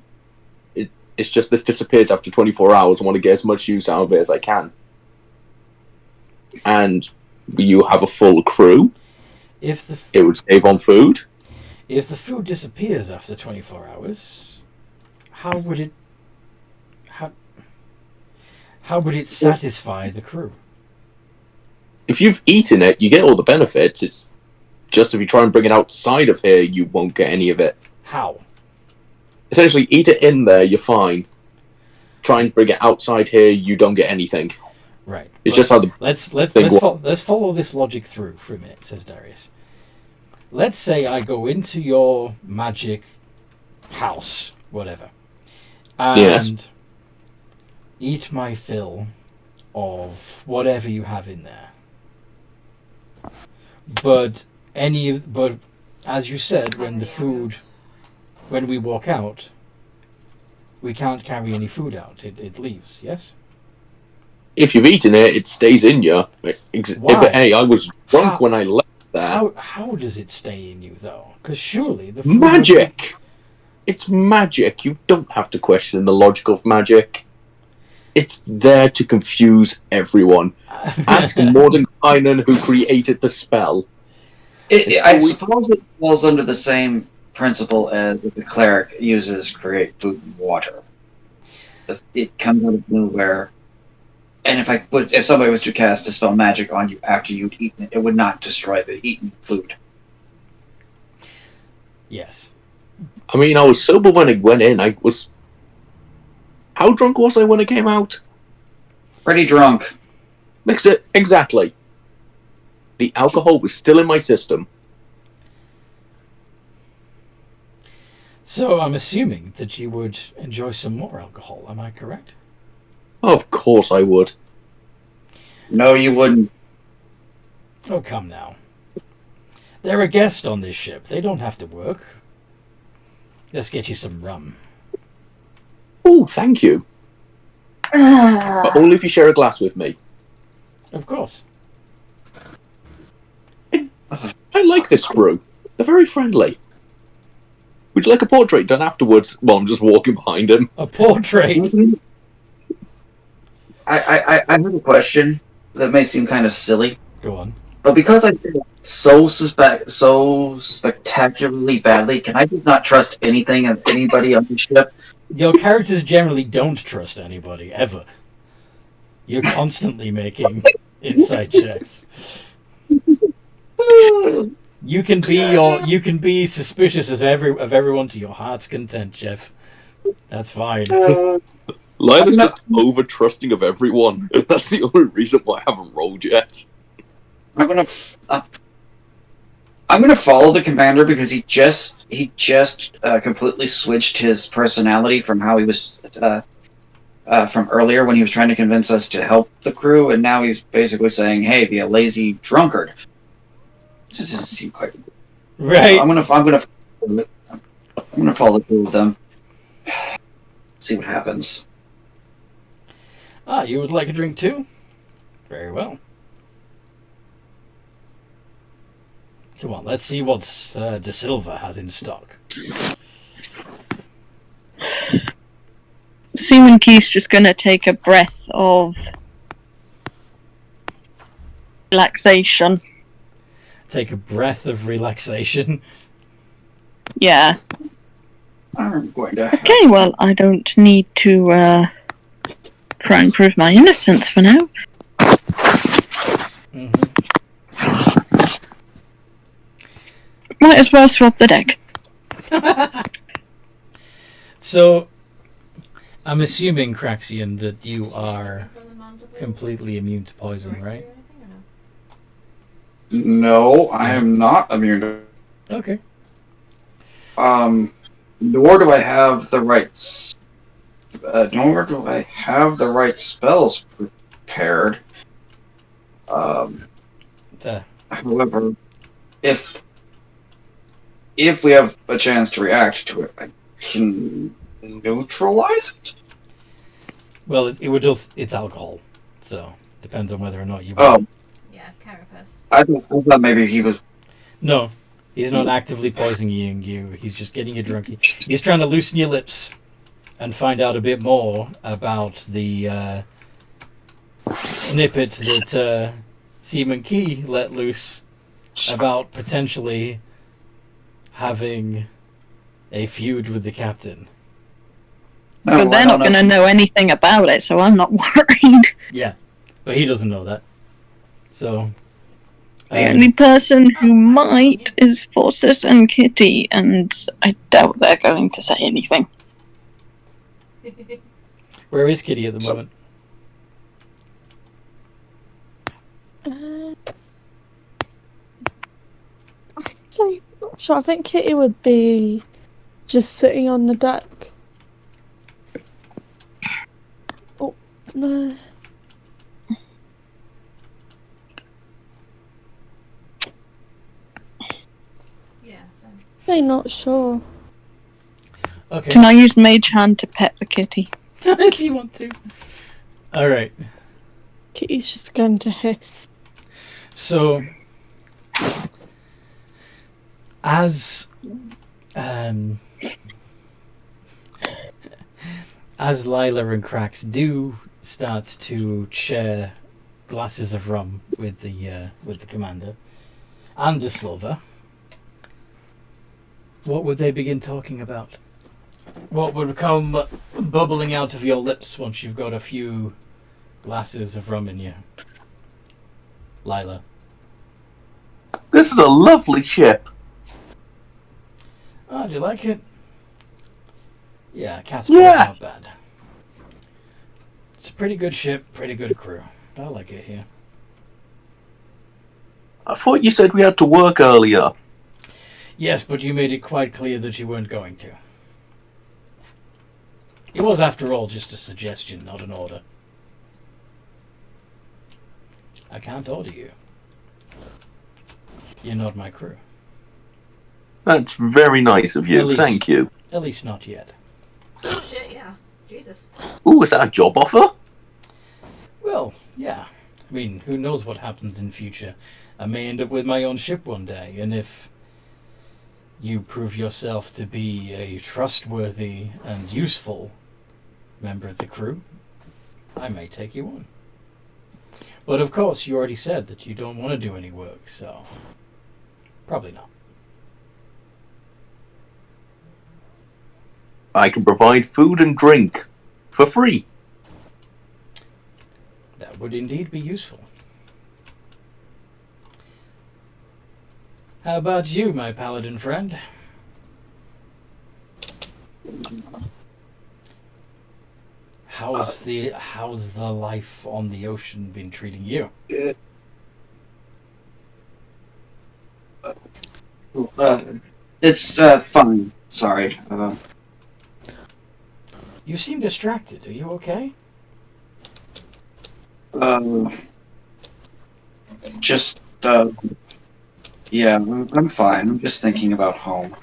it's just this disappears after 24 hours. I want to get as much use out of it as I can. And you have a full crew. If the It would save on food. If the food disappears after 24 hours, how would it satisfy the crew? If you've eaten it, you get all the benefits. It's just if you try and bring it outside of here, you won't get any of it. How? Essentially, eat it in there, you're fine. Try and bring it outside here, you don't get anything. Right. It's just how the let's follow this logic through for a minute, says Darius. Let's say I go into your magic house, whatever, and Yes. eat my fill of whatever you have in there. But as you said, when we walk out, we can't carry any food out. It leaves, yes? if you've eaten it, it stays in you. Why? Hey, I was drunk How- when I left there. How does it stay in you, though? Because surely the food Magic! It's magic. You don't have to question the logic of magic. It's there to confuse everyone. Ask Mordenkainen who created the spell. I suppose it falls under the same principle as if the cleric uses create food and water. It comes out of nowhere. And if somebody was to cast a spell magic on you after you'd eaten it, it would not destroy the eaten food. Yes. I mean, I was sober when I went in. How drunk was I when I came out? Pretty drunk. Mix it. Exactly. The alcohol was still in my system. So I'm assuming that you would enjoy some more alcohol. Am I correct? Of course I would. No, you wouldn't. Oh, come now. They're a guest on this ship. They don't have to work. Let's get you some rum. Oh, thank you. But only if you share a glass with me. Of course. I like this crew. They're very friendly. Would you like a portrait done afterwards while I'm just walking behind him? A portrait? I have a question that may seem kind of silly, Go on. but because I did it so spectacularly badly, can I just not trust anything of anybody on the ship? Your characters generally don't trust anybody, ever. You're constantly making inside checks. You can be suspicious of everyone to your heart's content, Jeff. That's fine. Lila's just over trusting of everyone. That's the only reason why I haven't rolled yet. I'm gonna follow the commander because he just completely switched his personality from how he was from earlier when he was trying to convince us to help the crew, and now he's basically saying, "Hey, be a lazy drunkard." This doesn't seem quite Right. So I'm gonna follow through with them. See what happens. Ah, you would like a drink too? Very well. Come on, let's see what De Silva has in stock. Seaman Keith's just gonna take a breath of relaxation. take a breath of relaxation. Yeah. I'm going to. Okay, well, I don't need to try and prove my innocence for now. Mm-hmm. Might as well swap the deck. So, I'm assuming, Craxian, that you are completely immune to poison, right? No, I am not immune to. Okay. Nor do I have the right. Nor do I have the right spells prepared. However, if we have a chance to react to it, I can neutralize it. Well, it would just, it's alcohol, so depends on whether or not you. Oh, Yeah, carapace. I thought maybe he was. No, he's not actively poisoning you. He's just getting you drunk. He's trying to loosen your lips and find out a bit more about the snippet that Seaman Key let loose about potentially having a feud with the captain. No, But they're not going to know anything about it, so I'm not worried. Yeah, but he doesn't know that. So The only person who might is Forces and Kitty, and I doubt they're going to say anything. where is Kitty at the moment? Actually, not sure. I think Kitty would be just sitting on the deck. Oh, no. Yeah, so. I'm not sure. Okay. Can I use Mage Hand to pet the kitty? If you want to. Alright. Kitty's just going to hiss. So, as Lila and Krax do start to share glasses of rum with the commander and the Silver, what would they begin talking about? What would come bubbling out of your lips once you've got a few glasses of rum in you, Lila? This is a lovely ship. Oh, do you like it? Yeah, Cat's Yeah. not bad. It's a pretty good ship, pretty good crew. I like it here. I thought you said we had to work earlier. Yes, but you made it quite clear that you weren't going to. It was, after all, just a suggestion, not an order. I can't order you. You're not my crew. That's very nice of you. At least- Thank you. At least not yet. Shit, yeah. Jesus. Ooh, is that a job offer? Well, yeah. I mean, who knows what happens in future? I may end up with my own ship one day, and if you prove yourself to be a trustworthy and useful member of the crew, I may take you on. But of course, you already said that you don't want to do any work, so probably not. I can provide food and drink for free. That would indeed be useful. How about you, my paladin friend? How's the life on the ocean been treating you? It's fine. Sorry. You seem distracted. Are you okay? Just yeah, I'm fine. I'm just thinking about home.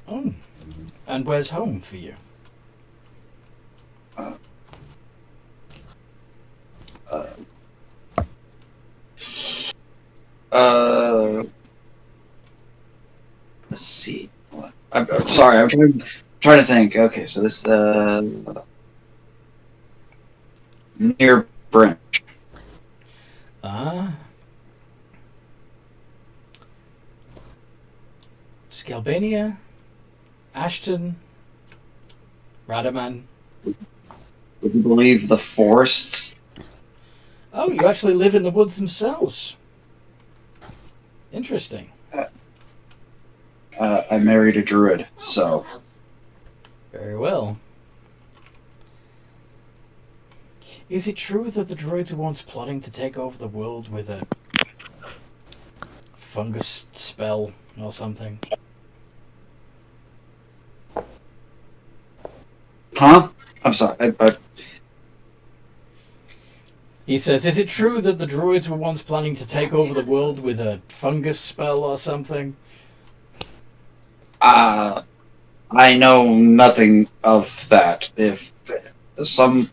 Oh. And where's home for you? Let's see. I'm sorry. I'm trying to think. Okay, so this near Brent. Ah. Scalbania, Ashton, Radaman. Would you believe the forests? Oh, you actually live in the woods themselves. Interesting. I married a druid, so Very well. Is it true that the droids were once plotting to take over the world with a fungus spell or something? Huh? I'm sorry. He says, is it true that the droids were once planning to take over the world with a fungus spell or something? I know nothing of that. If some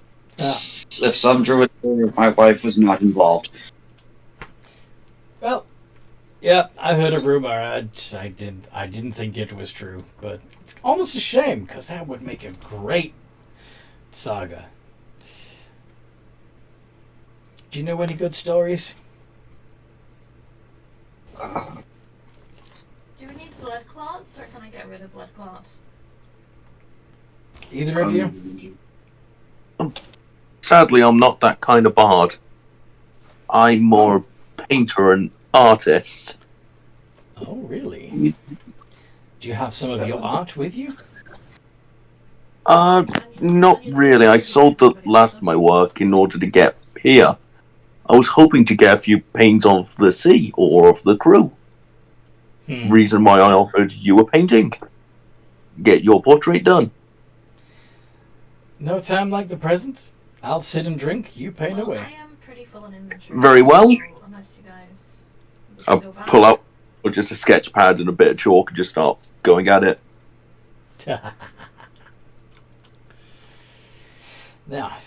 druid, my wife was not involved. Well, yeah, I heard a rumor. I didn't think it was true, but it's almost a shame because that would make a great saga. Do you know any good stories? Do we need blood clots, or can I get rid of blood clots? Either of you? Sadly, I'm not that kind of bard. I'm more a painter and artist. Oh, really? Do you have some of your art with you? Not really. I sold the last of my work in order to get here. I was hoping to get a few paintings of the sea or of the crew. Reason why I offered you a painting. Get your portrait done. No time like the present. I'll sit and drink. You paint away. I am pretty full in inventory. Very well. So unless you guys I'll go back. pull out just a sketch pad and a bit of chalk and just start going at it. Now,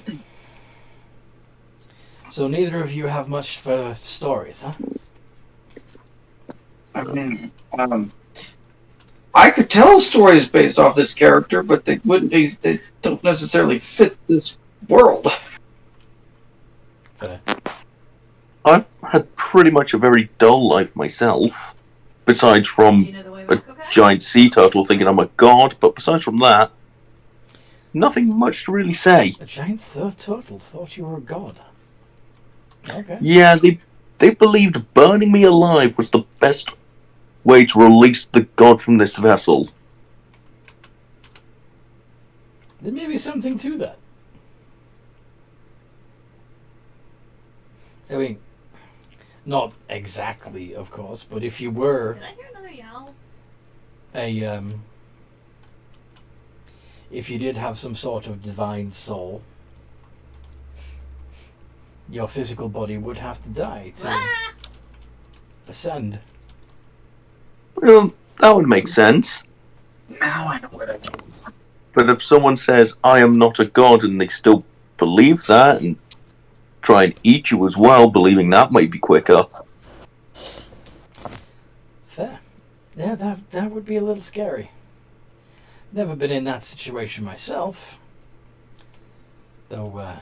so neither of you have much for stories, huh? I mean, I could tell stories based off this character, but they wouldn't. They don't necessarily fit this world. Fair. I've had pretty much a very dull life myself. Besides Do from you know the way a back, okay? giant sea turtle thinking I'm a god, but besides from that, nothing much to really say. A giant turtle thought you were a god. Okay. Yeah, they believed burning me alive was the best way to release the god from this vessel. There may be something to that. I mean, not exactly, of course, but if you were Did I hear another yowl? if you did have some sort of divine soul, your physical body would have to die to ascend. Well, that would make sense. Now I know where that came from. But if someone says, I am not a god, and they still believe that, and try and eat you as well, believing that might be quicker. Fair. Yeah, that would be a little scary. Never been in that situation myself. Though,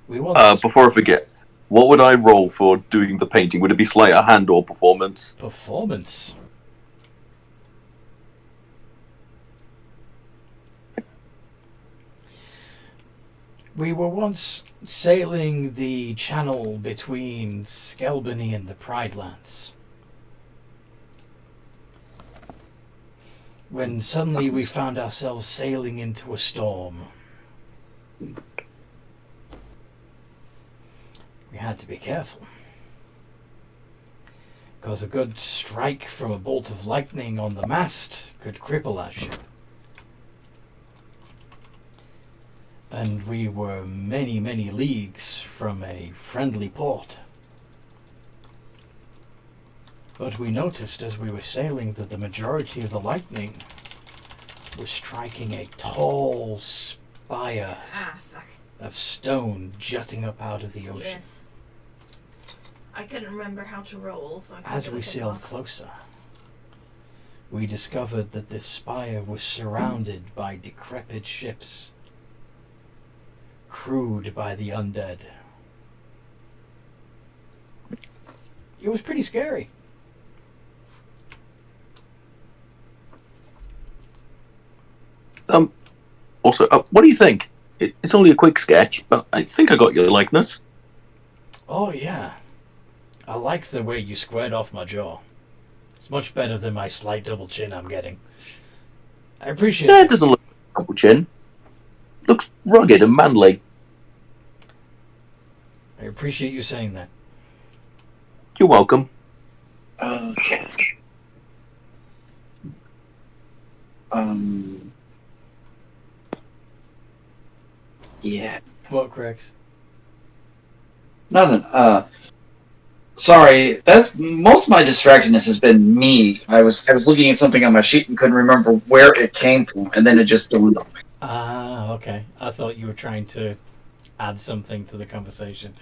we once... Before I forget, what would I roll for doing the painting? Would it be sleight of hand or performance? Performance. We were once sailing the channel between Skelbany and the Pride Lands, when suddenly we found ourselves sailing into a storm. We had to be careful, because a good strike from a bolt of lightning on the mast could cripple our ship. And we were many, many leagues from a friendly port. But we noticed as we were sailing that the majority of the lightning was striking a tall spire of stone jutting up out of the ocean. Yes. I couldn't remember how to roll, so I couldn't As get we a tip sailed off. closer, we discovered that this spire was surrounded by decrepit ships, crewed by the undead. It was pretty scary. Also, what do you think? It's only a quick sketch, but I think I got your likeness. Oh, yeah. I like the way you squared off my jaw. It's much better than my slight double chin I'm getting. I appreciate Yeah, it. it doesn't look like a double chin. Looks rugged and manly. I appreciate you saying that. You're welcome. Okay. Yeah. What, Crex? Nothing. Sorry. That's most of my distractedness has been me. I was looking at something on my sheet and couldn't remember where it came from, and then it just dawned on me. Ah, okay. I thought you were trying to add something to the conversation.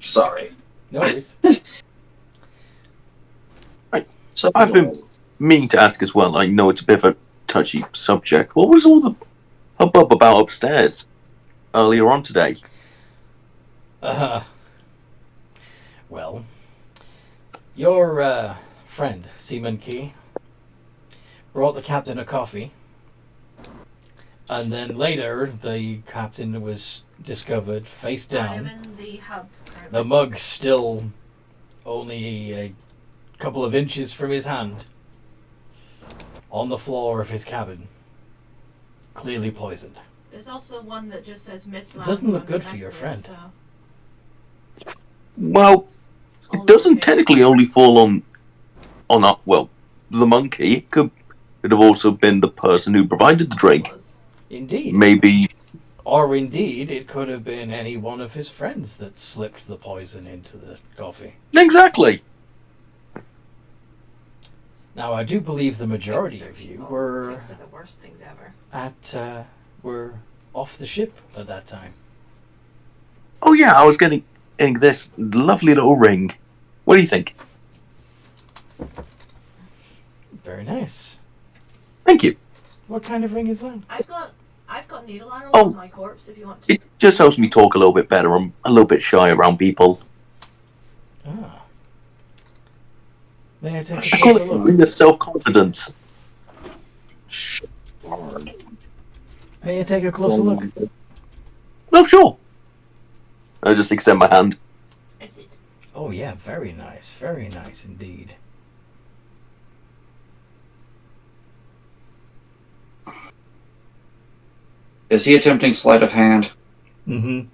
Sorry. No worries. So I've been meaning to ask as well. I know it's a bit of a touchy subject. What was all the hubbub about upstairs earlier on today? Well, your friend, Seaman Key, brought the captain a coffee. And then later, the captain was discovered face I am down. in the hub currently. The mug still only a couple of inches from his hand. On the floor of his cabin. Clearly poisoned. There's also one that just says Miss Lance. Doesn't look on good the for your back friend. there, so Well, all it doesn't lowercase. technically only fall on the monkey. It could have also been the person who provided the drink. Was. Indeed. Maybe. Or indeed, it could have been any one of his friends that slipped the poison into the coffee. Exactly. Now, I do believe the majority of you were Drinks are the worst things ever. were off the ship at that time. Oh yeah, I was getting this lovely little ring. What do you think? Very nice. Thank you. What kind of ring is that? I've got needle arrows Oh. on my corpse if you want to. It just helps me talk a little bit better. I'm a little bit shy around people. Ah. May I take a I call closer it look? ring of self-confidence. May I take a closer look? No, sure. I just extend my hand. Is it? Oh yeah, very nice indeed. Is he attempting sleight of hand? Mm-hmm.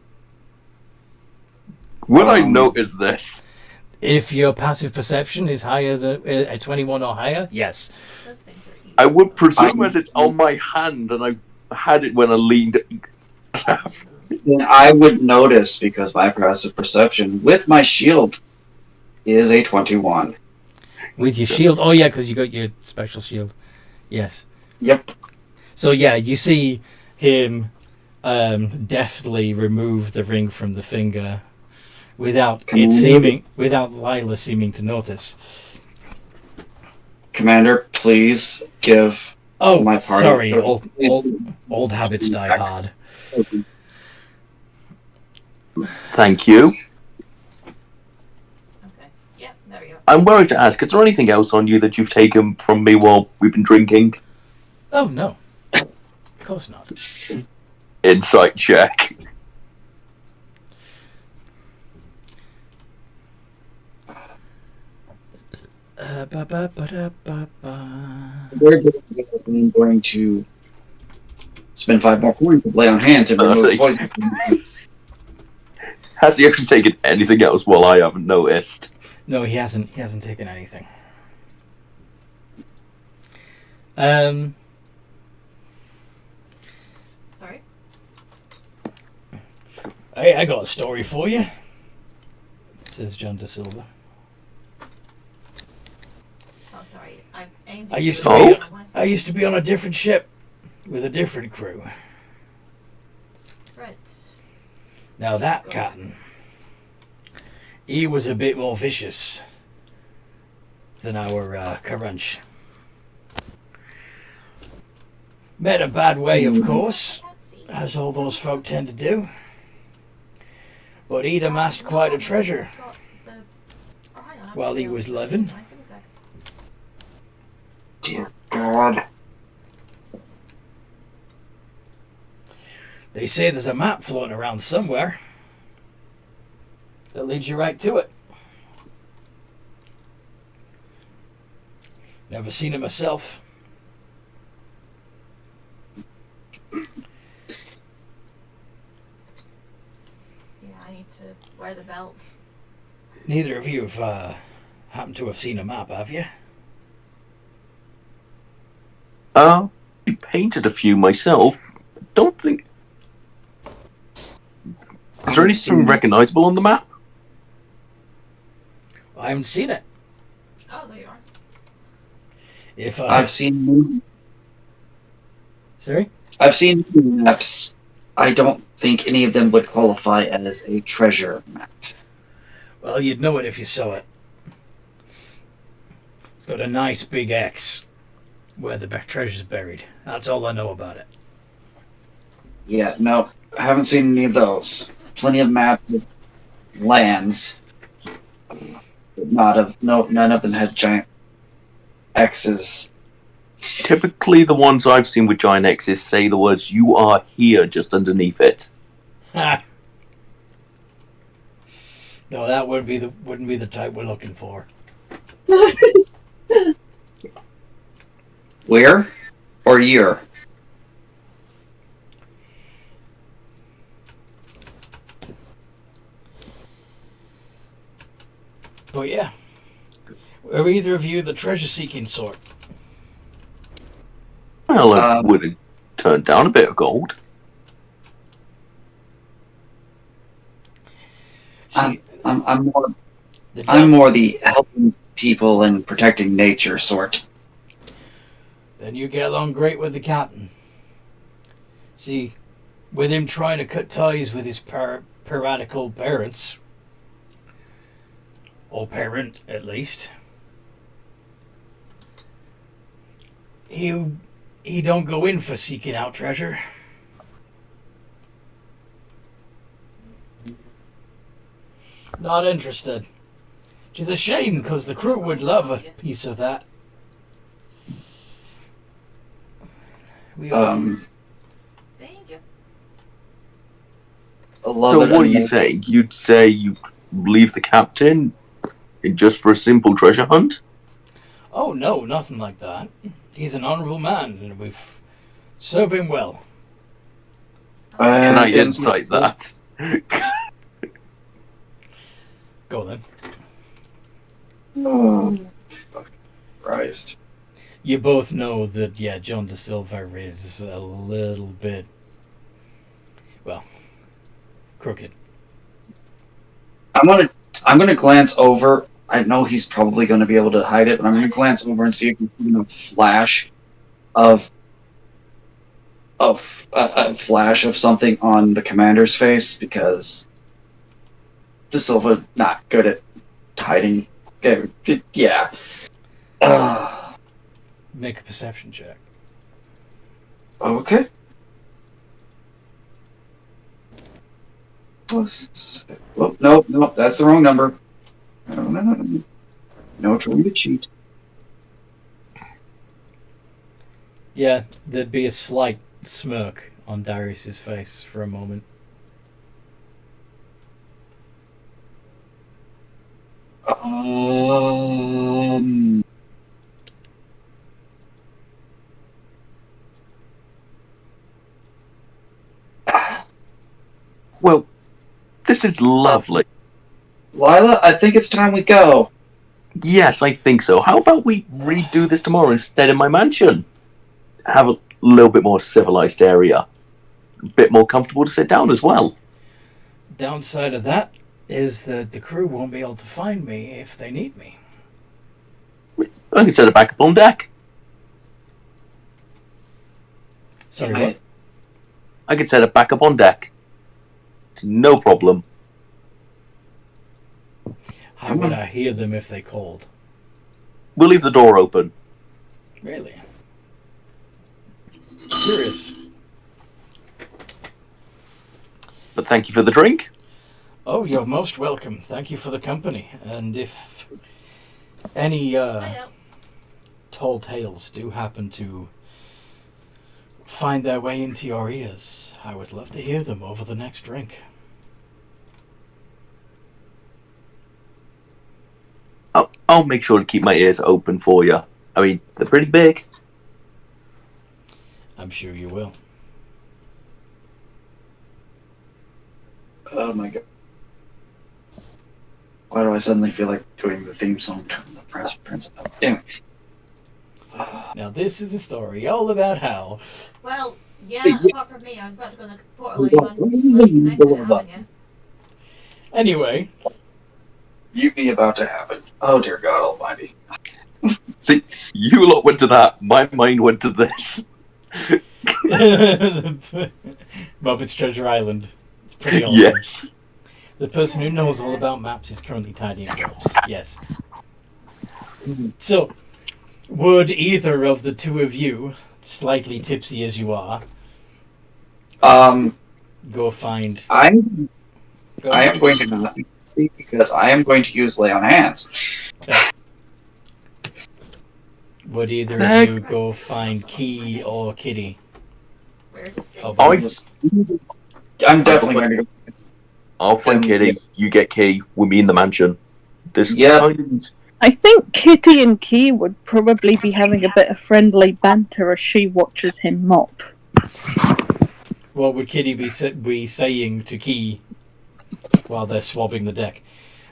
Will I notice this? If your passive perception is higher than a 21 or higher, yes. Those things are easy. I would presume as it's on my hand and I had it when I leaned. Then I would notice because my passive perception with my shield is a 21. With your shield. Oh yeah, because you got your special shield. Yes. Yep. So yeah, you see him deftly remove the ring from the finger without Lila seeming to notice. Commander, please give Oh, my party. sorry, old habits die hard. Thank you. Okay. Yeah, there we go. I'm worried to ask, is there anything else on you that you've taken from me while we've been drinking? Oh no, of course not. Insight check. I'm going to spend 5 more coins to lay on hands and remove Perfect. poison. Has he actually taken anything else while I haven't noticed? No, he hasn't. He hasn't taken anything. Sorry. Hey, I got a story for you, says John De Silva. Oh, sorry. I aimed. I used to be on a different ship with a different crew. Right. Now that captain, he was a bit more vicious than our Karunch. Met a bad way, of course, as all those folk tend to do. But he'd amassed quite a treasure while he was living. Dear God. They say there's a map floating around somewhere that leads you right to it. Never seen it myself. Yeah, I need to wear the belt. Neither of you have happened to have seen a map, have you? I painted a few myself. Don't think. Is there anything recognizable on the map? I haven't seen it. Oh, there you are. If I've seen Sorry? maps. I don't think any of them would qualify as a treasure map. Well, you'd know it if you saw it. It's got a nice big X where the treasure's buried. That's all I know about it. Yeah, no, I haven't seen any of those. Plenty of maps of lands, but none of them had giant X's. Typically, the ones I've seen with giant X's say the words "You are here" just underneath it. Ha! No, that wouldn't be the type we're looking for. Where or year? But yeah, are either of you the treasure-seeking sort? Well, I would have turned down a bit of gold. See, I'm more the I'm more the helping people and protecting nature sort. Then you get along great with the captain. See, with him trying to cut ties with his piratical parents, or parent at least, he don't go in for seeking out treasure. Not interested. Which is a shame, because the crew would love a piece of that. We all, Thank you. I love So it what are and you saying? You'd say you leave the captain just for a simple treasure hunt? oh no, nothing like that. He's an honourable man, and we've served him well. Can I insight that? Go then. Oh, fucking Christ. You both know that, yeah, John De Silva is a little bit, well, crooked. I'm gonna glance over. I know he's probably gonna be able to hide it, but I'm gonna glance over and see if there's even a flash of a flash of something on the commander's face, because De Silva not good at hiding. Yeah. Make a perception check. Okay. Oh, no, that's the wrong number. No, trying to cheat. Yeah, there'd be a slight smirk on Darius's face for a moment. Well, this is lovely. Lila, I think it's time we go. Yes, I think so. How about we redo this tomorrow instead in my mansion? Have a little bit more civilized area. A bit more comfortable to sit down as well. Downside of that is that the crew won't be able to find me if they need me. I can set a backup on deck. Sorry, what? I can set a backup on deck. It's no problem. How would I hear them if they called? We'll leave the door open. Really? Curious. But thank you for the drink. Oh, you're most welcome. Thank you for the company. And if any tall tales do happen to find their way into your ears, I would love to hear them over the next drink. I'll make sure to keep my ears open for you. I mean, they're pretty big. I'm sure you will. Oh my god. Why do I suddenly feel like doing the theme song to the Prince? Anyway. Now this is a story all about how... Well, yeah, apart from me, I was about to go in the portal and you. Anyway. You be about to happen. Oh dear God Almighty. See, you lot went to that, my mind went to this. Muppets Treasure Island. It's pretty awesome. Yes. The person who knows all about maps is currently tidying ropes. Yes. So, would either of the two of you, slightly tipsy as you are, go find... I am going to not be tipsy because I am going to use Lay on Hands. Would either of you go find Key or Kitty? I'm definitely going to go. I'll find Kitty, you get Key, we'll be in the mansion. I think Kitty and Key would probably be having a bit of friendly banter as she watches him mop. What would Kitty be saying to Key while they're swabbing the deck?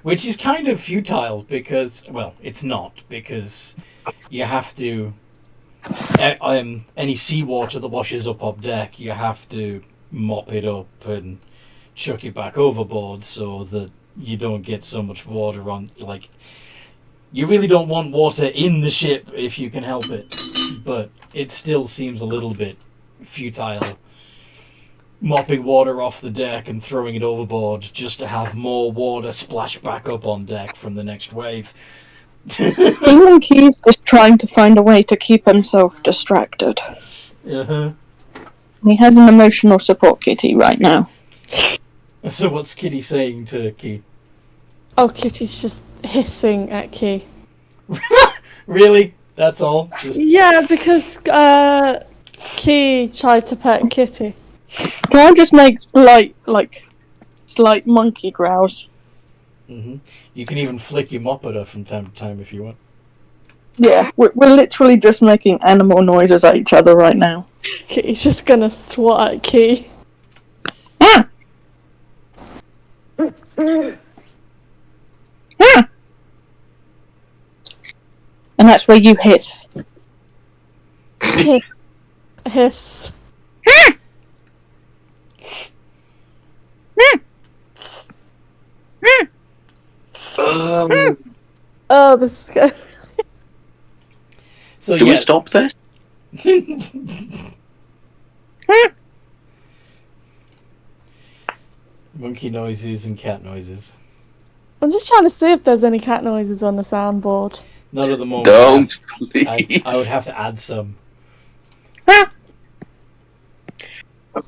Which is kind of futile because, well, it's not, because you have to... any seawater that washes up deck, you have to mop it up and chuck it back overboard so that you don't get so much water on, like... You really don't want water in the ship if you can help it, but it still seems a little bit futile. Mopping water off the deck and throwing it overboard just to have more water splash back up on deck from the next wave. Even Key's just trying to find a way to keep himself distracted. Uh-huh. He has an emotional support kitty right now. So what's Kitty saying to Key? Oh, Kitty's just hissing at Key. Really? That's all? Yeah, because Key tried to pet Kitty. Can I just make slight monkey growls? Mm-hmm. You can even flick your mop at her from time to time if you want. Yeah, we're literally just making animal noises at each other right now. Kitty's just gonna swat at Key. Ah! Ah! And that's where you hiss. Hiss. Oh, this is good. So, Do we stop this? Monkey noises and cat noises. I'm just trying to see if there's any cat noises on the soundboard. Not at the moment. Don't, please. I would have to add some. Oh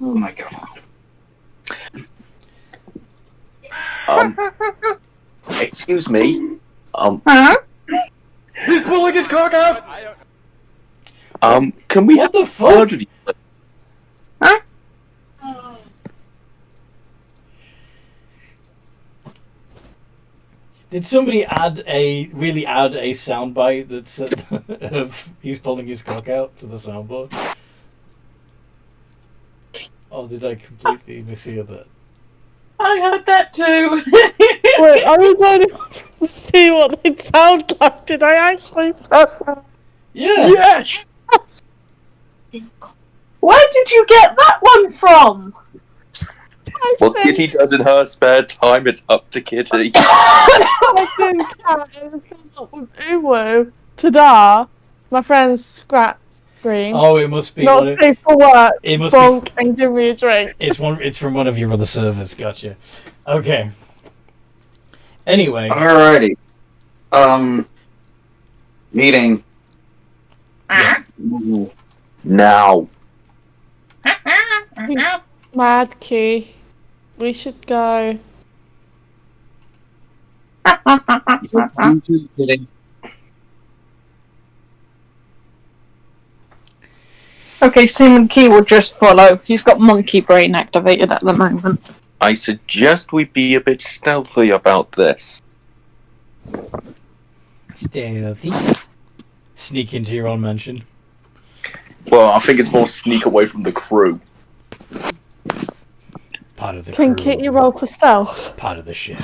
my god. Excuse me. He's pulling his cock out! Can we What have the fuck? of you? Did somebody really add a soundbite that said of he's pulling his cock out to the soundboard? Or did I completely mishear that? I heard that too. Wait, I was only to see what they sound like. Did I actually press that? Yeah. Yes. Where did you get that one from? What Kitty does in her spare time, it's up to Kitty. I didn't count. It was coming up with Uwu, Tada, my friend's scratch screen. Oh, it must be. Not safe for work. It must bonk and give me a drink. It's from one of your other servers. Gotcha. Okay. Anyway. Alrighty. Meeting. Now. He's mad, Key. We should go. Okay, Seaman Key will just follow. He's got monkey brain activated at the moment. I suggest we be a bit stealthy about this. Stealthy. Sneak into your own mansion. Well, I think it's more sneak away from the crew. Part of the Can crew. Kitty roll for stealth? Part of the ship.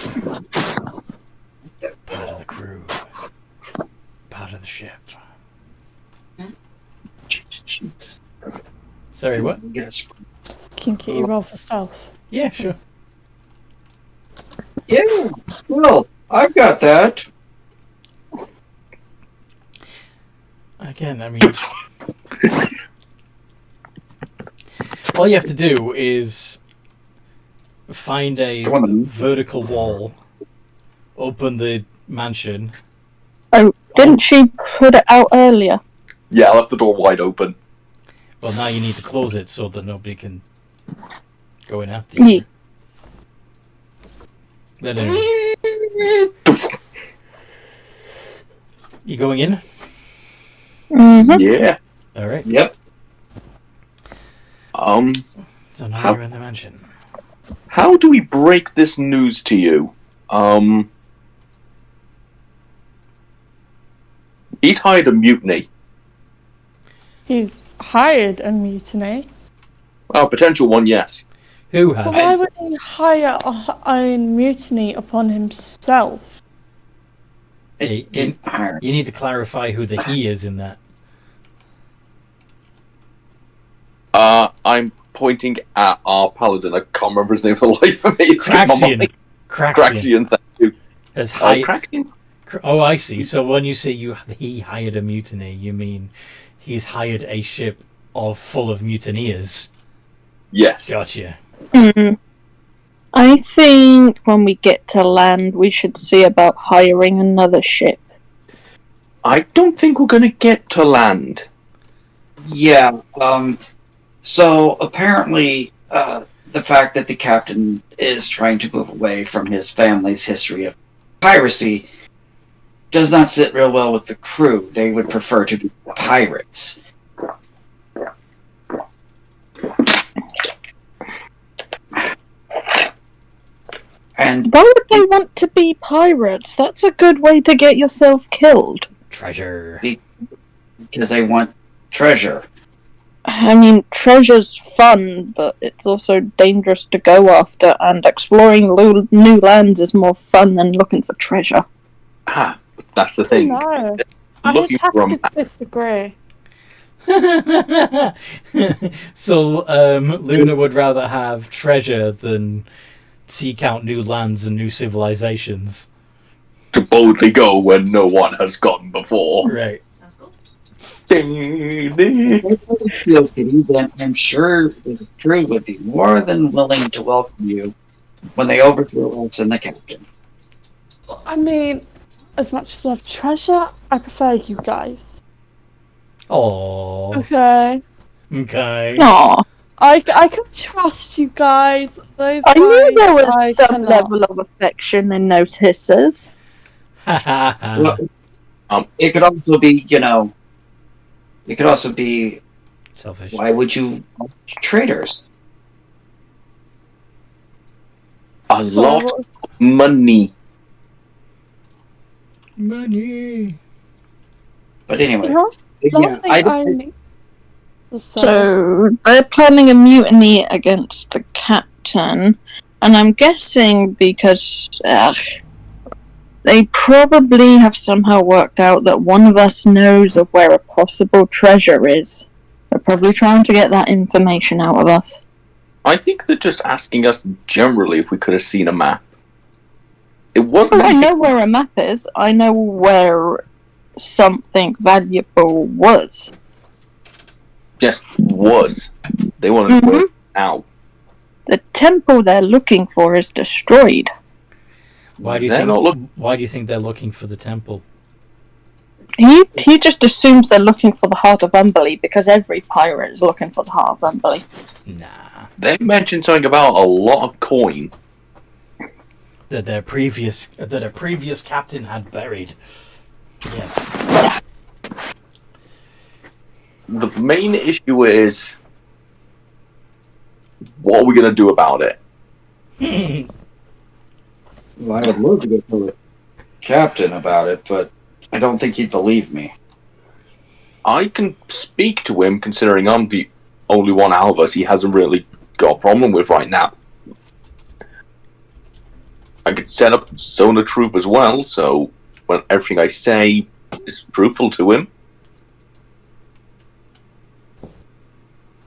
Part of the crew. Part of the ship. Sorry, what? Yes. Can Kitty roll for stealth? Yeah, sure. Yeah, well, I've got that. Again, I mean... all you have to do is find a vertical wall, open the mansion. Oh, didn't she put it out earlier? Yeah, I left the door wide open. Well, now you need to close it so that nobody can go in after you. Yeah. But anyway. You going in? Mm-hmm. Yeah. Alright. Yep. So now you're in the mansion. How do we break this news to you? He's hired a mutiny. He's hired a mutiny. Oh, potential one, yes. Who But has? why would he hire a own mutiny upon himself? Hey, It didn't hire. You need to clarify who the he is in that. I'm pointing at our paladin. I can't remember his name for the life of me. It's in my Craxian. mind. Craxian. Craxian, thank you. Has hired... Craxian? Oh, I see. So when you say he hired a mutiny, you mean he's hired a ship full of mutineers. Yes. Gotcha. I think when we get to land, we should see about hiring another ship. I don't think we're going to get to land. Yeah, so apparently, the fact that the captain is trying to move away from his family's history of piracy does not sit real well with the crew. They would prefer to be pirates. And Why would they want to be pirates? That's a good way to get yourself killed. Treasure. because they want treasure. I mean, treasure's fun, but it's also dangerous to go after, and exploring new lands is more fun than looking for treasure. Ah, that's the thing. No, I Looking have for a to map. disagree. So, Luna would rather have treasure than seek out new lands and new civilizations. To boldly go where no one has gone before. Right. Sounds cool. Then I'm sure the crew would be more than willing to welcome you when they overthrow us and the captain. I mean, as much as I love treasure, I prefer you guys. Oh. Okay. Okay. Aw, I can trust you guys. Those I knew guys, there I was some cannot. level of affection in those hisses. Well, it could also be, it could also be, Selfish. why would you traitors? A So lot what- of money. Money. But anyway, Last yeah, thing I I don't- need to say. So, they're planning a mutiny against the captain, and I'm guessing because they probably have somehow worked out that one of us knows of where a possible treasure is. They're probably trying to get that information out of us. I think they're just asking us generally if we could have seen a map. It wasn't. I know where a map is. I know where something valuable was. Just was. They want to know now. The temple they're looking for is destroyed. Why do you They're think? not look- Why do you think they're looking for the temple? He just assumes they're looking for the heart of Umberley because every pirate is looking for the heart of Umberley. Nah. They mentioned something about a lot of coin. That a previous captain had buried. Yes. The main issue is, what are we going to do about it? Well, I would love to go tell the captain about it, but I don't think he'd believe me. I can speak to him, considering I'm the only one out of us he hasn't really got a problem with right now. I could set up Zone of Truth as well, so when everything I say is truthful to him.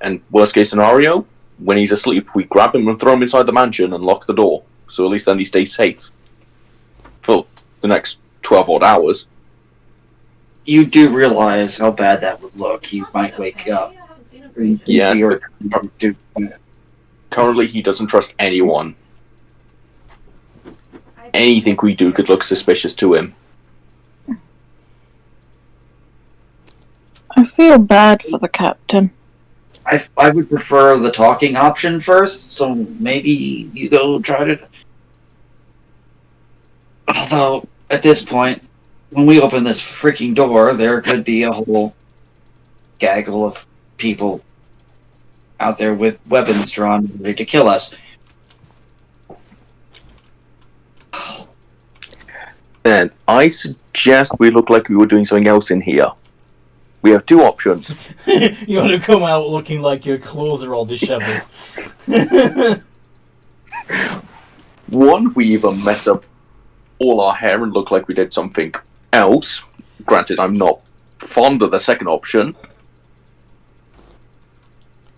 And worst case scenario, when he's asleep, we grab him and throw him inside the mansion and lock the door. So at least then he stays safe for the next 12 odd hours. You do realize how bad that would look. He might wake up. Yes, Or- currently he doesn't trust anyone. Anything we do could look suspicious to him. I feel bad for the captain. I would prefer the talking option first, so maybe you go try to... Although, at this point, when we open this freaking door, there could be a whole gaggle of people out there with weapons drawn ready to kill us. Then I suggest we look like we were doing something else in here. We have two options. You want to come out looking like your clothes are all disheveled. One, we either mess up all our hair and look like we did something else. Granted, I'm not fond of the second option.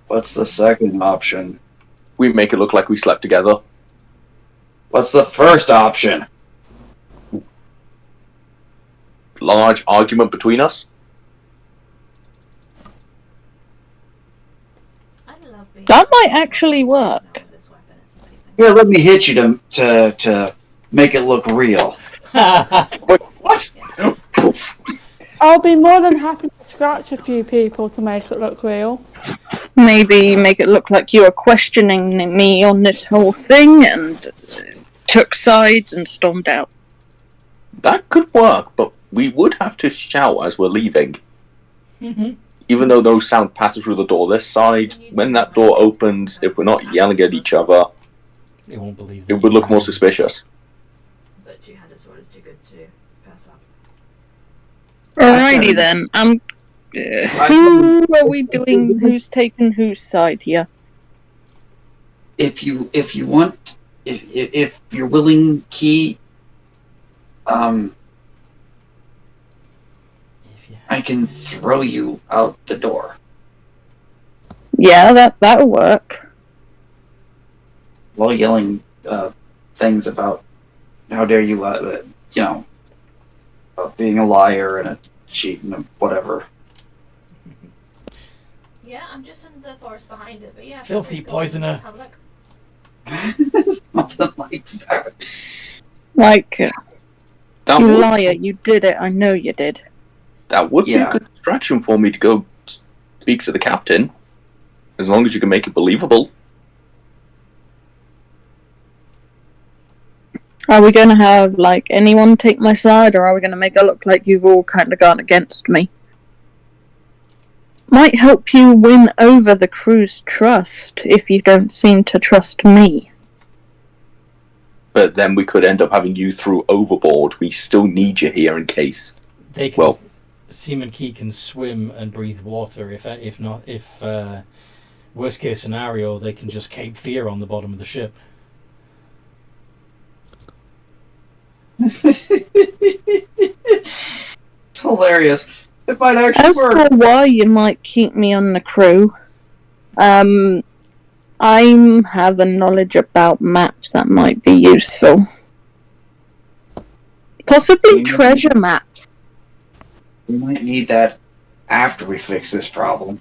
What's the second option? We make it look like we slept together. What's the first option? Large argument between us. That might actually work. Here, let me hit you to make it look real. Wait, what? I'll be more than happy to scratch a few people to make it look real. Maybe make it look like you were questioning me on this whole thing and took sides and stormed out. That could work, but we would have to shout as we're leaving. Mm-hmm. Even though no sound passes through the door this side, when that door opens, if we're not yelling at each other, They won't believe it would look more suspicious. But you had a sword is too good to pass up. Alrighty then. Who are we doing? Who's taking whose side here? If you want, if you're willing, Key, I can throw you out the door. Yeah, that'll work. While yelling things about how dare you, being a liar and a cheat and whatever. Yeah, I'm just in the forest behind it, but yeah. Filthy poisoner. Have a look. Something like that. Like, That you would, liar, you did it. I know you did. that would be Yeah. a good distraction for me to go speak to the captain. As long as you can make it believable. Are we going to have, like, anyone take my side, or are we going to make it look like you've all kind of gone against me? Might help you win over the crew's trust if you don't seem to trust me. But then we could end up having you through overboard. We still need you here in case. They can. Well- Seaman Key can swim and breathe water. If worst case scenario, they can just Cape Fear on the bottom of the ship. It's hilarious. It might actually As work. for why you might keep me on the crew, I have a knowledge about maps that might be useful. Possibly treasure maps. We might need that after we fix this problem.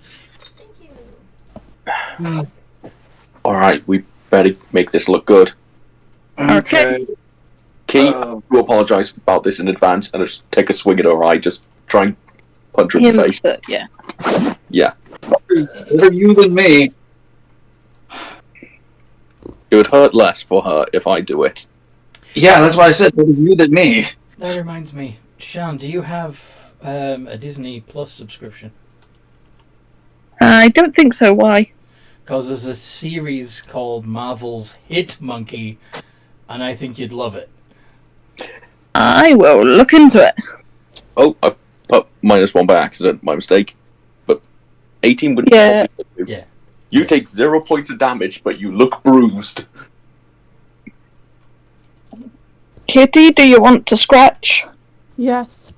Thank you. Alright, we better make this look good. Okay. Key, I do apologise about this in advance and just take a swing at her eye. Just try and punch her in the face. Yeah. Yeah. Better you than me. It would hurt less for her if I do it. Yeah, that's why I said better you than me. That reminds me, Sean, do you have a Disney Plus subscription? I don't think so. Why? Because there's a series called Marvel's Hit Monkey, and I think you'd love it. I will look into it. Oh, I put -1 by accident. My mistake. But 18 would Yeah. Yeah. You take 0 points of damage, but you look bruised. Kitty, do you want to scratch? Yes.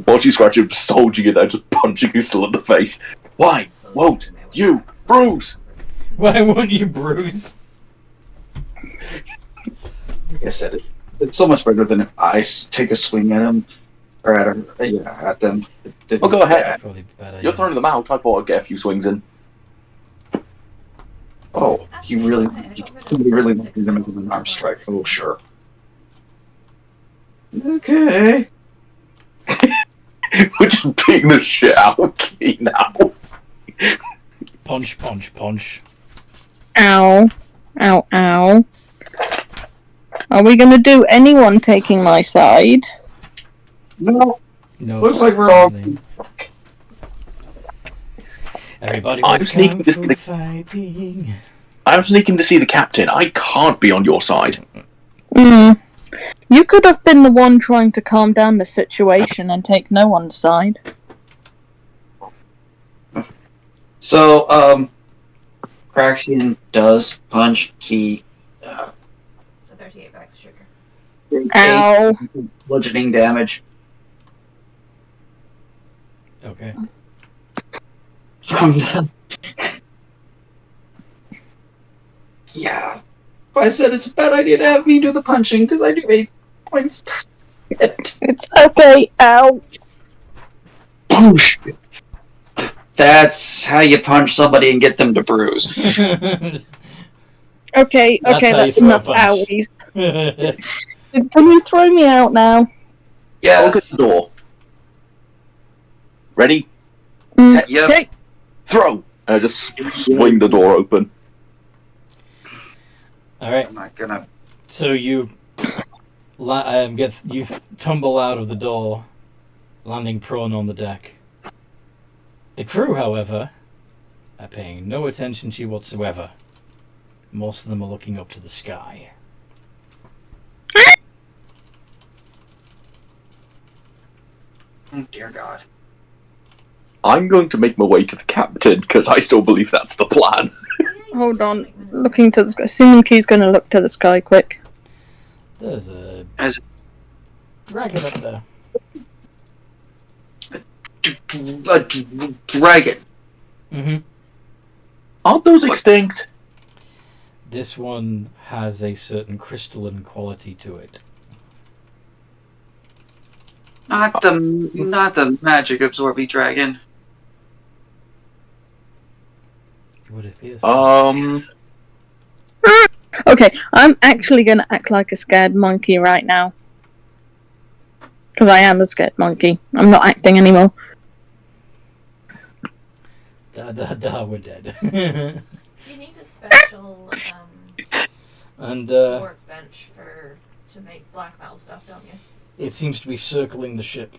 While you scratch him, just holding you there, just punching you still in the face. Why won't you bruise? Why won't you bruise? Like I said, it's so much better than if I take a swing at him or at him. Yeah, at them. Oh, go ahead. Probably a bad idea. You're throwing them out. I thought I'd get a few swings in. Oh, he really wants me to make an arm strike. Oh, sure. Okay. We're just beating the shit out of Key now. Punch, punch, punch. Ow. Ow, ow. Are we going to do anyone taking my side? No, No. looks like we're all. Everybody I'm was sneaking kung this fu to the- fighting. I'm sneaking to see the captain. I can't be on your side. You could have been the one trying to calm down the situation and take no one's side. So, Craxian does punch Key. So 38 bags of sugar. Ow. Bludgeoning damage. Okay. From the... Yeah. I said it's a bad idea to have me do the punching because I do 8 points. It's okay. Ow. Boosh. That's how you punch somebody and get them to bruise. Okay, That's how you that's throw a enough punch. owies. Can you throw me out now? Look at Yes. the door. Ready? Yep. Yep. Throw! And I just swing the door open. Alright, I'm not gonna. so you tumble out of the door, landing prone on the deck. The crew, however, are paying no attention to you whatsoever. Most of them are looking up to the sky. Oh, dear God. I'm going to make my way to the captain, because I still believe that's the plan. Hold on. Looking to the sky. Assuming Key's going to look to the sky quick. There's a As dragon up there. a dragon. Mm-hmm. Aren't those extinct? This one has a certain crystalline quality to it. Not the magic absorbing dragon. It would appear. Okay, I'm actually going to act like a scared monkey right now. Because I am a scared monkey. I'm not acting anymore. We're dead. You need a special And workbench to make black metal stuff, don't you? it seems to be circling the ship.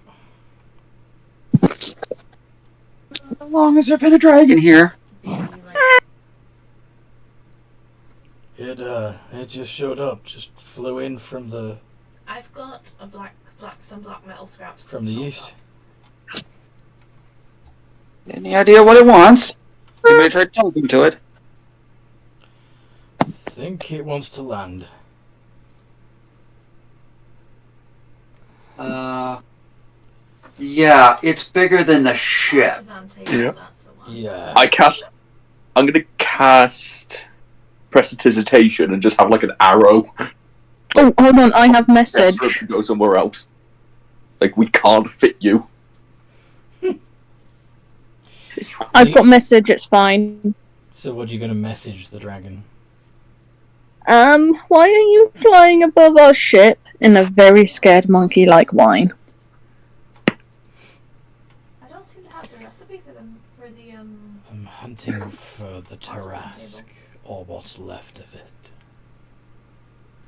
How long has there been a dragon here? It just showed up. Just flew in from the I've got some black metal scraps from the east. Any idea what it wants? Somebody tried talking to it. Think it wants to land. Yeah, it's bigger than the ship. Yeah. That's the one. Yeah. I'm gonna cast Prestidigitation and just have like an arrow. Oh, hold on. I have message. Desperate to go somewhere else. Like, we can't fit you. I've got message. It's fine. So what are you going to message the dragon? Why are you flying above our ship in a very scared monkey-like whine? I don't seem to have the recipe for the I'm hunting for the Tarask, or what's left of it.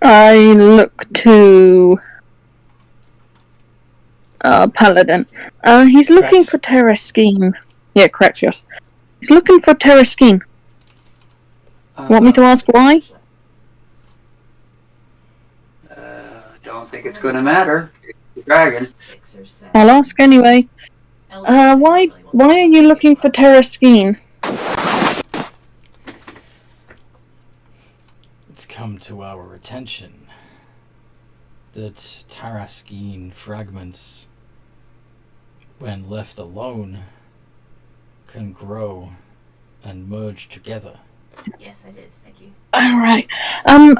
I look to Paladin. He's looking Rats. for Terra Scheme. Yeah, correct, yes. He's looking for Terraskeen. Want me to ask why? Don't think it's going to matter. It's the dragon. 6 or 7. I'll ask anyway. Why are you looking for Terraskeen? It's come to our attention that Taraskin fragments, when left alone, can grow and merge together. Yes, I did. Thank you. Alright.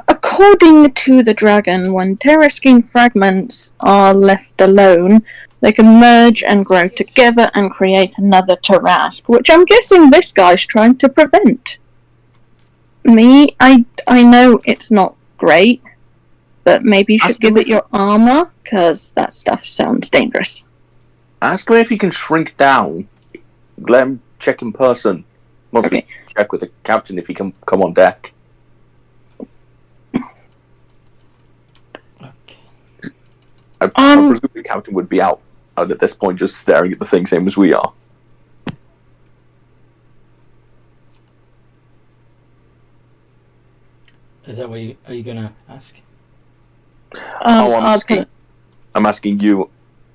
According to the dragon, when Terraskeen fragments are left alone, they can merge and grow together and create another Tarask, which I'm guessing this guy's trying to prevent. I know it's not great, but maybe you should give it your armor, because that stuff sounds dangerous. Ask him if he can shrink down. Let him check in person. Once we check with the captain if he can come on deck. I presume the captain would be out at this point, just staring at the thing, same as we are. Is that what are you gonna ask? I'm asking you.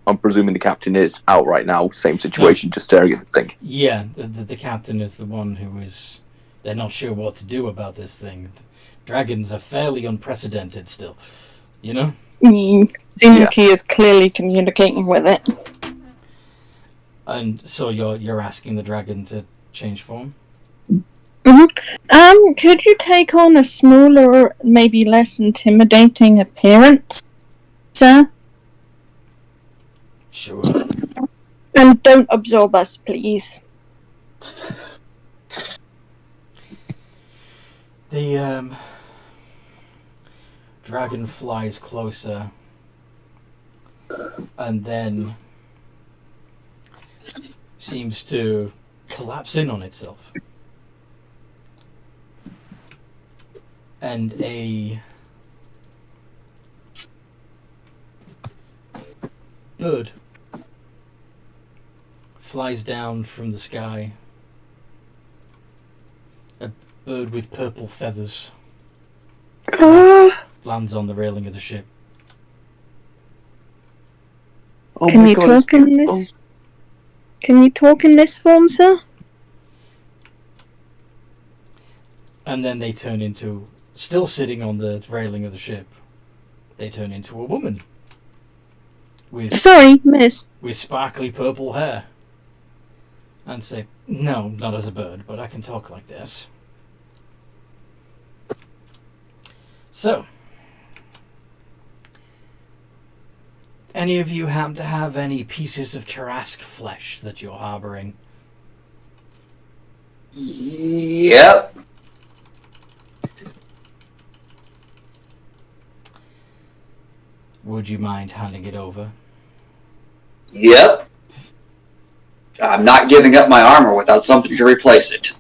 I'm presuming the captain is out right now. Same situation, just staring at the thing. Yeah, the captain is the one who is. They're not sure what to do about this thing. Dragons are fairly unprecedented still, you know. Zinki is clearly communicating with it. And so you're asking the dragon to change form? Mm-hmm. Could you take on a smaller, maybe less intimidating appearance, sir? Sure. And don't absorb us, please. The dragon flies closer and then seems to collapse in on itself. And a bird flies down from the sky. A bird with purple feathers lands on the railing of the ship. Can you talk in this? Can you talk in this form, sir? And then they turn into, still sitting on the railing of the ship, they turn into a woman. Sorry, miss. With sparkly purple hair. And say, no, not as a bird, but I can talk like this. So, any of you happen to have any pieces of Tarask flesh that you're harboring? Yep. Would you mind handing it over? Yep. I'm not giving up my armor without something to replace it.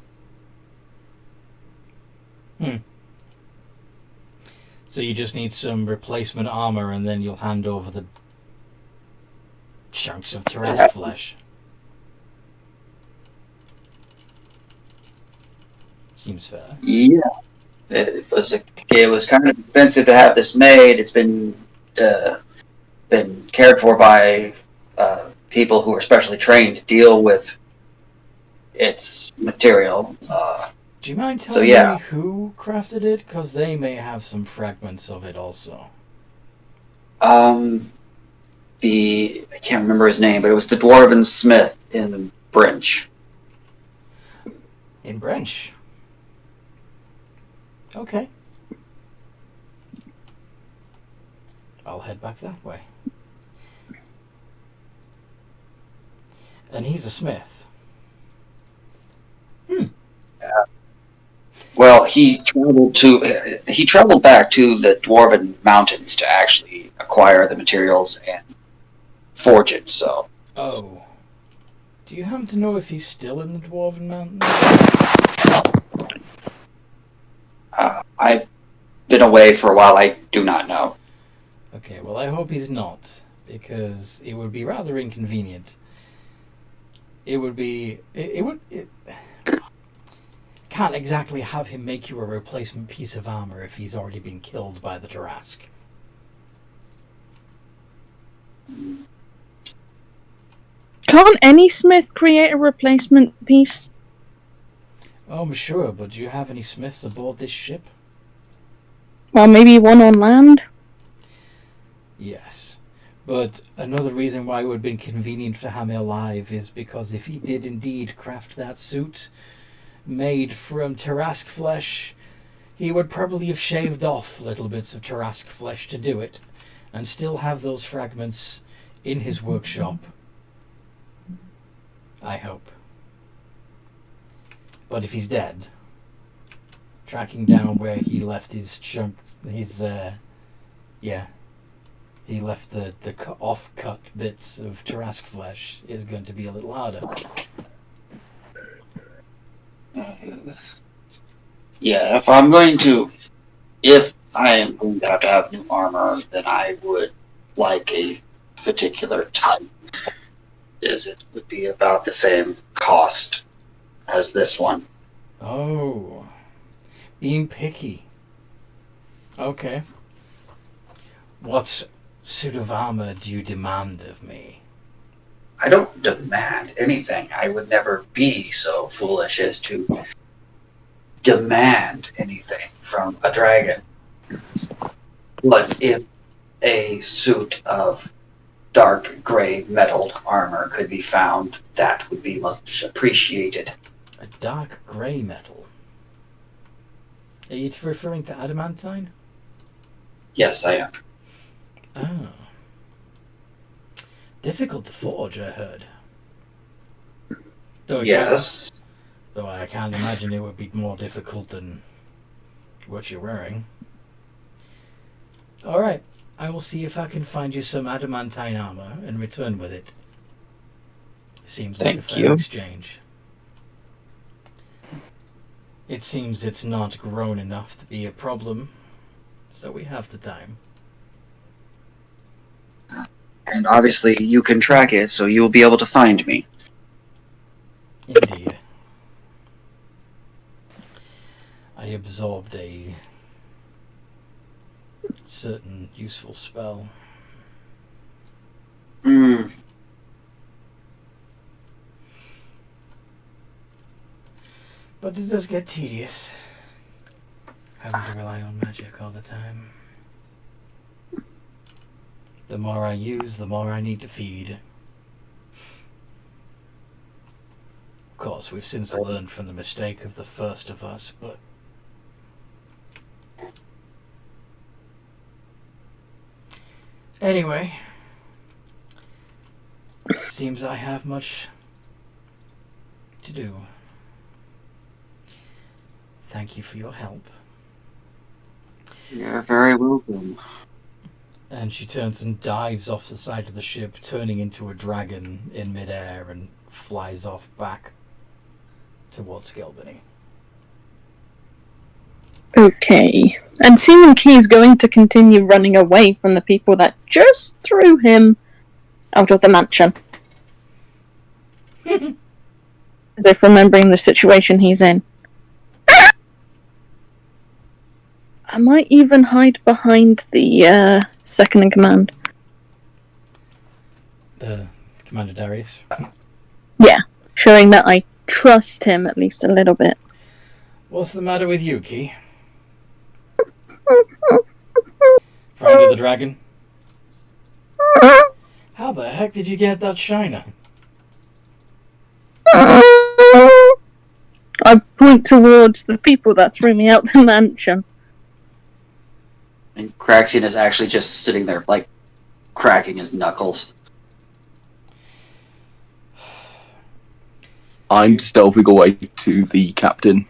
So you just need some replacement armor and then you'll hand over the chunks of Tarask flesh. Seems fair. Yeah. It was kind of expensive to have this made. It's been cared for by people who are specially trained to deal with its material. Do you mind telling me who crafted it? Because they may have some fragments of it also. I can't remember his name, but it was the Dwarven Smith in Brench. In Brench? Okay. I'll head back that way. And he's a smith. Well, he traveled back to the Dwarven Mountains to actually acquire the materials and forge it. So. Oh. Do you happen to know if he's still in the Dwarven Mountains? I've been away for a while. I do not know. Okay, well, I hope he's not, because it would be rather inconvenient it would be... Can't exactly have him make you a replacement piece of armor if he's already been killed by the Tarask. Can't any smith create a replacement piece? Oh, I'm sure, but do you have any smiths aboard this ship? Well, maybe one on land? Yes. But another reason why it would have been convenient for Hamir alive is because if he did indeed craft that suit made from Tarask flesh, he would probably have shaved off little bits of Tarask flesh to do it, and still have those fragments in his workshop. I hope. But if he's dead, tracking down where he left his chunk, he left the off-cut bits of Tarask flesh is going to be a little harder. Yeah, if I am going to have new armor, then I would like a particular type. It would be about the same cost as this one. Oh, being picky. Okay. What suit of armor do you demand of me? I don't demand anything. I would never be so foolish as to demand anything from a dragon. But if a suit of dark gray metalled armor could be found, that would be much appreciated. A dark grey metal? Are you referring to adamantine? Yes, I am. Oh. Difficult to forge, I heard. Yes. Though I can't imagine it would be more difficult than what you're wearing. Alright, I will see if I can find you some adamantine armor and return with it. Seems like a fair exchange. It seems it's not grown enough to be a problem, so we have the time. And obviously you can track it, so you will be able to find me. Indeed. I absorbed a certain useful spell. But it does get tedious, having to rely on magic all the time. The more I use, the more I need to feed. Of course, we've since learned from the mistake of the first of us, but... Anyway, it seems I have much to do. Thank you for your help. You're very welcome. And she turns and dives off the side of the ship, turning into a dragon in midair, and flies off back towards Gilbany. Okay. And Seaman Key is going to continue running away from the people that just threw him out of the mansion. As if remembering the situation he's in. I might even hide behind the second in command. The Commander Darius. Yeah, showing that I trust him at least a little bit. What's the matter with you, Key? Friend of the dragon? How the heck did you get that shiner? I point towards the people that threw me out the mansion. And Craxian is actually just sitting there, like, cracking his knuckles. I'm stealthing away to the captain.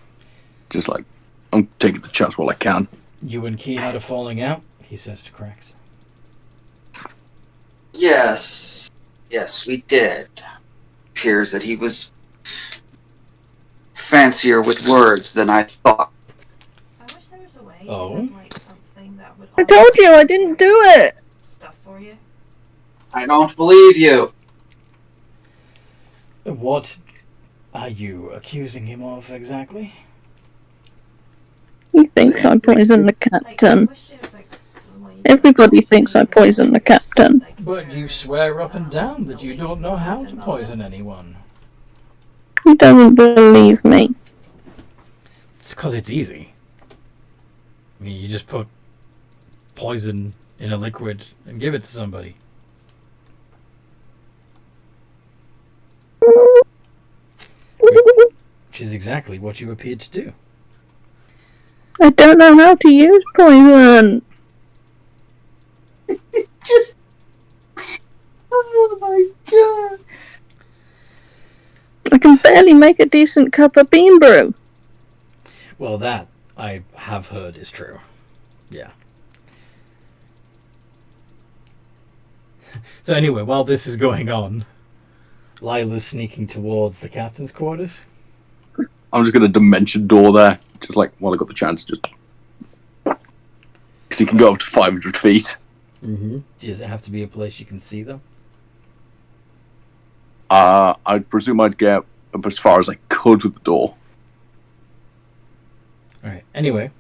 Just like, I'm taking the chance while I can. You and Key had a falling out, he says to Crax. Yes, we did. Appears that he was fancier with words than I thought. I wish there was a way Oh? to like something that would I told you I didn't do it! stuff for you. I don't believe you. What are you accusing him of exactly? He thinks I poisoned the captain. Everybody thinks I poisoned the captain. But you swear up and down that you don't know how to poison anyone. He doesn't believe me. It's because it's easy. I mean, you just put poison in a liquid and give it to somebody. Which is exactly what you appeared to do. I don't know how to use poison. Just. Oh my god. I can barely make a decent cup of bean brew. Well, that I have heard is true. Yeah. So anyway, while this is going on, Lila's sneaking towards the captain's quarters. I'm just going to dimension door there. Just like, while I got the chance, just... Because he can go up to 500 feet. Mm-hmm. Does it have to be a place you can see them? I presume I'd get up as far as I could with the door. Alright, anyway.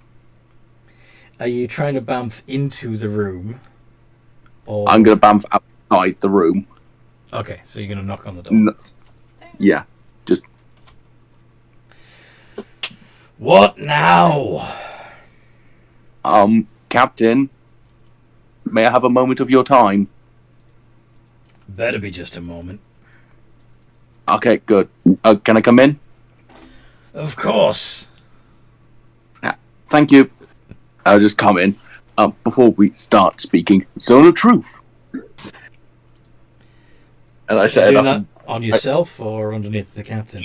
Are you trying to bamf into the room? Or... I'm going to bamf outside the room. Okay, so you're going to knock on the door. Yeah, just... What now? Captain, may I have a moment of your time? Better be just a moment. Okay, good. Can I come in? Of course. Thank you. I'll just come in. Before we start speaking, Zone of Truth. And I said, doing that on yourself or underneath the captain?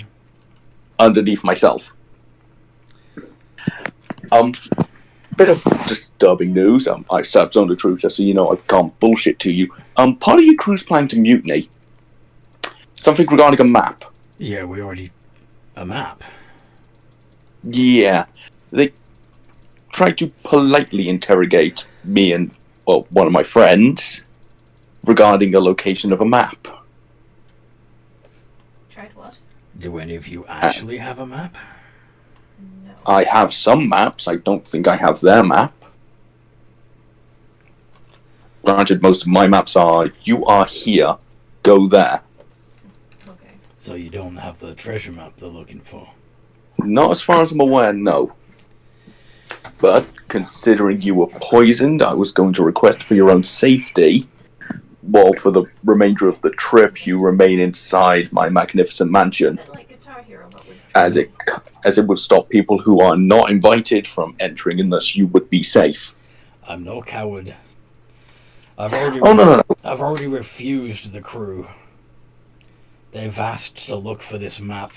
Underneath myself. Bit of disturbing news. I set up Zone of Truth just so you know I can't bullshit to you. Part of your crew's planning to mutiny. Something regarding a map. Yeah, we already... A map? Yeah. They tried to politely interrogate me and, well, one of my friends regarding a location of a map. Tried what? Do any of you actually have a map? No. I have some maps. I don't think I have their map. Granted, most of my maps are, you are here, go there. Okay. So you don't have the treasure map they're looking for? Not as far as I'm aware, no. But, considering you were poisoned, I was going to request for your own safety, while for the remainder of the trip you remain inside my magnificent mansion. A bit like Guitar Hero, but with... As it would stop people who are not invited from entering unless you would be safe. I'm no coward. I've already no. I've already refused the crew. They've asked to look for this map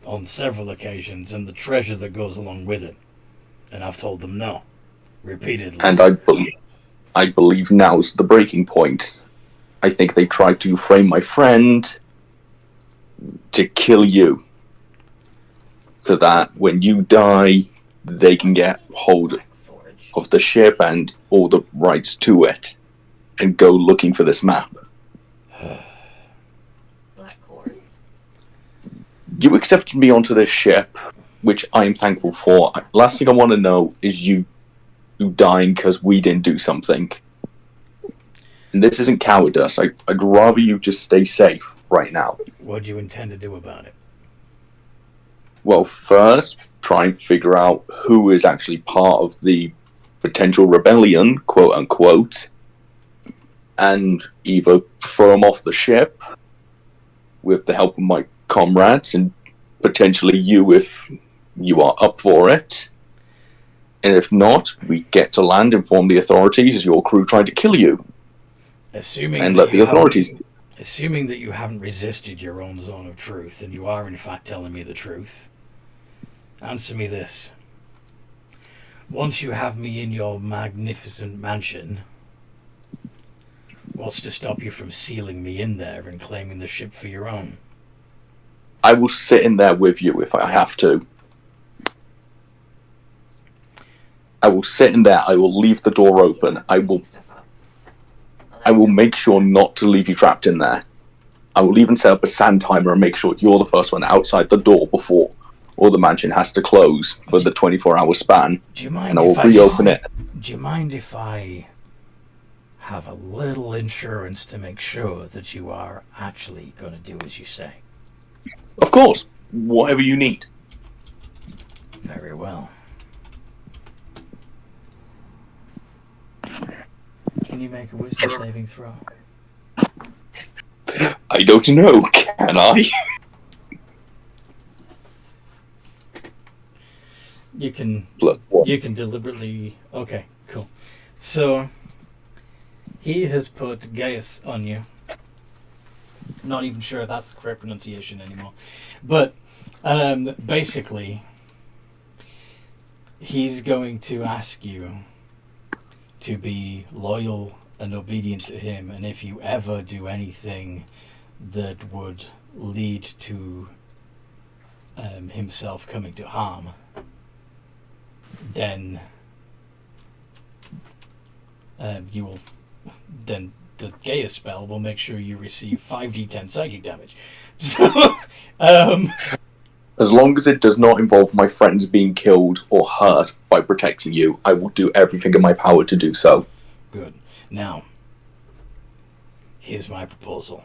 on several occasions and the treasure that goes along with it. And I've told them no. Repeatedly. And I believe now's the breaking point. I think they tried to frame my friend to kill you. So that when you die, they can get hold of the ship and all the rights to it. And go looking for this map. Black Cord. You accepted me onto this ship, which I'm thankful for. Last thing I want to know is you dying because we didn't do something. And this isn't cowardice. I'd rather you just stay safe right now. What do you intend to do about it? Well, first, try and figure out who is actually part of the potential rebellion, quote unquote, and either throw them off the ship with the help of my comrades and potentially you if you are up for it. And if not, we get to land, inform the authorities as your crew tried to kill you. Assuming let the authorities... Assuming that you haven't resisted your own zone of truth and you are in fact telling me the truth, answer me this. Once you have me in your magnificent mansion, what's to stop you from sealing me in there and claiming the ship for your own? I will sit in there with you if I have to. I will sit in there. I will leave the door open. I will make sure not to leave you trapped in there. I will even set up a sand timer and make sure you're the first one outside the door before all the mansion has to close for the 24-hour span. Do you mind And I will if reopen it. Do you mind if I have a little insurance to make sure that you are actually going to do as you say? Of course. Whatever you need. Very well. Can you make a wisdom saving throw? I don't know, can I? You can +1. You can deliberately... Okay, cool. So, he has put Gaius on you. Not even sure that's the correct pronunciation anymore. But, basically, he's going to ask you to be loyal and obedient to him, and if you ever do anything that would lead to himself coming to harm, then you will, then the Gaius spell will make sure you receive 5d10 psychic damage. So, as long as it does not involve my friends being killed or hurt by protecting you, I will do everything in my power to do so. Good. Now, here's my proposal.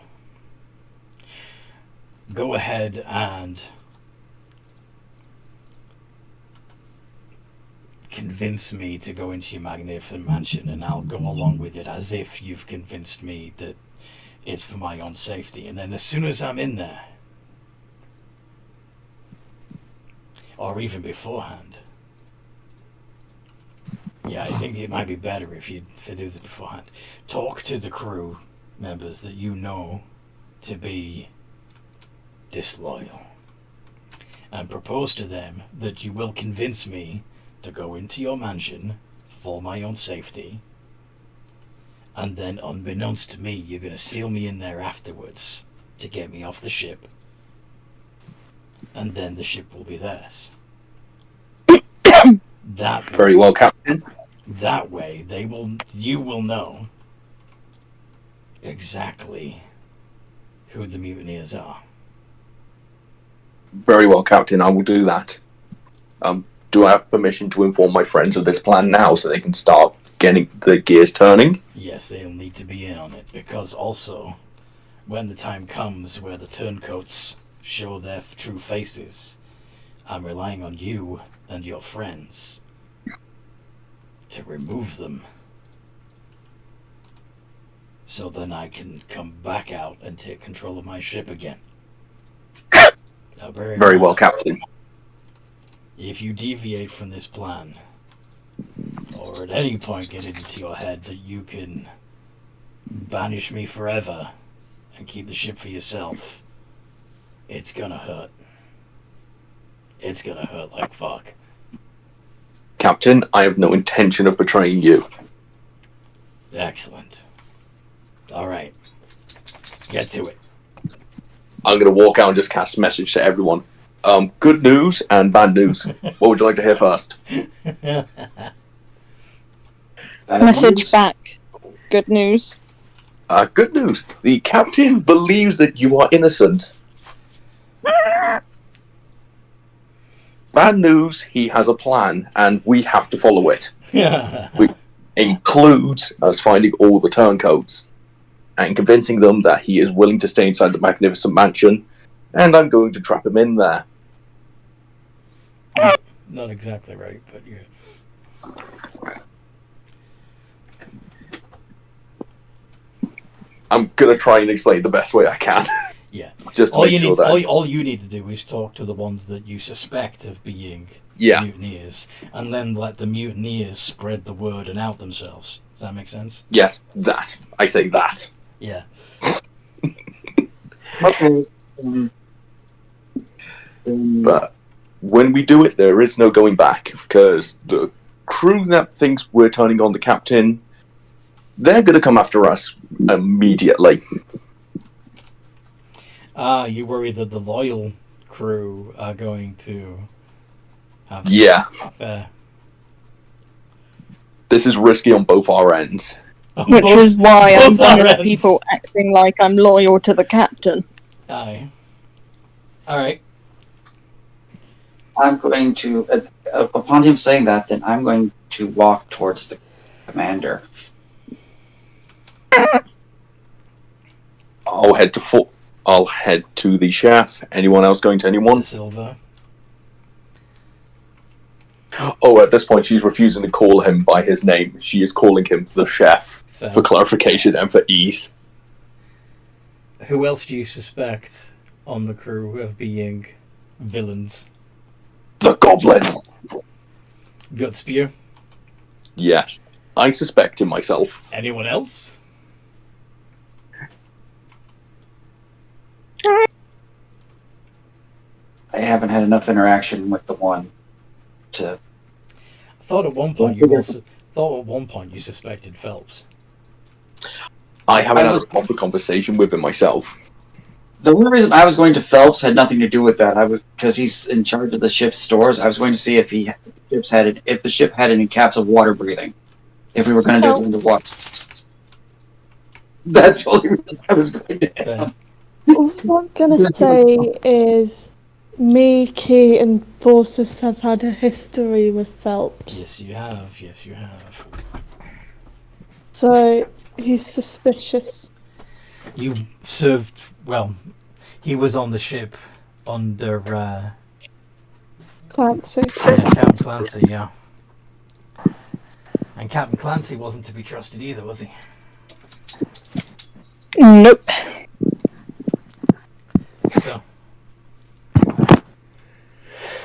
Go ahead and convince me to go into your magnificent mansion, and I'll go along with it as if you've convinced me that it's for my own safety. And then as soon as I'm in there, or even beforehand, yeah, I think it might be better if you do this beforehand. Talk to the crew members that you know to be disloyal, and propose to them that you will convince me to go into your mansion for my own safety, and then unbeknownst to me, you're going to seal me in there afterwards to get me off the ship, and then the ship will be theirs. That way, Very well, Captain. that way, you will know exactly who the mutineers are. Very well, Captain. I will do that. Do I have permission to inform my friends of this plan now so they can start getting the gears turning? Yes, they'll need to be in on it, because also, when the time comes where the turncoats show their true faces, I'm relying on you and your friends to remove them, so then I can come back out and take control of my ship again. Now, Very well, Captain. if you deviate from this plan, or at any point get it into your head that you can banish me forever and keep the ship for yourself, it's gonna hurt. It's gonna hurt like fuck. Captain, I have no intention of betraying you. Excellent. Alright. Get to it. I'm going to walk out and just cast a message to everyone. Good news and bad news. What would you like to hear first? Message back. Good news. Good news. The captain believes that you are innocent. Bad news, he has a plan, and we have to follow it. Which includes us finding all the turncoats and convincing them that he is willing to stay inside the magnificent mansion, and I'm going to trap him in there. Not exactly right, but yeah. I'm going to try and explain the best way I can. Yeah. Just to all make you sure need, that... all you need to do is talk to the ones that you suspect of being Yeah. mutineers, and then let the mutineers spread the word and out themselves. Does that make sense? Yes, that. I say that. Yeah. Okay. But when we do it, there is no going back, because the crew that thinks we're turning on the captain, they're going to come after us immediately. You worry that the loyal crew are going to have... Yeah. Fair. This is risky on both our ends. On Which both- is why I'm both one our of the ends. people acting like I'm loyal to the captain. Aye. Alright. I'm going to, upon him saying that, then I'm going to walk towards the commander. I'll head to the chef. Anyone else going to anyone? De Silva. Oh, at this point, she's refusing to call him by his name. She is calling him the chef Fair. for clarification and for ease. Who else do you suspect on the crew of being villains? The goblin! Gutspear? Yes, I suspect him myself. Anyone else? I haven't had enough interaction with the one to. I thought at one point you suspected Phelps. I haven't I had was- a proper conversation with him myself. The only reason I was going to Phelps had nothing to do with that. I was because he's in charge of the ship's stores. I was going to see if if the ship had any caps of water breathing. If we were going to do it underwater. That's the only reason I was going to. Fair. What I'm gonna say is, me, Key, and Forces have had a history with Phelps. Yes, you have. Yes, you have. So, he's suspicious. You served, well, he was on the ship under Clancy. Captain Clancy, yeah. And Captain Clancy wasn't to be trusted either, was he? Nope.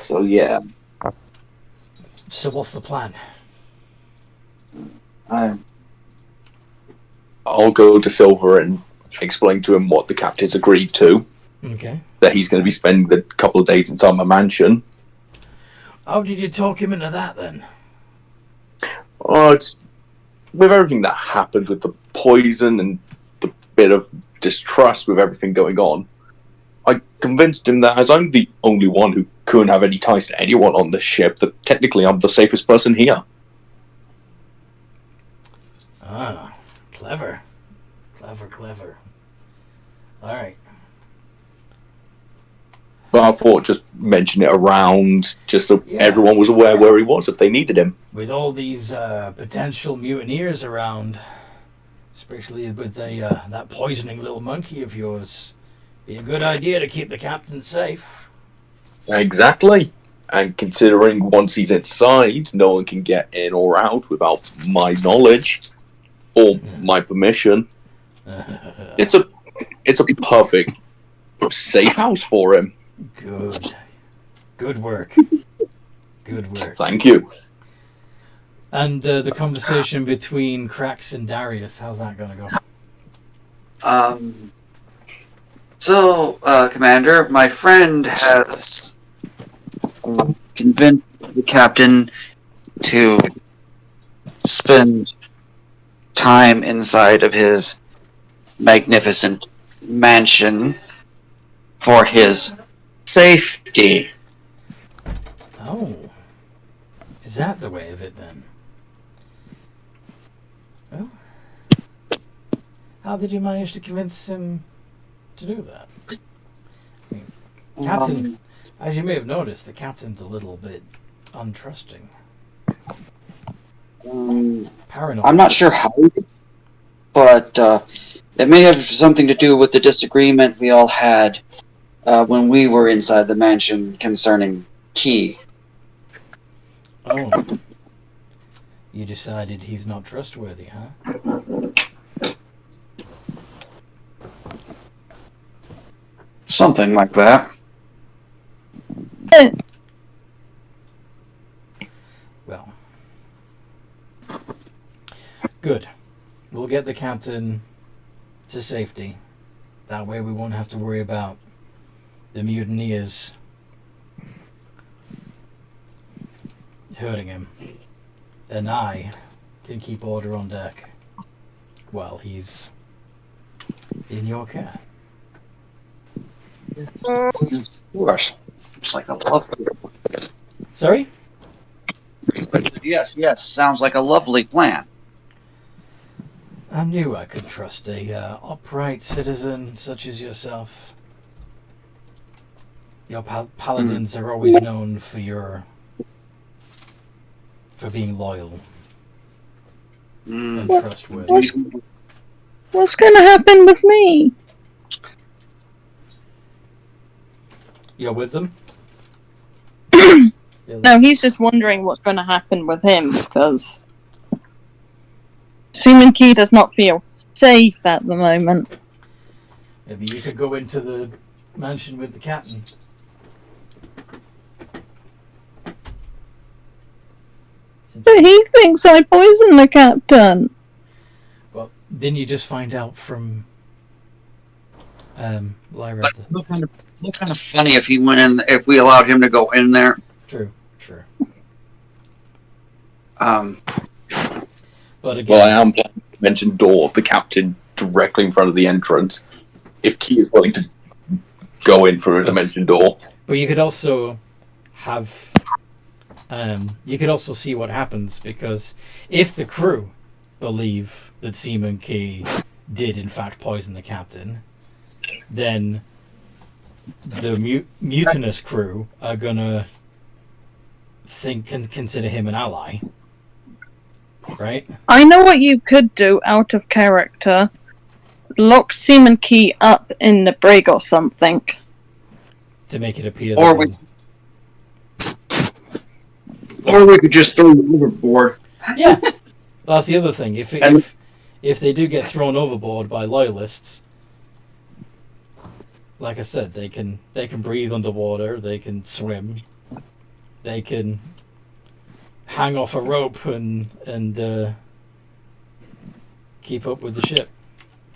So yeah, So what's the plan? I'll go to Silver and explain to him what the captain's agreed to. Okay. That he's going to be spending the couple of days inside my mansion. How did you talk him into that then? Oh, it's with everything that happened with the poison and the bit of distrust with everything going on. I convinced him that as I'm the only one who couldn't have any ties to anyone on the ship, that technically I'm the safest person here. Ah, clever. Clever. Alright. But I thought just mention it around, just so Yeah. everyone was aware where he was if they needed him. With all these potential mutineers around, especially with that poisoning little monkey of yours, be a good idea to keep the captain safe. Exactly. And considering once he's inside, no one can get in or out without my knowledge or my permission. It's a perfect safe house for him. Good work. Good work. Thank you. And the conversation between Krax and Darius, how's that going to go? So, Commander, my friend has convinced the captain to spend time inside of his magnificent mansion for his safety. Oh. Is that the way of it then? Well, how did you manage to convince him to do that? I mean, Captain, as you may have noticed, the captain's a little bit untrusting. Paranoid. I'm not sure how, but it may have something to do with the disagreement we all had when we were inside the mansion concerning Key. Oh. You decided he's not trustworthy, huh? Something like that. Well. Good. We'll get the captain to safety. That way we won't have to worry about the mutineers hurting him. Then I can keep order on deck while he's in your care. Of course. It's like a lovely. Sorry? Yes, sounds like a lovely plan. I knew I could trust a upright citizen such as yourself. Your paladins are always known for being loyal and trustworthy. What's going to happen with me? You're with them? No, he's just wondering what's going to happen with him because Seaman Key does not feel safe at the moment. Maybe you could go into the mansion with the captain. But he thinks I poisoned the captain. Well, didn't you just find out from Lyra? Look kind of funny if he went in. If we allowed him to go in there. True. But again, Well, I am planning to mention door, the captain directly in front of the entrance. If Key is willing to go in for a dimension door. but you could also have, you could also see what happens, because if the crew believe that Seaman Key did in fact poison the captain, then the mutinous crew are gonna think and consider him an ally, right? I know what you could do out of character. Lock Seaman Key up in the brig or something. To make it appear Or we could just throw him overboard. Yeah, that's the other thing. If they do get thrown overboard by loyalists, like I said, they can breathe underwater, they can swim, they can hang off a rope and keep up with the ship,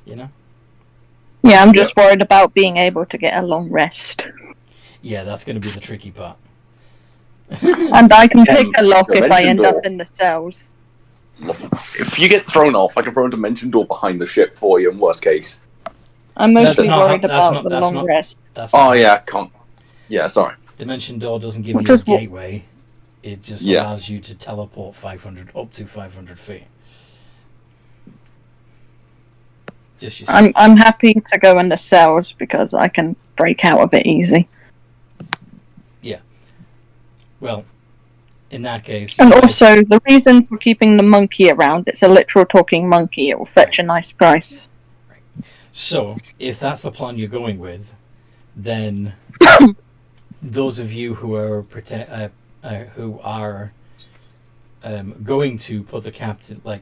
you know? Yeah, I'm just worried about being able to get a long rest. Yeah, that's going to be the tricky part. And I can pick a lock if I end Dimension up in the cells. If you get thrown off, I can throw a dimension door behind the ship for you in worst case. I'm mostly not- worried that's about not- the that's long not- rest. That's Oh yeah, can't. Yeah, sorry. Dimension door doesn't give Which you a is what- gateway. It just Yeah. allows you to teleport up to 500 feet. Just you see. I'm happy to go in the cells because I can break out of it easy. Well, in that case... And also, the reason for keeping the monkey around, it's a literal talking monkey, it will fetch a nice price. So, if that's the plan you're going with, then those of you who are going to put the captain, like,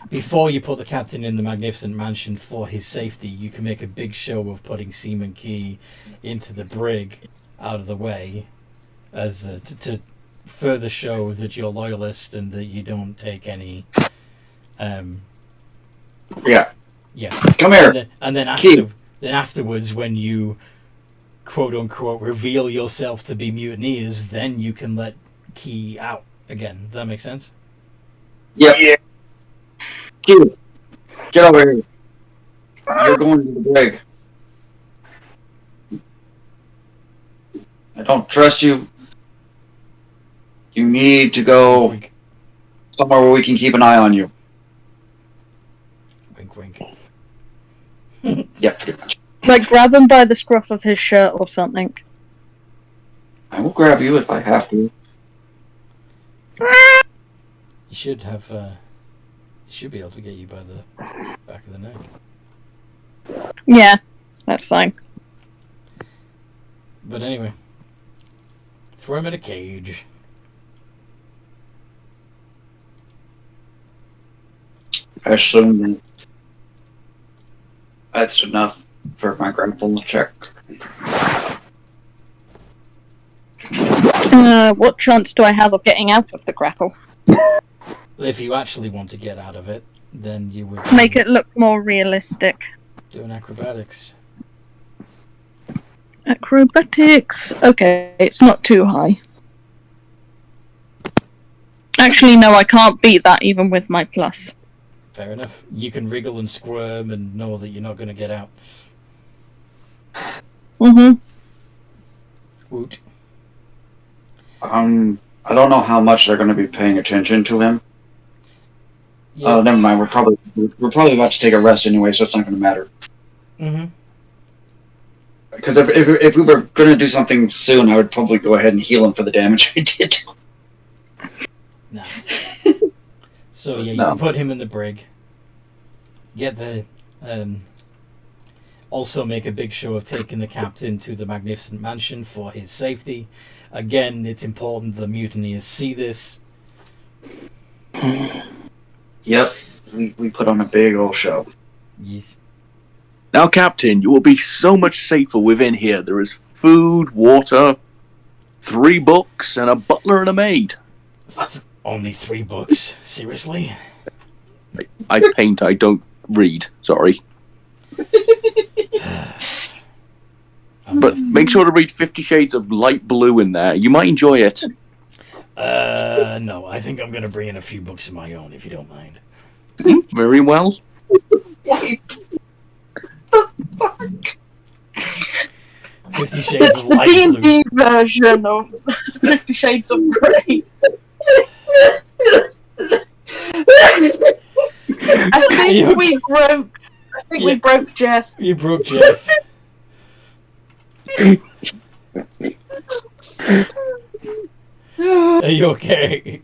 before you put the captain in the magnificent mansion for his safety, you can make a big show of putting Seaman Key into the brig out of the way, as to further show that you're loyalist and that you don't take any. Yeah. Yeah. Come here. And then afterwards, when you quote unquote reveal yourself to be mutineers, then you can let Key out again. Does that make sense? Yep. Yeah. Q, get over here. You're going to the brig. I don't trust you. You need to go Wink, somewhere where we can keep an eye on you. wink, wink. Yeah, pretty much. Like, grab him by the scruff of his shirt or something. I will grab you if I have to. You should have. Should be able to get you by the back of the neck. Yeah, that's fine. But anyway, throw him in a cage. I assume that's enough for my grapple check. What chance do I have of getting out of the grapple? If you actually want to get out of it, then you would Make it look more realistic. do an acrobatics. Acrobatics. Okay, it's not too high. Actually, no, I can't beat that even with my plus. Fair enough. You can wriggle and squirm and know that you're not going to get out. Mm-hmm. Woot. I don't know how much they're going to be paying attention to him. Yeah. Oh, never mind. We're probably about to take a rest anyway, so it's not going to matter. Mm-hmm. Because if we were going to do something soon, I would probably go ahead and heal him for the damage I did. No. So yeah, you No. can put him in the brig. Get the also make a big show of taking the captain to the magnificent mansion for his safety. Again, it's important the mutineers see this. Yep, we put on a big old show. Yes. Now, Captain, you will be so much safer within here. There is food, water, 3 books, and a butler and a maid. Only 3 books. Seriously? I paint, I don't read. Sorry. But make sure to read 50 Shades of Light Blue in there. You might enjoy it. No, I think I'm going to bring in a few books of my own, if you don't mind. Very well. 50 Shades It's of the Light Blue. D&D version of 50 Shades of Grey. I think we broke. We broke Jeff. You broke Jeff. Are you okay?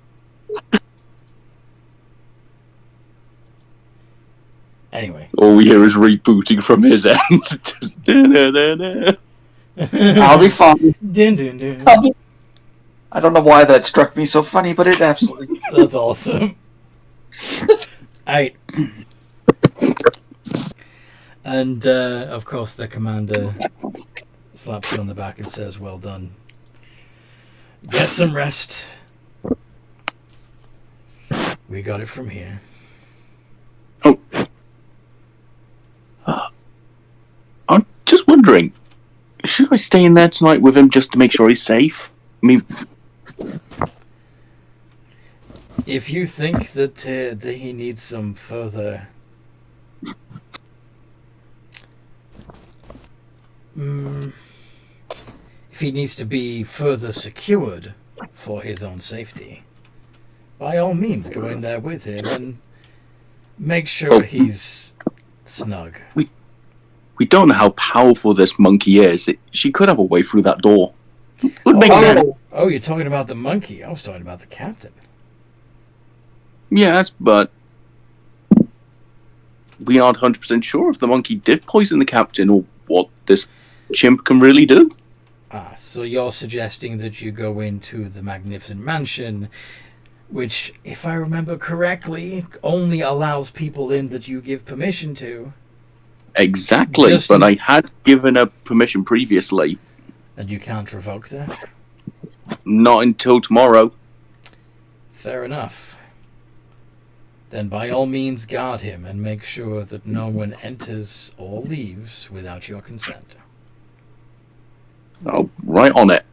Anyway. All we hear is rebooting from his end. Just da-da-da-da. I'll be fine. Dun, dun, dun. I don't know why that struck me so funny, but it absolutely. That's awesome. Alright. And, of course, the commander slaps you on the back and says, well done. Get some rest. We got it from here. Oh. I'm just wondering, should I stay in there tonight with him just to make sure he's safe? I mean, if you think that he needs some further... if he needs to be further secured for his own safety, by all means go in there with him and make sure he's snug. we don't know how powerful this monkey is. She could have a way through that door. Would make sense. Oh, you're talking about the monkey. I was talking about the captain. Yes, but we aren't 100% sure if the monkey did poison the captain or what this chimp can really do. Ah, so you're suggesting that you go into the magnificent mansion, which, if I remember correctly, only allows people in that you give permission to. Exactly, but I had given her permission previously. And you can't revoke that? Not until tomorrow. Fair enough. Then by all means guard him and make sure that no one enters or leaves without your consent. Oh, right on it.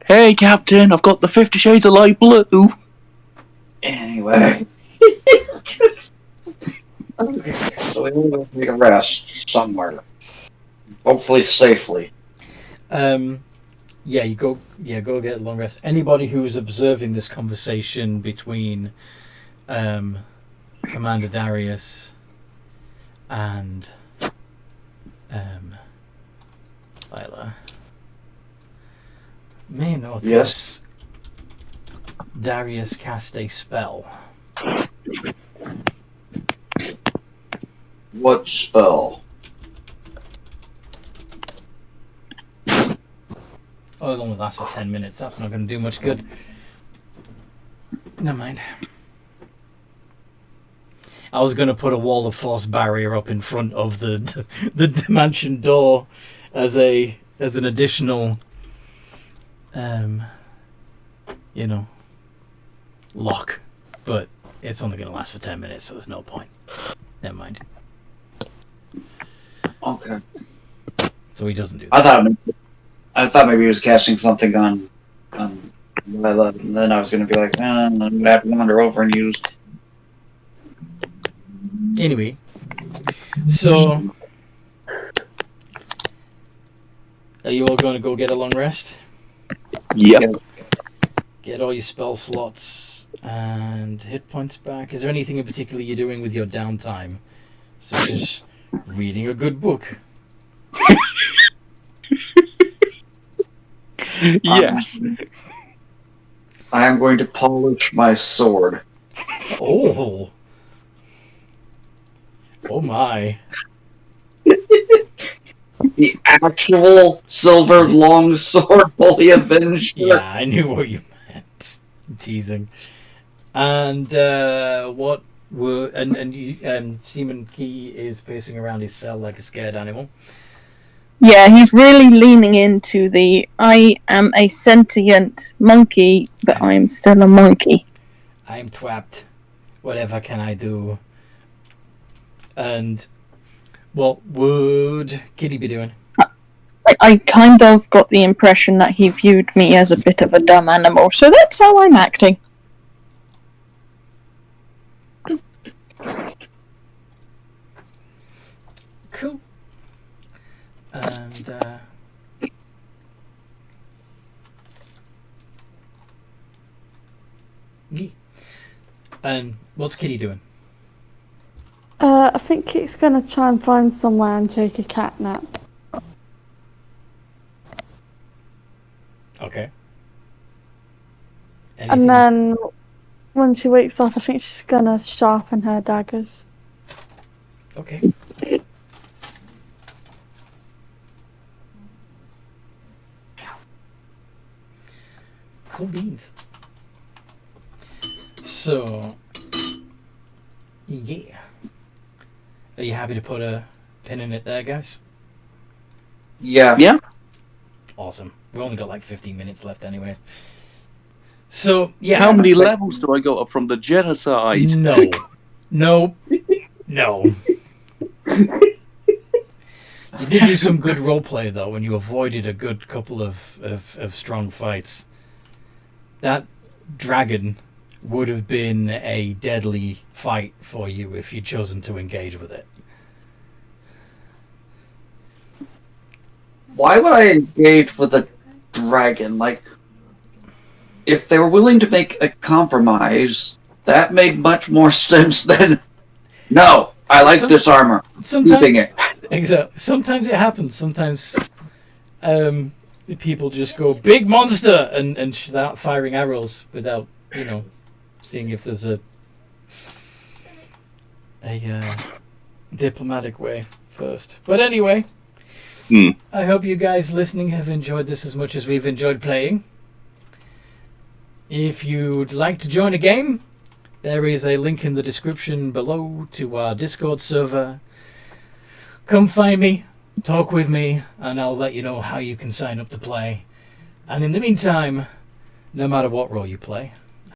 Hey, Captain, I've got the 50 Shades of Light Blue. Anyway. Okay, so we will take a rest somewhere. Hopefully safely. Yeah, go get a long rest. Anybody who's observing this conversation between Commander Darius and Lila may notice Darius cast a spell. What spell? Oh, it only lasts for 10 minutes. That's not going to do much good. Never mind. I was going to put a wall of force barrier up in front of the mansion door as an additional, lock. But it's only going to last for 10 minutes, so there's no point. Never mind. Okay. So he doesn't do that. I thought maybe he was casting something on Lila, and then I was going to be like, I'm going to have to wander over and use. Anyway, so are you all going to go get a long rest? Yep. Get all your spell slots and hit points back. Is there anything in particular you're doing with your downtime? Such as reading a good book? Yes. I am going to polish my sword. Oh. Oh my. The actual silver longsword Holy Avenger. Yeah, I knew what you meant. Teasing. And what were and you Seaman Key is pacing around his cell like a scared animal. Yeah, he's really leaning into the I am a sentient monkey, but I'm still a monkey. I'm twapped. Whatever can I do? And what would Kitty be doing? I kind of got the impression that he viewed me as a bit of a dumb animal, so that's how I'm acting. Cool. And yeah. And what's Kitty doing? I think he's gonna try and find somewhere and take a cat nap. Okay. And then when she wakes up, I think she's gonna sharpen her daggers. Okay. Cool beans. So, yeah. Are you happy to put a pin in it there, guys? Yeah. Yeah. Awesome. We've only got like 15 minutes left anyway. So, yeah. How many levels do I go up from the genocide? No. No. No. You did do some good roleplay, though, when you avoided a good couple of strong fights. That dragon would have been a deadly fight for you if you'd chosen to engage with it. Why would I engage with a dragon? Like, if they were willing to make a compromise, that made much more sense than. No, I like this armor. Keeping it. Exactly. Sometimes it happens. Sometimes people just go big monster and start firing arrows without, seeing if there's a diplomatic way first. But anyway, I hope you guys listening have enjoyed this as much as we've enjoyed playing. If you'd like to join a game, there is a link in the description below to our Discord server. Come find me, talk with me, and I'll let you know how you can sign up to play. And in the meantime, no matter what role you play,